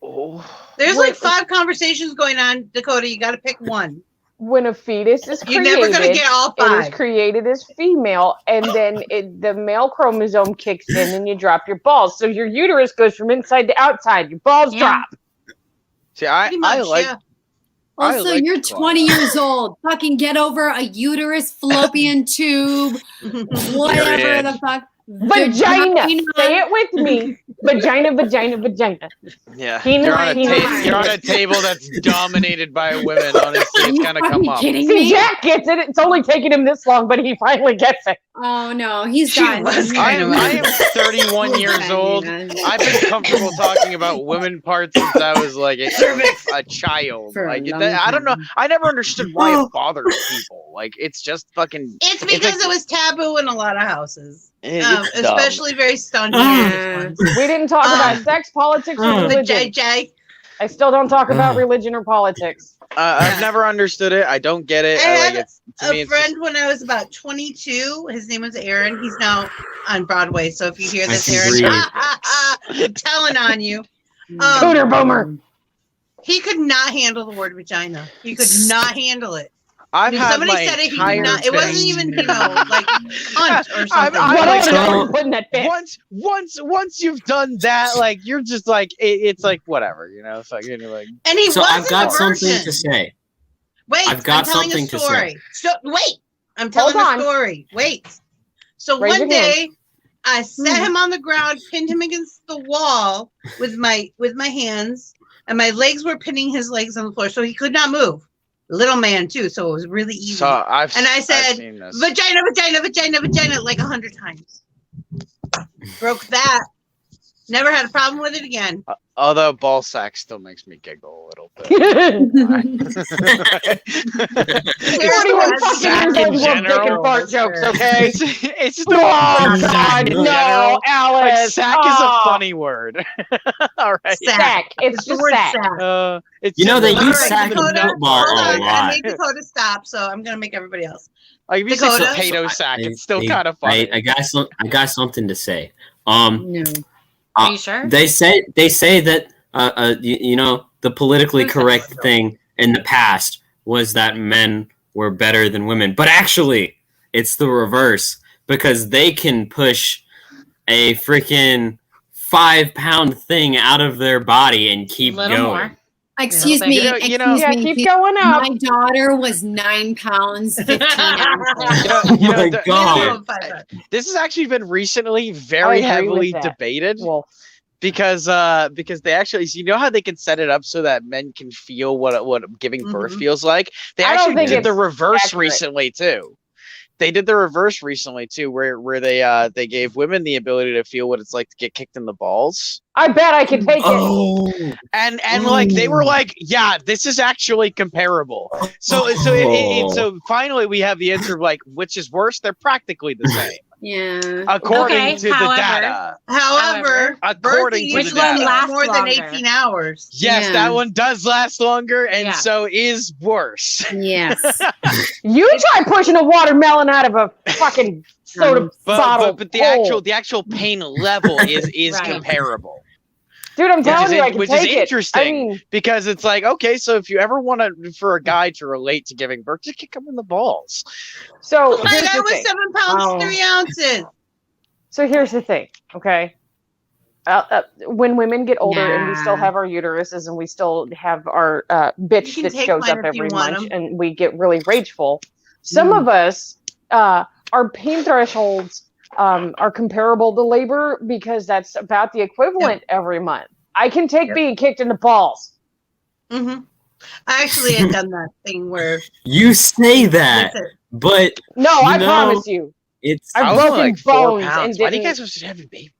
Oh. There's Wait. like 5 conversations going on, Dakota. You got to pick one. When a fetus is You're created, never gonna get all it is 5. created as female, and then the male chromosome kicks in, and you drop your balls. So your uterus goes from inside to outside. Your balls Yeah. drop. See, I Pretty much, like yeah. I Also, like you're Claw. 20 years old. Fucking get over a uterus, fallopian tube, whatever Period. the fuck. Vagina. Say it with me. Vagina, vagina, vagina. Yeah, Penis, you're on a penis. you're on a table that's dominated by women. Honestly, Are it's you gonna come fucking up. kidding See, me? Jack gets it. It's only taken him this long, but he finally gets it. Oh no, he's She gotten was it. I kind am, of I am 31 years old. I've been comfortable talking about women parts since I was like a child. For a Like long I don't know. time. I never understood why it bothers people. Like it's just fucking. It's because it was taboo in a lot of houses, It's dumb. especially very stunted Yeah. ones. We didn't talk about sex, politics, or uh, The religion. JJ. I still don't talk about religion or politics. I've never understood it. I don't get it. I Like had it's to me. A It's just, friend when I was about 22. His name was Aaron. He's now on Broadway. So if you hear I this, can Aaron, I'm telling on you. Cooter boomer. He could not handle the word vagina. He could not handle it. I've had Somebody my said it. He entire did not. It wasn't fist. even like cunt or something. I'm What like, else so- are you putting that fist? once you've done that, like you're just like it's like whatever, you know. It's like you're like And he So wasn't I've got a something virgin. to say. Wait, I've got I'm telling something a to story. say. So wait, I'm telling Hold on. a story. Wait. So Raise one your hand. day, I set him on the ground, pinned him against the wall with my hands, and my legs were pinning his legs on the floor, so he could not move. Little man too, so it was really easy. so I've And I said, I've seen this. vagina, vagina, vagina, vagina, like 100 times. Broke that. Never had a problem with it again. Although ball sack still makes me giggle a little bit. 41 fucking Sack years in old, love dick and general. fart jokes, okay? It's just Oh, sack God, in no, general. Like Alice. sack is a Oh. funny word. All right. Sack. It's It's the just word sack. sack. It's You know, they similar. use All right, sack in Dakota, football hold a on. I lot. made Dakota stop, so I'm gonna make everybody else. Like if you say Dakota. potato sack, I- it's still I- kind of funny. I got something to say. No. Are you sure? They say that you know, the politically Who said correct so? thing in the past was that men were better than women, but actually it's the reverse, because they can push a freaking 5-pound thing out of their body and keep Little going. more. Excuse You me. know- Excuse Yeah, me. keep going up. My daughter was 9 pounds 15 ounces. Oh my the- God. Minimum 5 bucks. This has actually been recently I very agree heavily with that. debated Well, because they actually, you know how they can set it up so that men can feel what giving birth Mhm. feels like. They I don't actually think did the it's reverse accurate. recently too. They did the reverse recently too, where they gave women the ability to feel what it's like to get kicked in the balls. I bet I can take it. Oh, And like they were like, yeah, this is actually comparable. So finally we have the answer of like which is worse. They're practically the same Yeah. according Okay, to the however- data. However, According birthing to Which the usually one data. takes lasts more than longer? 18 hours. Yes, Yeah. that one does last longer, and Yeah. so is worse. Yes. You try pushing a watermelon out of a fucking soda bottle. But the hole. actual pain level is Right. comparable. Dude, I'm telling is you, I in- can which is take it. I interesting. mean, Because it's like, okay, so if you ever want for a guy to relate to giving birth, just kick him in the balls. so My here's guy the was thing. 7 pounds Oh. 3 ounces. So here's the thing, okay? When women get older and we still Yeah. have our uteruses and we still have our bitch You can that take shows mine up if you every want month 'em. and we get really rageful, some of us, our pain thresholds are comparable to labor because that's about the equivalent every month. I can take Yep. being kicked in the balls. Mm-hmm. I actually had done that thing where you say that, with it. but No, You I know, promise you. it's I've I was only broken like 4 bones pounds. and Why do you didn't- guys supposed to have babies?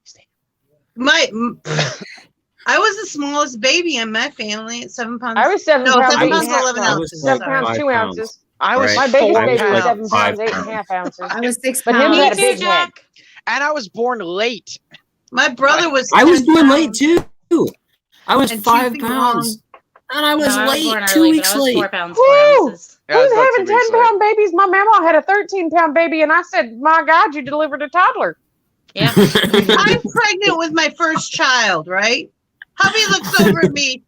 I was the smallest baby in my family at 7 pounds. I was 7 no, pounds, 7 8 pounds, and a half. 11 No, ounces. 7 Sorry. pounds, 2 5 pounds. ounces. I was Right. My biggest 4 baby was pounds. 7 5 pounds, 8 and a pounds. half ounces. I was 6 But him pounds. Me had a too, big head. Jack. And I was born late. My brother was. I was 10 born late pounds. too. I was And 2 5 feet pounds, and I was No, I was late. born 2 early, but weeks I was late. 4 pounds, Woo! 4 ounces. Yeah, I was Who's about having 2 weeks 10-pound babies? My mama had a 13-pound baby, and I said, my God, you delivered a toddler. Yeah. I'm pregnant with my first child, right? Hubby looks over at me.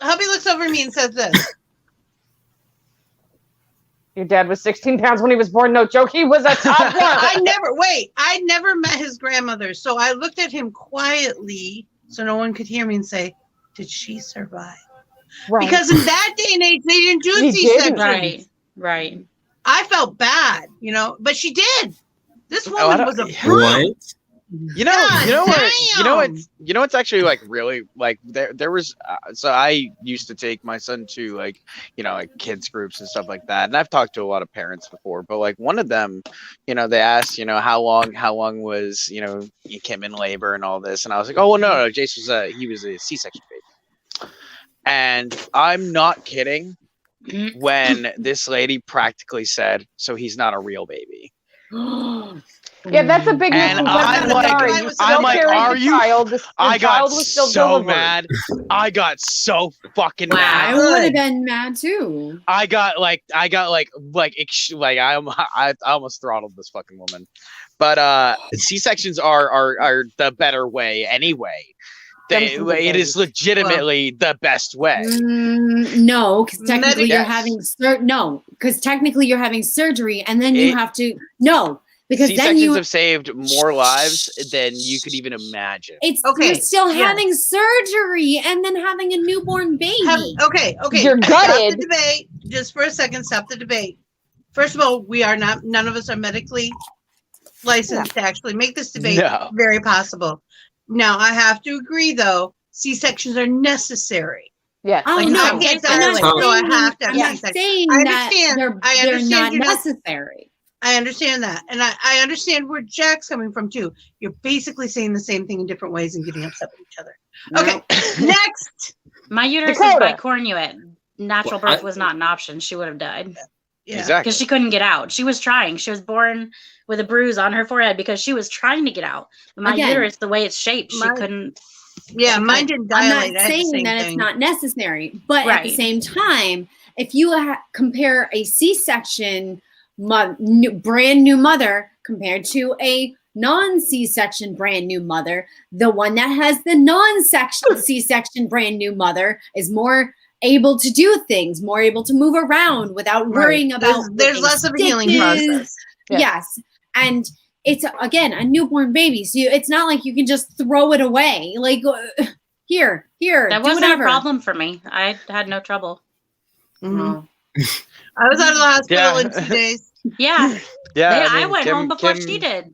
Hubby looks over at me and says this. Your dad was 16 pounds when he was born. No joke. He was a toddler. I never met his grandmother. So I looked at him quietly so no one could hear me and say, did she survive? Right. Because in that day and age, they didn't do He C-sections. Right. Right. I felt bad, but she did. This I woman don't- was a brute. What? You know damn. what's actually like really like there was so I used to take my son to like kids groups and stuff like that, and I've talked to a lot of parents before, but like one of them, they asked how long was Kim in labor and all this, and I was like, oh well, no, Jace was he was a C-section baby, and I'm not kidding when this lady practically said, so he's not a real baby. Yeah, that's a big And misconception. I'm like- Sorry, I'm you still like, carried are the you- child. The I got child was still so delivered. mad. I got so fucking Wow. I mad. would have been mad too. I almost throttled this fucking woman. But C-sections are the better way anyway. Them it is legitimately the best way. No, because technically you're Yes. having technically you're having surgery, and then you have to because then C-sections you have saved more lives than you could even imagine. it's Okay, you're still yeah. having surgery and then having a newborn baby. Okay. You're Stop gutted. the debate. Just for a second, stop the debate. First of all, none of us are medically licensed to actually make this debate No. very possible. Now, I have to agree, though, C-sections are necessary. Yes. Oh Like, no, I can't I'm dilate, not so I saying, have to have I'm not C-section. saying I that understand. they're I not understand you're not- necessary. I understand that. And I understand where Jack's coming from, too. You're basically saying the same thing in different ways and getting upset with each other. Okay, next. My uterus Dakota. is bicornuate. Natural Well, birth was not an option. She would have died Yeah. Exactly. because she couldn't get out. She was trying. She was born with a bruise on her forehead because she was trying to get out. But my Again, uterus, the way it's shaped, she my- couldn't. Yeah, mine didn't I'm dilate. not I had the saying same that thing. it's not necessary, but at the Right. same time, if you compare a C-section brand new mother compared to a non-C-section brand new mother, the one that has the non-section C-section brand new mother is more able to do things, more able to move around without worrying about. There's less of a healing stitches. process. Yeah. Yes, and it's again a newborn baby, so it's not like you can just throw it away. Like here, That do wasn't whatever. a problem for me. I had no trouble. Mhm. I was out of the hospital in 2 days. Yeah, Yeah, I went home before she did.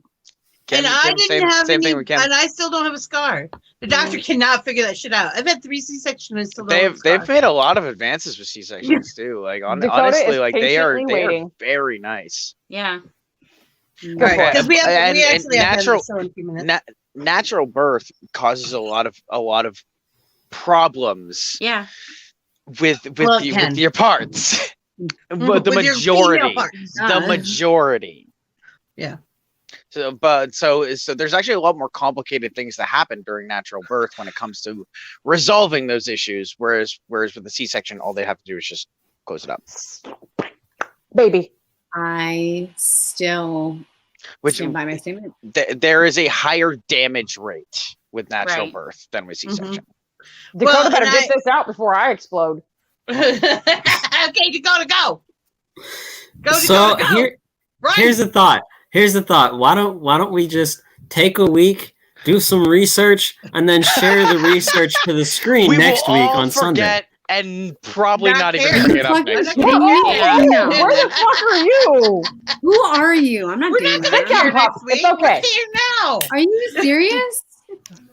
And I didn't have same any, thing with Kim. and I still don't have a scar. The doctor cannot figure that shit out. I've had 3 C-sections and still don't have a They've scar. made a lot of advances with C-sections too. Like Dakota honestly, is like patiently they are waiting. very nice. Yeah. Right, Okay, because we and actually have natural- to show in a few minutes. Natural birth causes a lot of problems Yeah. with Well, it can. with your parts. But the With your female majority, parts. the majority. Yeah. So there's actually a lot more complicated things that happen during natural birth when it comes to resolving those issues. Whereas with the C-section, all they have to do is just close it up. Baby. I still Which stand by my statement. there is a higher damage rate with natural Right. birth than with C-section. Dakota Well, better and get this out before I explode. Okay, Dakota, go. Go, So Dakota, go. Right. here's the thought. Why don't we just take a week, do some research, and then share the research to the screen We next will week all on Sunday? forget and probably Not not even fair. bring it up Fucking next kidding week. me? Yeah. No. Where the fuck are you? Who are you? I'm not We're doing not going that. to care Pop. next week. It's okay. We're here now. Are you serious?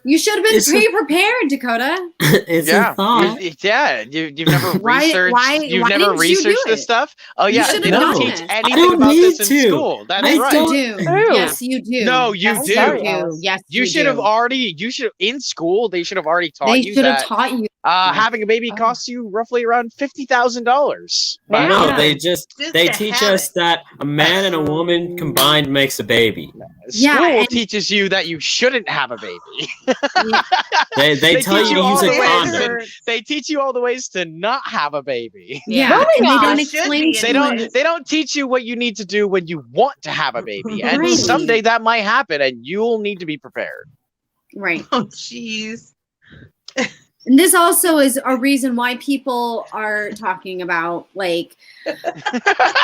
You should have been It's a- pre-prepared, Dakota. It's a thought. You've never Why- researched. why- You've why never didn't you do researched this it? stuff. Oh You yeah, should've they don't done teach it. anything I don't about need this in to. school. That's I right. don't- You do. True. Yes, you do. No, you Yes, do. You Yes, You should have do. already. You should in school. They should have already taught They you should have that taught you. having a baby Oh. costs you roughly around $50,000. Yeah. No, Yeah. they Just they to teach have us it. that a man and a woman combined makes a baby. Yeah, School and- teaches you that you shouldn't have a baby. They They tell teach you you to use all a the ways condom. They teach you all the ways to not have a baby. Yeah, Yeah. and they Moving don't on. explain Should to be They us. don't teach you what you need to do when you want to have a baby. And Right. someday that might happen and you'll need to be prepared. Right. Oh, jeez. And this also is a reason why people are talking about like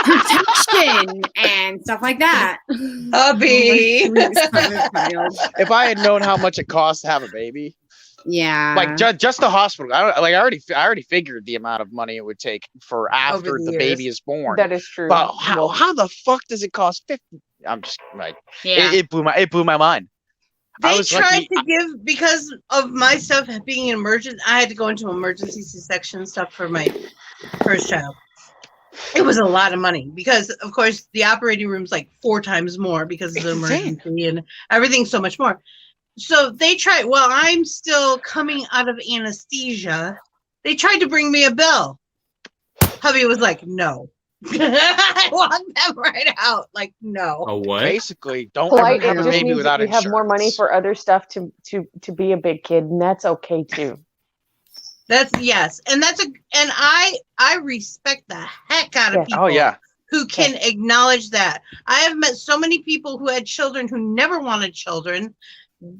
protection and stuff like that. Hubby. If I had known how much it costs to have a baby, Yeah. like just the hospital, I already figured the amount of money it would take for after Over the the years. baby is born. That is true. But how the fuck does it cost 50? I'm just like Yeah. it blew my mind. I They was tried lucky- to give, because of my stuff being emergent, I had to go into emergency C-section stuff for my first child. It was a lot of money because, of course, the operating room's like 4 times more because of the It's insane. emergency and everything's so much more. So they tried, while I'm still coming out of anesthesia, they tried to bring me a bill. Hubby was like, no. I want them right out. Like, no. A what? Basically, don't Polite, ever it have a just baby means without that you have more money insurance. for other stuff to be a big kid, and that's okay too. That's yes. And I respect the heck out of Yeah. people. Oh yeah. Who can acknowledge that. I have met so many people who had children who never wanted children,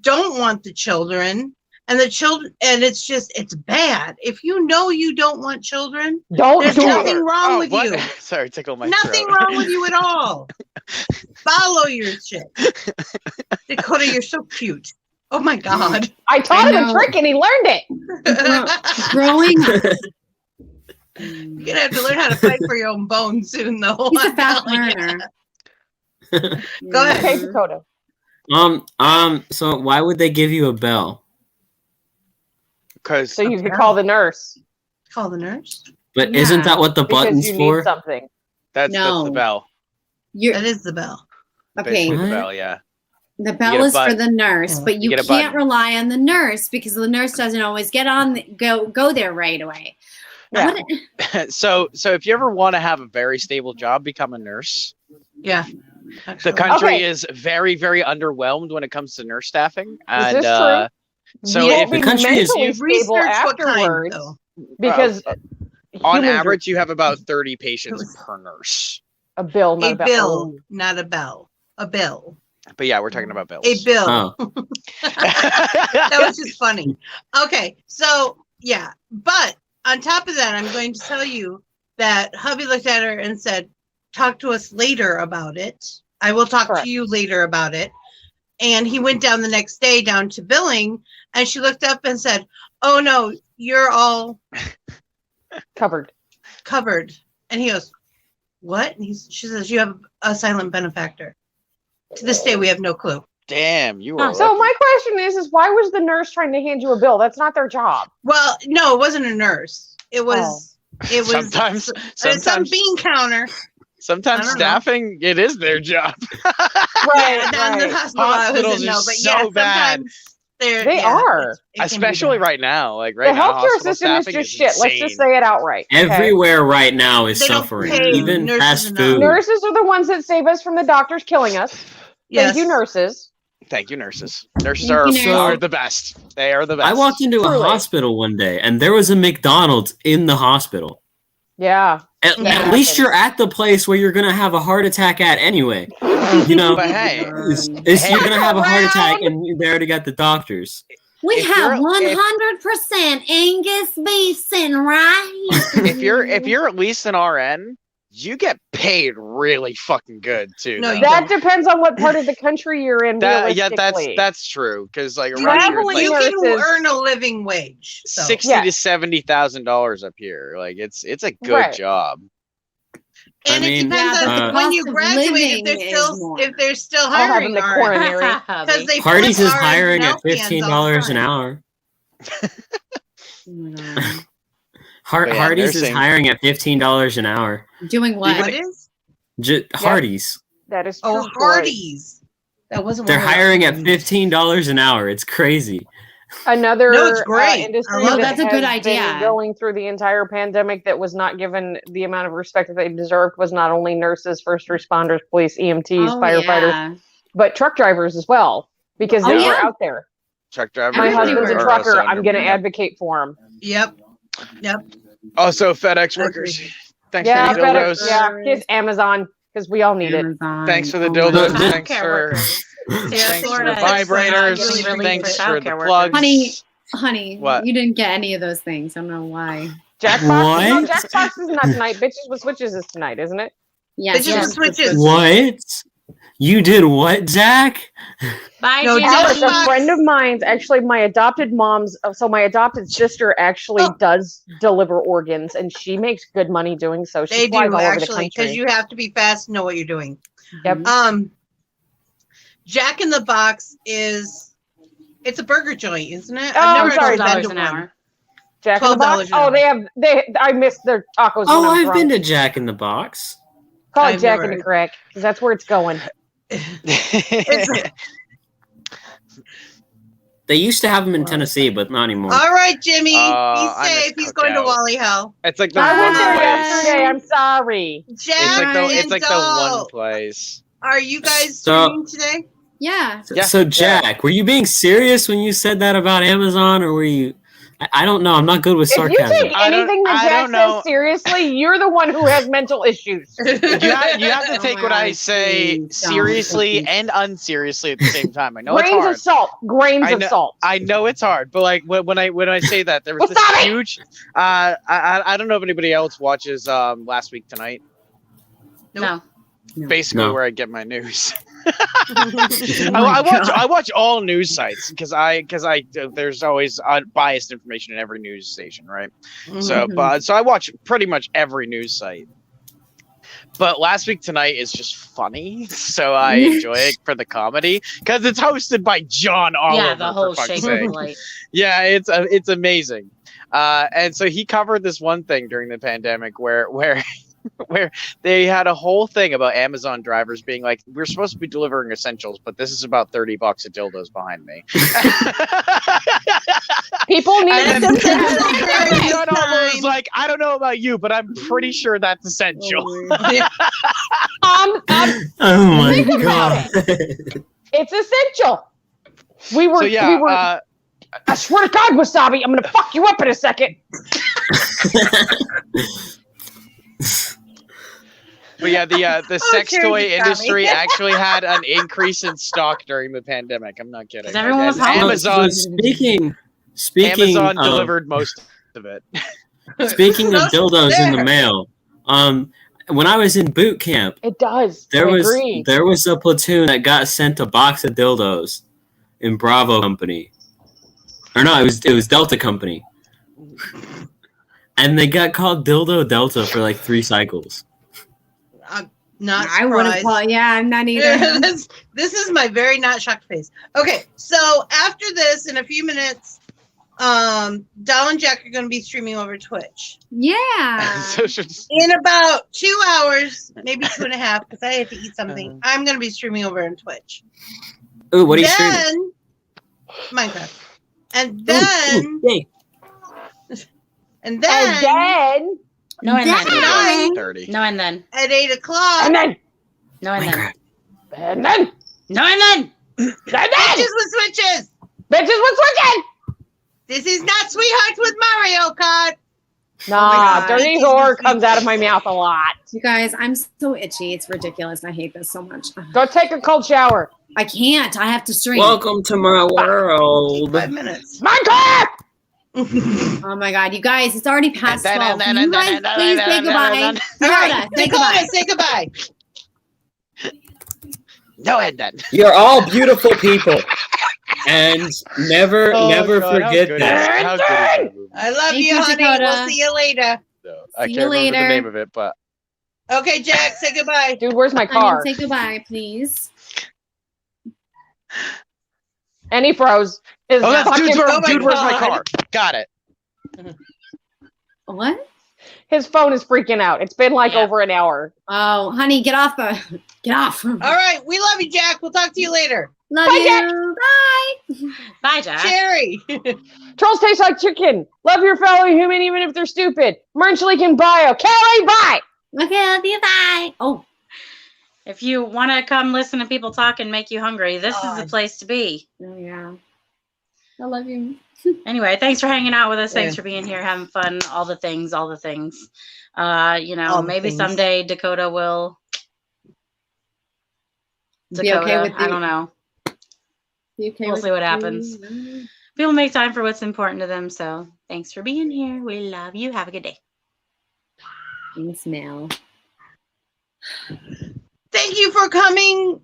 don't want the children, And the children, and it's bad. If you know you don't want children, Don't there's do nothing it. wrong with what? you. Sorry, tickle my Nothing throat. wrong with you at all. Follow your shit. Dakota, you're so cute. Oh my God. I taught him a know. trick and he learned it. Growing up, You're gonna have to learn how to fight for your own bones soon, though. he's a I'm fast telling you. learner. Go ahead. Okay, Dakota. So why would they give you a bell? Because So you could call the nurse Call the nurse. But Yeah, isn't that what the because button's you for? need something. that's No. the bell. You're That is the bell. okay. Basically the What? bell, yeah. The get bell a is for button. the nurse, Yeah. but you You get a can't button. rely on the nurse because the nurse doesn't always get on go there right away. Yeah. What- So if you ever want to have a very stable job, become a nurse. Yeah. The Actually. country Okay. is very, very underwhelmed when it comes to nurse staffing. This And is true. so you if won't be the country is- mentally stable Research what kind, afterwards though. because on humans are average you have about 30 patients per nurse. a bill, not A a bell. bill, not a bell. A bill. But yeah, we're talking about bills. A bill. Oh, That was just funny. Okay, so yeah, but on top of that, I'm going to tell you that hubby looked at her and said, "Talk to us later about it. I will talk Correct. to you later about it." And he went down the next day down to billing, and she looked up and said, "Oh no, you're all Covered. covered." And he goes, "What?" And she says, "You have a silent benefactor." To this day, we have no clue. Damn, you are So lucky. my question is why was the nurse trying to hand you a bill? That's not their job. Well, no, it wasn't a nurse. It was. It was Sometimes- some sometimes- bean counter. Sometimes I don't know. staffing, it is their job. Right, Down the right. hospital, I Hospitals wasn't are know, but so yeah, bad. sometimes they're, They yeah, are. it can be Especially bad. right now. Like right The now, healthcare hospital system is staffing just shit. Let's just insane. say it outright. okay? everywhere right now is They don't suffering. pay Even nurses fast enough. food. Nurses are the ones that save us from the doctors killing us. Yes. Thank you, nurses. Thank you, nurses. Nurses Thank are, you, nurses. are the best. They are the best. I walked into a Truly. hospital one day and there was a McDonald's in the hospital. Yeah. At, Yeah. at least you're at the place where you're gonna have a heart attack at anyway. You know, But hey, you're gonna have a heart attack and they already got the doctors. We If have you're- 100% Angus beef sitting right here. if you're at least an RN, you get paid really fucking good too. No, though. you That depends on what part of the country you're in. yeah, realistically. that's true. Because like You around can, here, it's you like can nurses- earn a living wage. So. $60,000 Yeah. to $70,000 up here. Like it's a good Right. job. And I it mean, depends Yeah, on but the when you cost of graduate living if they're still I'll have hiring them at RNs. coronary. Because they Hardee's flip is RNs hiring and at LPNs all the $15 an time. hour. Oh my God. But yeah, Hardee's is nursing- hiring at $15 an hour. Doing what? What is? Hardee's. That is true. Oh, Troy. Hardee's. That wasn't. They're one of hiring at those. $15 an hour. It's crazy. Another No, it's great. industry I love that it. That's a good has been idea. going through the entire pandemic that was not given the amount of respect that they deserved was not only nurses, first responders, police, EMTs, Oh, firefighters, yeah. but truck drivers as well because Oh, they yeah. were out there. Truck drivers. My Everybody husband's a works. are also trucker. I'm going to under- advocate for him. Yep. Yep. Also, FedEx workers. Thanks Yeah, for the better, dildos. yeah, kiss Amazon because we all need it. Amazon. Thanks for the Oh my dildos. God. Thanks Childcare for workers. thanks for the Florida is vibrators. getting relief Thanks for for the childcare workers. plugs. Honey, What? you didn't get any of those things. I don't know why. Jackbox? No, What? Jackbox is not tonight. Bitches with Switches is tonight, isn't it? Yes, Bitches with switches. What? You did what, Zach? Bye, No, Gigi. Alex, a Jackbox. friend of mine's, actually, my adopted mom's, so my adopted sister actually Oh. does deliver organs, and she makes good money doing so. She They flies do all over the actually, because country. you have to be fast and know what you're doing. Yep. Jack in the Box it's a burger joint, isn't it? Oh, I've never sorry. actually been $12 to an one. hour. Jack in the Box? $12 an Oh, I missed their tacos. Oh, when I'm I've drunk. been to Jack in the Box. Call it I've Jack never- in the Crack, because that's where it's going. They used to have them in Tennessee, but not anymore. All right, Jimmy. I Be miss safe. He's going to Cookout. Wally Hell. It's like the I one went there place. yesterday. I'm sorry. Jack It's like the one Doll, place. are you guys So- streaming today? Yeah. Yeah, So, Jack, were you being serious when you said that about Amazon, or were you I don't know. I'm not good with If you sarcasm. take anything that I Jack don't know. says seriously, you're the one who has mental issues. You have to Oh take my what I God, say please don't. seriously and unseriously at the same time. I know it's Grains hard. of salt. Grains I of know- salt. I know it's hard, but like when I say that, there was this Wasabi! huge. I don't know if anybody else watches Last Week Tonight. No. Basically, No. where I get my news. Oh my I watch all news sites because there's always biased information in every news station, right? So I watch pretty much every news site. But Last Week Tonight is just funny, so I enjoy it for the comedy because it's hosted by John Oliver. Yeah, the whole for fuck's shape sake. of light. Yeah, it's amazing. And so he covered this one thing during the pandemic where where they had a whole thing about Amazon drivers being like, we're supposed to be delivering essentials, but this is about $30 of dildos behind me. People need And to then John Oliver was like, I don't know about you, but I'm pretty sure that's essential. Oh my Think about god. It's essential. We were. So yeah, I swear to God, Wasabi, I'm gonna fuck you up in a second. but yeah, the sex sure toy you got me. industry actually had an increase in stock during the pandemic. I'm not kidding. 'Cause everyone was And home. Amazon Speaking Amazon of, delivered most of it. Speaking of dildos in the there. mail, when I was in boot camp, It does. there I was agree. a platoon that got sent a box of dildos in Bravo Company, or no, it was Delta Company, and they got called Dildo Delta for like 3 cycles. I'm not I wouldn't surprised. call. Yeah, I'm not either. this is my very not shocked face. Okay, so after this, in a few minutes, Doll and Jack are going to be streaming over Twitch. Yeah. So she's- In about 2 hours, maybe 2.5, because I have to eat something. I'm going to be streaming over on Twitch. Ooh, what are you streaming? Minecraft. And then, Yay. and then, And then, No and then. Nine. 30. No and then. at 8 o'clock, and then, No and then. Minecraft. and then, No and then. and bitches then, with switches. bitches with switching. This is not Sweethearts with Mario Kart. Nah, God. dirty whore comes out of my mouth a lot. You guys, I'm so itchy. It's ridiculous. I hate this so much. Go take a cold shower. I can't. I have to stream. Welcome to my world. 5 minutes. Minecraft. Oh my god, you guys, it's already past 12. Can you guys All please say goodbye? All Dakota, right, say goodbye. Dakota, say goodbye. No and then. You're all beautiful people, and never Oh, never God, how forget good that. is- how good is that movie? I love Thank you, you, honey. Dakota. We'll see you later. No, I See can't you remember the later. name of it, but Okay, Jack, say goodbye. Dude, where's my I car? mean, say goodbye, please. And he froze. His oh, that's fucking- dude, where's my God. car? Got it. What? his phone is freaking out. It's been like Yeah. over an hour. Oh, honey, get off. Get off. All right, we love you, Jack. We'll talk to you later. Love Bye, you. Jack. Bye. Bye, Jack. Cherry. Trolls taste like chicken. Love your fellow human even if they're stupid. Merch link in bio. Kelly, bye. Okay, love you. Bye. Oh, If you want to come listen to people talk and make you hungry, this is the God. place to be. oh yeah. I love you. Anyway, thanks for hanging out with us. Thanks Yeah. for being here, having fun, all the things. All the Maybe things. someday Dakota will. Be okay with I don't know. Be okay We'll with see what you? happens. People make time for what's important to them. So thanks for being here. We love you. Have a good day. Thanks, Mel. Thank you for coming.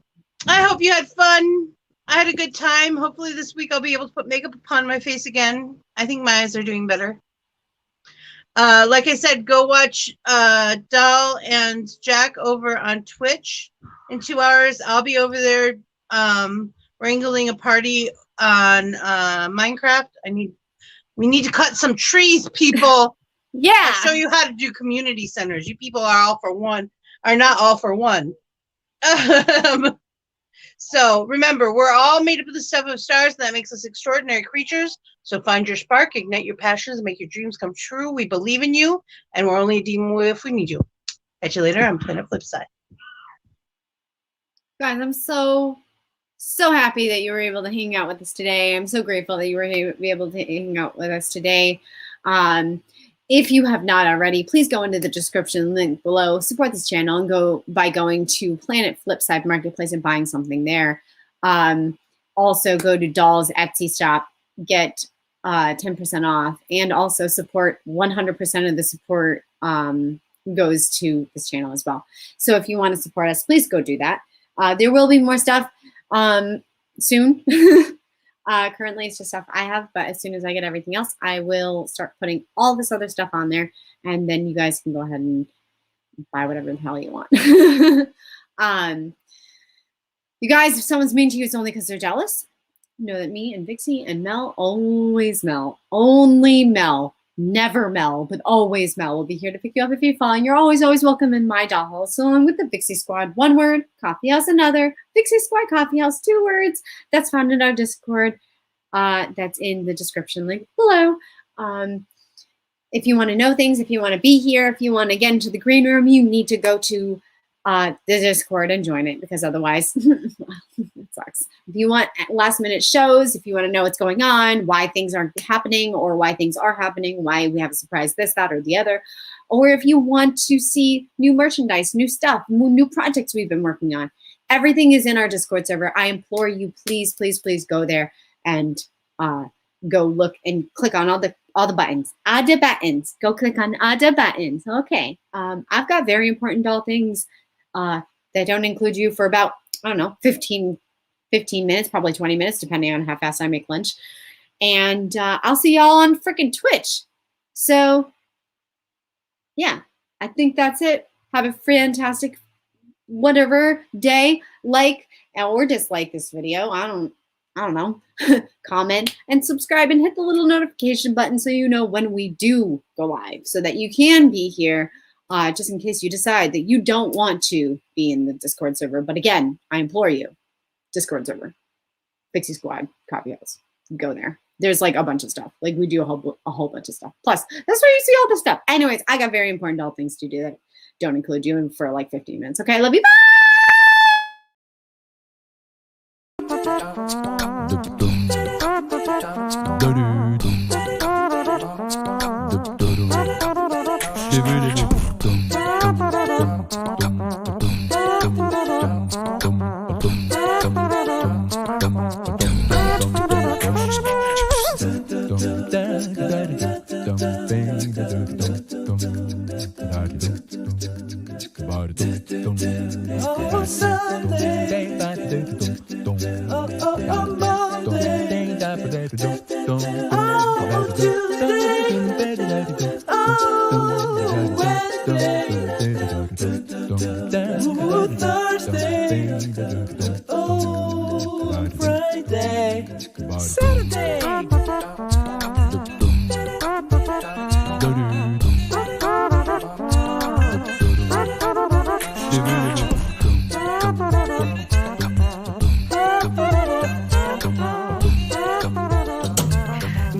I hope you had fun. I had a good time. Hopefully this week I'll be able to put makeup upon my face again. I think my eyes are doing better. Like I said, go watch Doll and Jack over on Twitch in 2 hours. I'll be over there wrangling a party on Minecraft. We need to cut some trees, people. Yeah. I'll show you how to do community centers. You people are not all for one. So remember, we're all made up of the stuff of stars, and that makes us extraordinary creatures. So find your spark, ignite your passions, and make your dreams come true. We believe in you, and we're only a demon away if we need you. Catch you later on Planet Flipside. Guys, I'm so So happy that you were able to hang out with us today. I'm so grateful that you were able to hang out with us today. If you have not already, please go into the description link below, support this channel, and go by going to Planet Flipside Marketplace and buying something there. Also, go to DollHouZe Etsy shop, get 10% off, and also support 100% of the support goes to this channel as well. So if you want to support us, please go do that. There will be more stuff soon. Currently, it's just stuff I have, but as soon as I get everything else, I will start putting all this other stuff on there, and then you guys can go ahead and buy whatever the hell you want. You guys, if someone's mean to you, it's only because they're jealous. Know that me and Vixie and Mel, always Mel, only Mel, never Mel, but always Mel will be here to pick you up if you fall. And you're always welcome in my dollhouse. So along with the Vixie Squad, one word, Coffee House another, Vixie Squad Coffee House, 2 words. That's found in our Discord. That's in the description link below. If you want to know things, if you want to be here, if you want to get into the green room, you need to go to the Discord and join it, because otherwise it sucks. If you want last minute shows, if you want to know what's going on, why things aren't happening or why things are happening, why we have a surprise this, that, or the other, or if you want to see new merchandise, new stuff, new projects we've been working on, everything is in our Discord server. I implore you, please, please, please go there and go look and click on all the buttons. All the buttons. Go click on all the buttons. Okay. I've got very important doll things that don't include you for about, I don't know, 15 minutes, probably 20 minutes, depending on how fast I make lunch. And I'll see y'all on freaking Twitch. So, yeah, I think that's it. Have a fantastic whatever day. Like or dislike this video. I don't know. Comment and subscribe and hit the little notification button so you know when we do go live, so that you can be here. Just in case you decide that you don't want to be in the Discord server. But again, I implore you, Discord server, Vixie Squad, Coffee House, go there. There's like a bunch of stuff. Like we do a whole bunch of stuff. Plus, that's where you see all the stuff. Anyways, I got very important doll things to do that don't include you for like 15 minutes. Okay, I love you.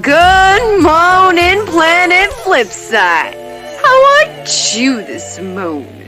Good morning, Planet Flipside. How are you this morning?